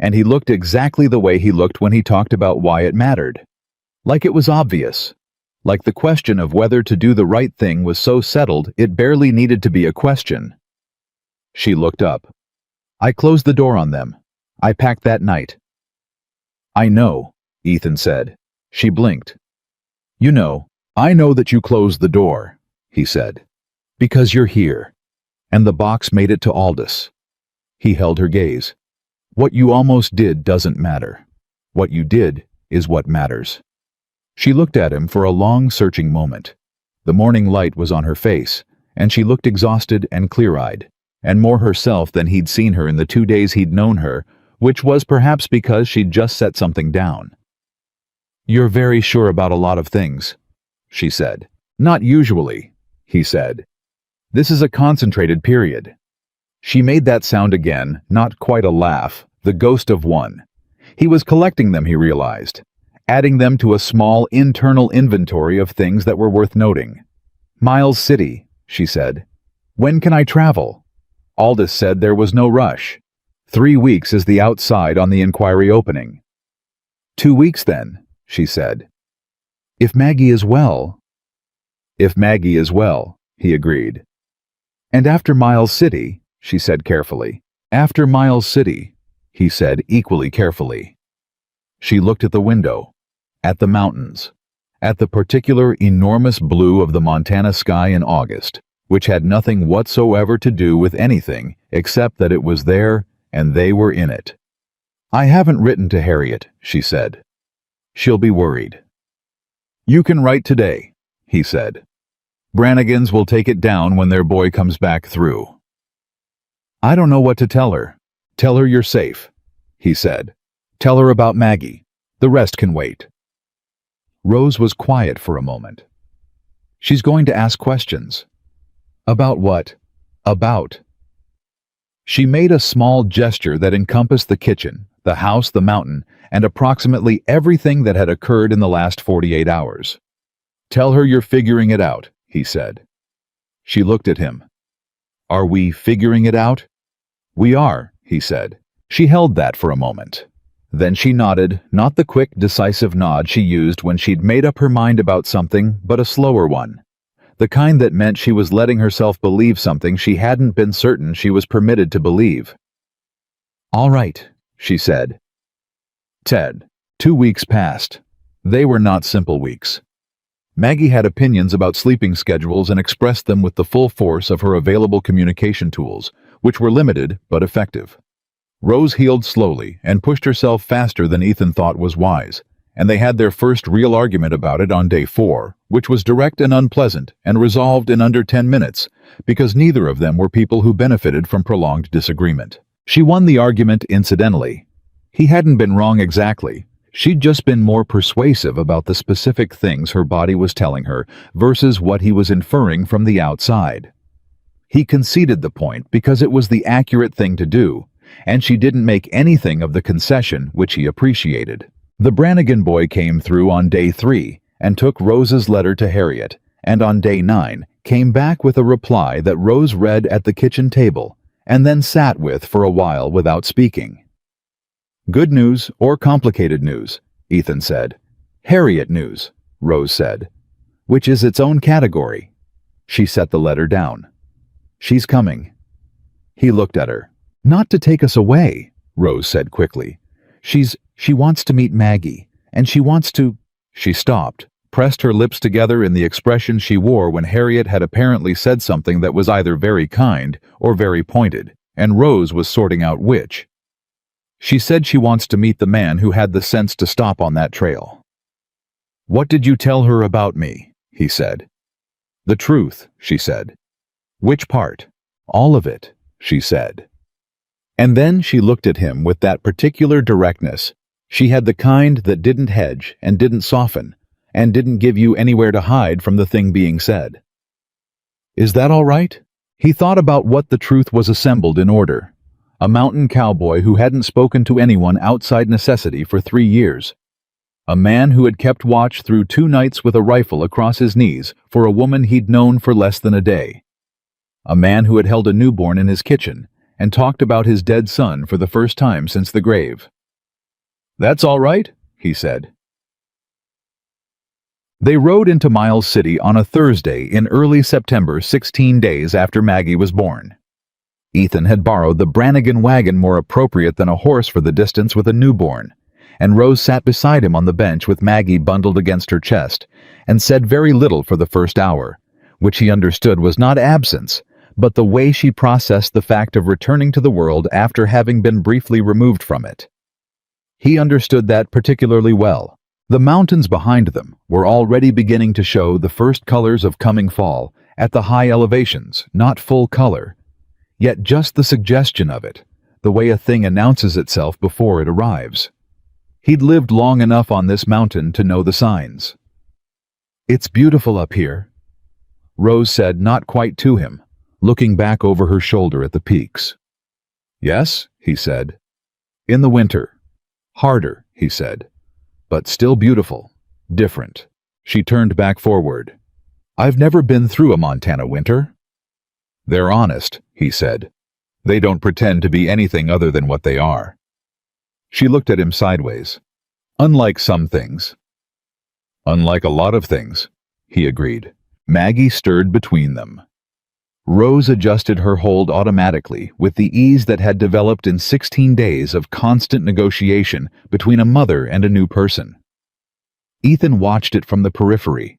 And he looked exactly the way he looked when he talked about why it mattered. Like it was obvious. Like the question of whether to do the right thing was so settled it barely needed to be a question." She looked up. "I closed the door on them. I packed that night." "I know," Ethan said. She blinked. "You know, I know that you closed the door," he said. "Because you're here. And the box made it to Aldous." He held her gaze. "What you almost did doesn't matter. What you did is what matters." She looked at him for a long, searching moment. The morning light was on her face, and she looked exhausted and clear-eyed, and more herself than he'd seen her in the 2 days he'd known her, which was perhaps because she'd just set something down. "You're very sure about a lot of things," she said. "Not usually," he said. "This is a concentrated period." She made that sound again, not quite a laugh, the ghost of one. He was collecting them, he realized, adding them to a small internal inventory of things that were worth noting. "Miles City," she said. "When can I travel?" Aldous said there was no rush. 3 weeks is the outside on the inquiry opening. 2 weeks then, she said. "If Maggie is well." "If Maggie is well," he agreed. "And after Miles City," she said carefully. "After Miles City," he said equally carefully. She looked at the window, at the mountains, at the particular enormous blue of the Montana sky in August, which had nothing whatsoever to do with anything except that it was there and they were in it. "I haven't written to Harriet," she said. "She'll be worried." "You can write today," he said. "Brannigan's will take it down when their boy comes back through." I don't know what to tell her. Tell her you're safe, he said. Tell her about Maggie. The rest can wait. Rose was quiet for a moment. She's going to ask questions. About what? About. She made a small gesture that encompassed the kitchen, the house, the mountain, and approximately everything that had occurred in the last 48 hours. Tell her you're figuring it out, he said. She looked at him. Are we figuring it out? We are, he said. She held that for a moment. Then she nodded, not the quick, decisive nod she used when she'd made up her mind about something, but a slower one. The kind that meant she was letting herself believe something she hadn't been certain she was permitted to believe. All right, she said. Ted. 2 weeks passed. They were not simple weeks. Maggie had opinions about sleeping schedules and expressed them with the full force of her available communication tools, which were limited but effective. Rose healed slowly and pushed herself faster than Ethan thought was wise, and they had their first real argument about it on day 4, which was direct and unpleasant and resolved in under 10 minutes, because neither of them were people who benefited from prolonged disagreement. She won the argument incidentally. He hadn't been wrong exactly. She'd just been more persuasive about the specific things her body was telling her versus what he was inferring from the outside. He conceded the point because it was the accurate thing to do, and she didn't make anything of the concession, which he appreciated. The Brannigan boy came through on day 3 and took Rose's letter to Harriet, and on day 9 came back with a reply that Rose read at the kitchen table and then sat with for a while without speaking. Good news or complicated news, Ethan said. Harriet news, Rose said, which is its own category. She set the letter down. She's coming. He looked at her. Not to take us away, Rose said quickly. She wants to meet Maggie, and she wants to... She stopped, pressed her lips together in the expression she wore when Harriet had apparently said something that was either very kind or very pointed, and Rose was sorting out which. She said she wants to meet the man who had the sense to stop on that trail. What did you tell her about me? He said. The truth, she said. Which part? All of it, she said. And then she looked at him with that particular directness. She had the kind that didn't hedge and didn't soften and didn't give you anywhere to hide from the thing being said. Is that all right? He thought about what the truth was assembled in order. A mountain cowboy who hadn't spoken to anyone outside necessity for 3 years. A man who had kept watch through 2 nights with a rifle across his knees for a woman he'd known for less than a day. A man who had held a newborn in his kitchen and talked about his dead son for the first time since the grave. That's all right, he said. They rode into Miles City on a Thursday in early September, 16 days after Maggie was born. Ethan had borrowed the Brannigan wagon more appropriate than a horse for the distance with a newborn, and Rose sat beside him on the bench with Maggie bundled against her chest, and said very little for the first hour, which he understood was not absence, but the way she processed the fact of returning to the world after having been briefly removed from it. He understood that particularly well. The mountains behind them were already beginning to show the first colors of coming fall at the high elevations, not full color, yet just the suggestion of it, the way a thing announces itself before it arrives. He'd lived long enough on this mountain to know the signs. It's beautiful up here, Rose said, not quite to him, looking back over her shoulder at the peaks. Yes, he said. In the winter. Harder, he said. But still beautiful. Different. She turned back forward. I've never been through a Montana winter. They're honest, he said. They don't pretend to be anything other than what they are. She looked at him sideways. Unlike some things. Unlike a lot of things, he agreed. Maggie stirred between them. Rose adjusted her hold automatically with the ease that had developed in 16 days of constant negotiation between a mother and a new person. Ethan watched it from the periphery.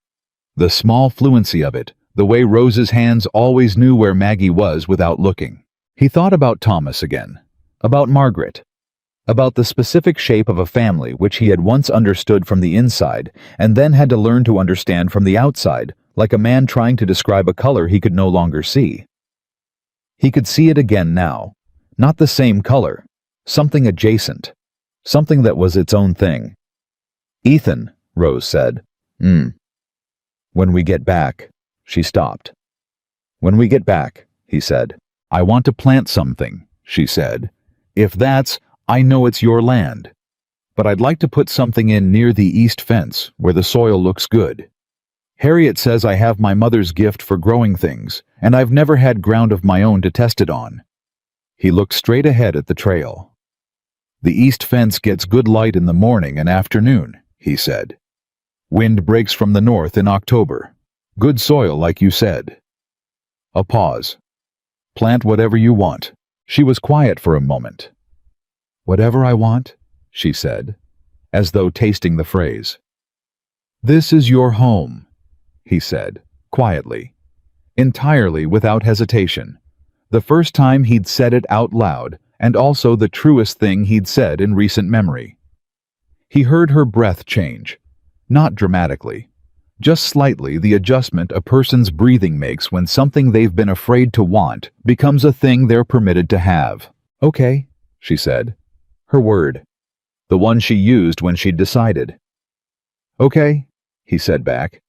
The small fluency of it, the way Rose's hands always knew where Maggie was without looking. He thought about Thomas again, about Margaret, about the specific shape of a family which he had once understood from the inside and then had to learn to understand from the outside, like a man trying to describe a color he could no longer see. He could see it again now. Not the same color. Something adjacent. Something that was its own thing. "Ethan," Rose said. When we get back." She stopped. "When we get back," he said. "I want to plant something," she said. "If that's, I know it's your land. But I'd like to put something in near the east fence, where the soil looks good. Harriet says I have my mother's gift for growing things, and I've never had ground of my own to test it on." He looked straight ahead at the trail. "The east fence gets good light in the morning and afternoon," he said. "Wind breaks from the north in October. Good soil, like you said." A pause. "Plant whatever you want." She was quiet for a moment. "Whatever I want?" she said, as though tasting the phrase. "This is your home," he said, quietly, entirely without hesitation. The first time he'd said it out loud, and also the truest thing he'd said in recent memory. He heard her breath change. Not dramatically. Just slightly, the adjustment a person's breathing makes when something they've been afraid to want becomes a thing they're permitted to have. "Okay," she said. Her word. The one she used when she'd decided. "Okay," he said back.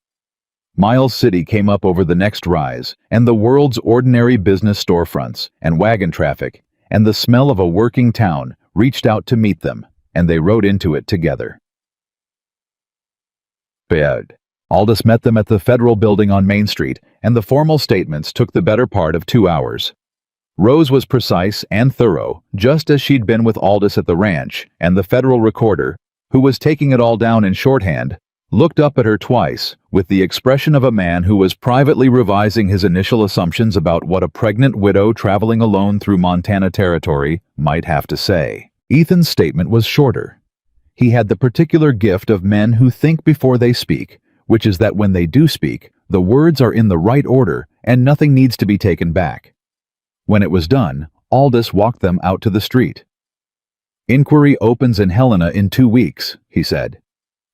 Miles City came up over the next rise, and the world's ordinary business storefronts, and wagon traffic, and the smell of a working town reached out to meet them, and they rode into it together. Aldous met them at the Federal Building on Main Street, and the formal statements took the better part of 2 hours. Rose was precise and thorough, just as she'd been with Aldous at the ranch, and the Federal Recorder, who was taking it all down in shorthand, looked up at her twice, with the expression of a man who was privately revising his initial assumptions about what a pregnant widow traveling alone through Montana territory might have to say. Ethan's statement was shorter. He had the particular gift of men who think before they speak, which is that when they do speak, the words are in the right order and nothing needs to be taken back. When it was done, Aldous walked them out to the street. "Inquiry opens in Helena in 2 weeks," he said.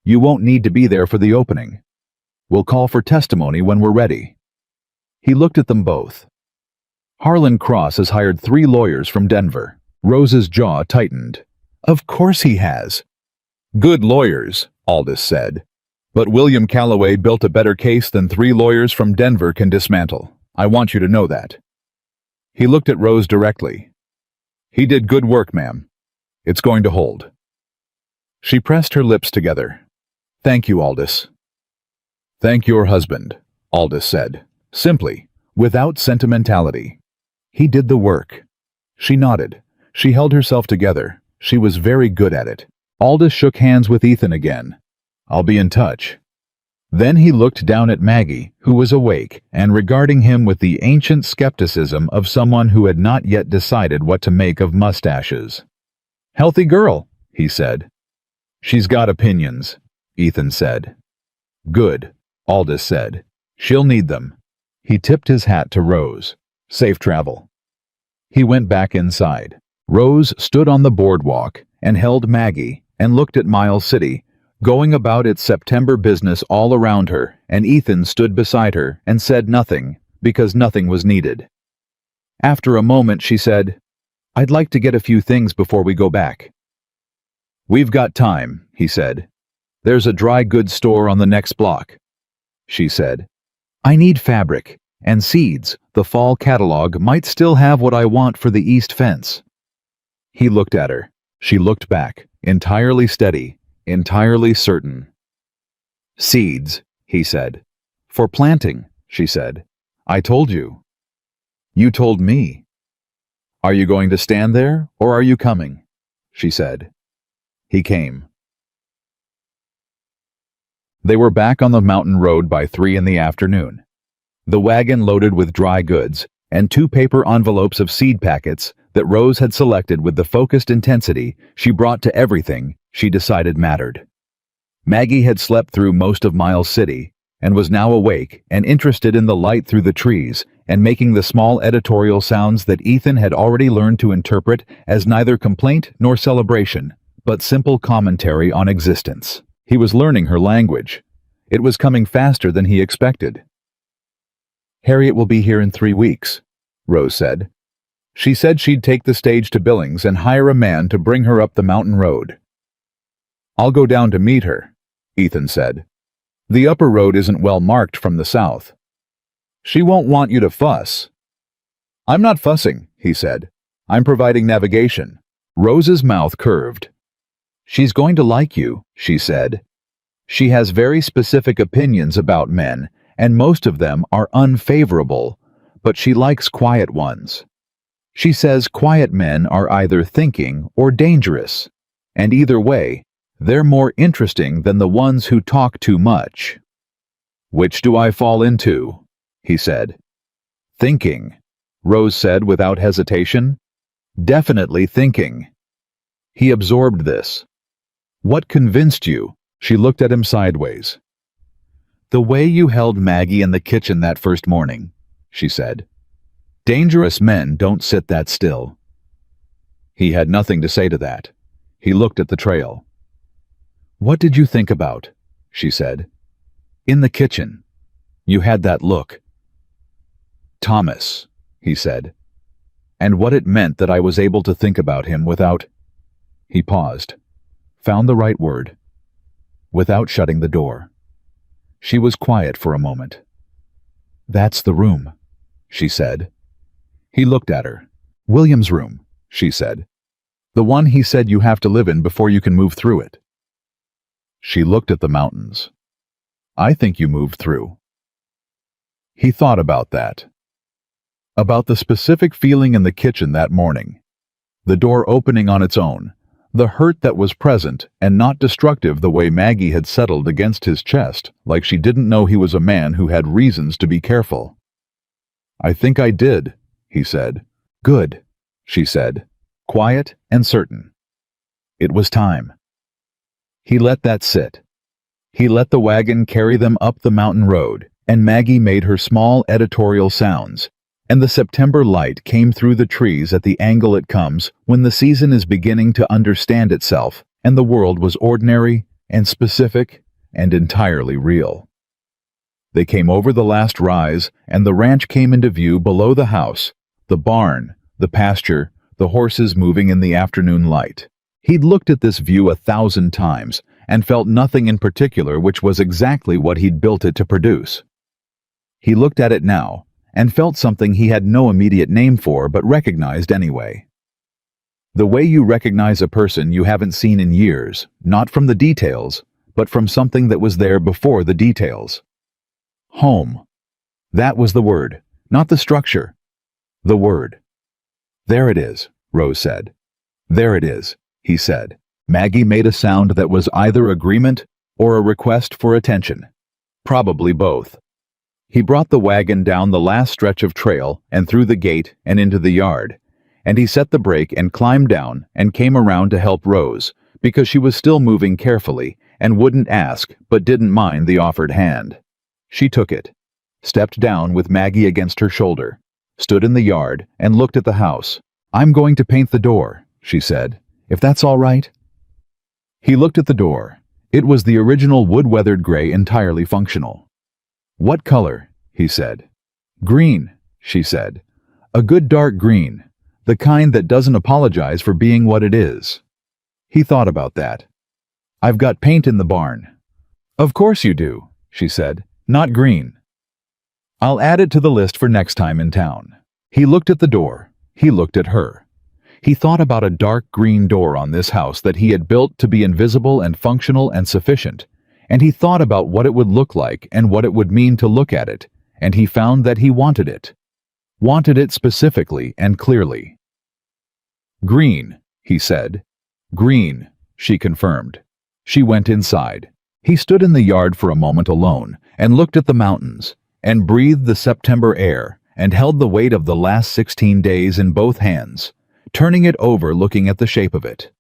"You won't need to be there for the opening. We'll call for testimony when we're ready." He looked at them both. "Harlan Cross has hired 3 lawyers from Denver." Rose's jaw tightened. "Of course he has." "Good lawyers," Aldous said. "But William Calloway built a better case than 3 lawyers from Denver can dismantle. I want you to know that." He looked at Rose directly. "He did good work, ma'am. It's going to hold." She pressed her lips together. "Thank you, Aldous." "Thank your husband," Aldous said, simply, without sentimentality. "He did the work." She nodded. She held herself together. She was very good at it. Aldous shook hands with Ethan again. "I'll be in touch." Then he looked down at Maggie, who was awake, and regarding him with the ancient skepticism of someone who had not yet decided what to make of mustaches. "Healthy girl," he said. "She's got opinions," Ethan said. "Good," Aldous said. "She'll need them." He tipped his hat to Rose. "Safe travel." He went back inside. Rose stood on the boardwalk and held Maggie and looked at Miles City, going about its September business all around her, and Ethan stood beside her and said nothing, because nothing was needed. After a moment she said, "I'd like to get a few things before we go back." "We've got time," he said. "There's a dry goods store on the next block." She said, "I need fabric, and seeds. The fall catalog might still have what I want for the east fence." He looked at her. She looked back, entirely steady, entirely certain. "Seeds," he said. "For planting," she said. "I told you." "You told me." "Are you going to stand there, or are you coming?" she said. He came. They were back on the mountain road by 3 in the afternoon. The wagon loaded with dry goods, and 2 paper envelopes of seed packets that Rose had selected with the focused intensity she brought to everything she decided mattered. Maggie had slept through most of Miles City, and was now awake and interested in the light through the trees and making the small editorial sounds that Ethan had already learned to interpret as neither complaint nor celebration, but simple commentary on existence. He was learning her language. It was coming faster than he expected. "Harriet will be here in 3 weeks," Rose said. She said she'd take the stage to Billings and hire a man to bring her up the mountain road. I'll go down to meet her, Ethan said. The upper road isn't well marked from the south. She won't want you to fuss. I'm not fussing, he said. I'm providing navigation. Rose's mouth curved. She's going to like you, she said. She has very specific opinions about men, and most of them are unfavorable, but she likes quiet ones. She says quiet men are either thinking or dangerous, and either way, they're more interesting than the ones who talk too much. Which do I fall into? He said. Thinking, Rose said without hesitation. Definitely thinking. He absorbed this. What convinced you? She looked at him sideways. The way you held Maggie in the kitchen that first morning, she said. Dangerous men don't sit that still. He had nothing to say to that. He looked at the trail. What did you think about? She said. In the kitchen. You had that look. Thomas, he said. And what it meant that I was able to think about him without... He paused, found the right word. Without shutting the door. She was quiet for a moment. That's the room, she said. He looked at her. William's room, she said. The one he said you have to live in before you can move through it. She looked at the mountains. I think you moved through. He thought about that. About the specific feeling in the kitchen that morning. The door opening on its own. The hurt that was present and not destructive the way Maggie had settled against his chest, like she didn't know he was a man who had reasons to be careful. I think I did, he said. Good, she said, quiet and certain. It was time. He let that sit. He let the wagon carry them up the mountain road, and Maggie made her small editorial sounds, and the September light came through the trees at the angle it comes when the season is beginning to understand itself, and the world was ordinary and specific and entirely real. They came over the last rise, and the ranch came into view below the house, the barn, the pasture, the horses moving in the afternoon light. He'd looked at this view 1,000 times and felt nothing in particular, which was exactly what he'd built it to produce. He looked at it now and felt something he had no immediate name for but recognized anyway. The way you recognize a person you haven't seen in years, not from the details, but from something that was there before the details. Home. That was the word, not the structure. The word. There it is, Rose said. There it is, he said. Maggie made a sound that was either agreement or a request for attention. Probably both. He brought the wagon down the last stretch of trail and through the gate and into the yard, and he set the brake and climbed down and came around to help Rose, because she was still moving carefully and wouldn't ask but didn't mind the offered hand. She took it, stepped down with Maggie against her shoulder, stood in the yard and looked at the house. I'm going to paint the door, she said, if that's all right. He looked at the door. It was the original wood-weathered gray, entirely functional. What color? He said. Green, she said. A good dark green, the kind that doesn't apologize for being what it is. He thought about that. I've got paint in the barn. Of course you do, she said. Not green. I'll add it to the list for next time in town. He looked at the door. He looked at her. He thought about a dark green door on this house that he had built to be invisible and functional and sufficient, and he thought about what it would look like and what it would mean to look at it, and he found that he wanted it. Wanted it specifically and clearly. Green, he said. Green, she confirmed. She went inside. He stood in the yard for a moment alone and looked at the mountains and breathed the September air and held the weight of the last 16 days in both hands, turning it over, looking at the shape of it.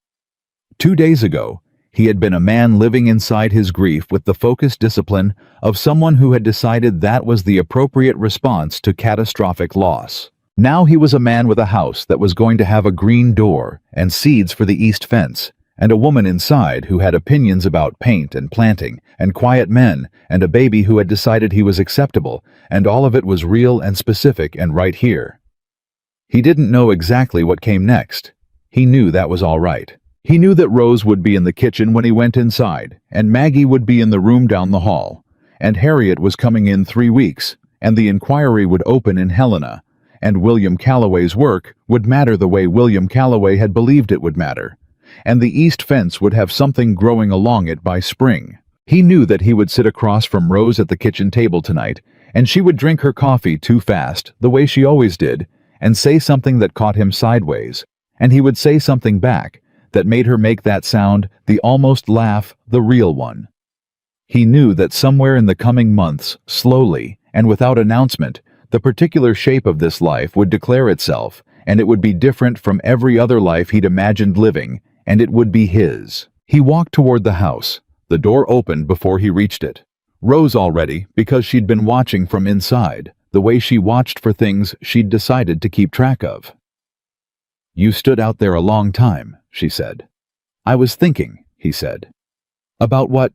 2 days ago, he had been a man living inside his grief with the focused discipline of someone who had decided that was the appropriate response to catastrophic loss. Now he was a man with a house that was going to have a green door and seeds for the east fence, and a woman inside who had opinions about paint and planting and quiet men, and a baby who had decided he was acceptable, and all of it was real and specific and right here. He didn't know exactly what came next. He knew that was all right. He knew that Rose would be in the kitchen when he went inside, and Maggie would be in the room down the hall, and Harriet was coming in 3 weeks, and the inquiry would open in Helena, and William Calloway's work would matter the way William Calloway had believed it would matter, and the east fence would have something growing along it by spring. He knew that he would sit across from Rose at the kitchen table tonight, and she would drink her coffee too fast, the way she always did, and say something that caught him sideways, and he would say something back that made her make that sound, the almost laugh, the real one. He knew that somewhere in the coming months, slowly, and without announcement, the particular shape of this life would declare itself, and it would be different from every other life he'd imagined living, and it would be his. He walked toward the house. The door opened before he reached it. Rose already, because she'd been watching from inside, the way she watched for things she'd decided to keep track of. "You stood out there a long time," she said. "I was thinking," he said. "About what?"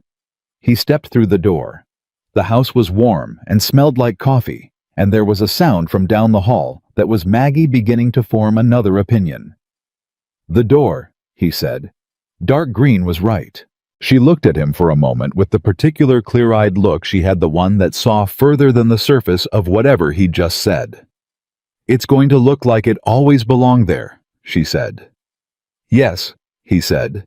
He stepped through the door. The house was warm and smelled like coffee, and there was a sound from down the hall that was Maggie beginning to form another opinion. "The door," he said. "Dark green was right." She looked at him for a moment with the particular clear-eyed look she had, the one that saw further than the surface of whatever he'd just said. "It's going to look like it always belonged there," she said. "Yes," he said.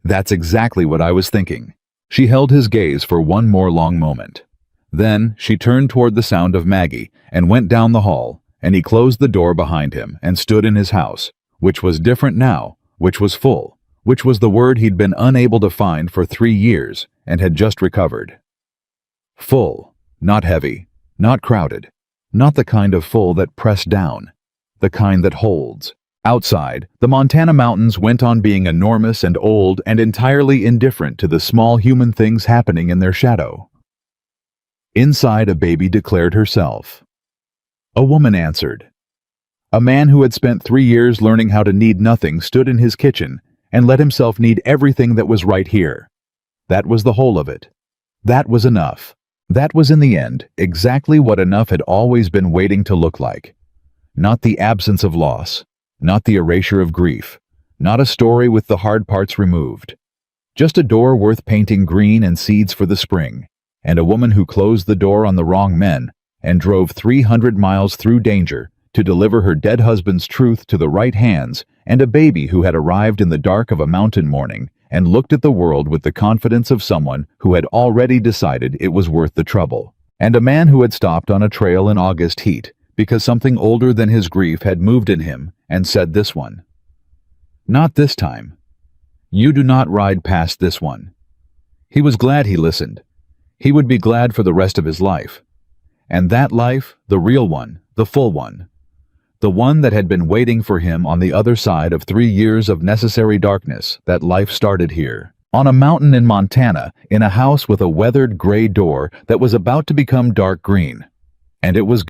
"That's exactly what I was thinking." She held his gaze for one more long moment. Then she turned toward the sound of Maggie and went down the hall, and he closed the door behind him and stood in his house, which was different now, which was full, which was the word he'd been unable to find for 3 years and had just recovered. Full, not heavy, not crowded, not the kind of full that pressed down, the kind that holds. Outside, the Montana mountains went on being enormous and old and entirely indifferent to the small human things happening in their shadow. Inside, a baby declared herself. A woman answered. A man who had spent 3 years learning how to need nothing stood in his kitchen and let himself need everything that was right here. That was the whole of it. That was enough. That was, in the end, exactly what enough had always been waiting to look like. Not the absence of loss, not the erasure of grief, not a story with the hard parts removed. Just a door worth painting green and seeds for the spring, and a woman who closed the door on the wrong men and drove 300 miles through danger to deliver her dead husband's truth to the right hands, and a baby who had arrived in the dark of a mountain morning and looked at the world with the confidence of someone who had already decided it was worth the trouble, and a man who had stopped on a trail in August heat because something older than his grief had moved in him and said, "This one. Not this time. You do not ride past this one." He was glad he listened. He would be glad for the rest of his life. And that life, the real one, the full one, the one that had been waiting for him on the other side of 3 years of necessary darkness, that life started here, on a mountain in Montana, in a house with a weathered gray door that was about to become dark green. And it was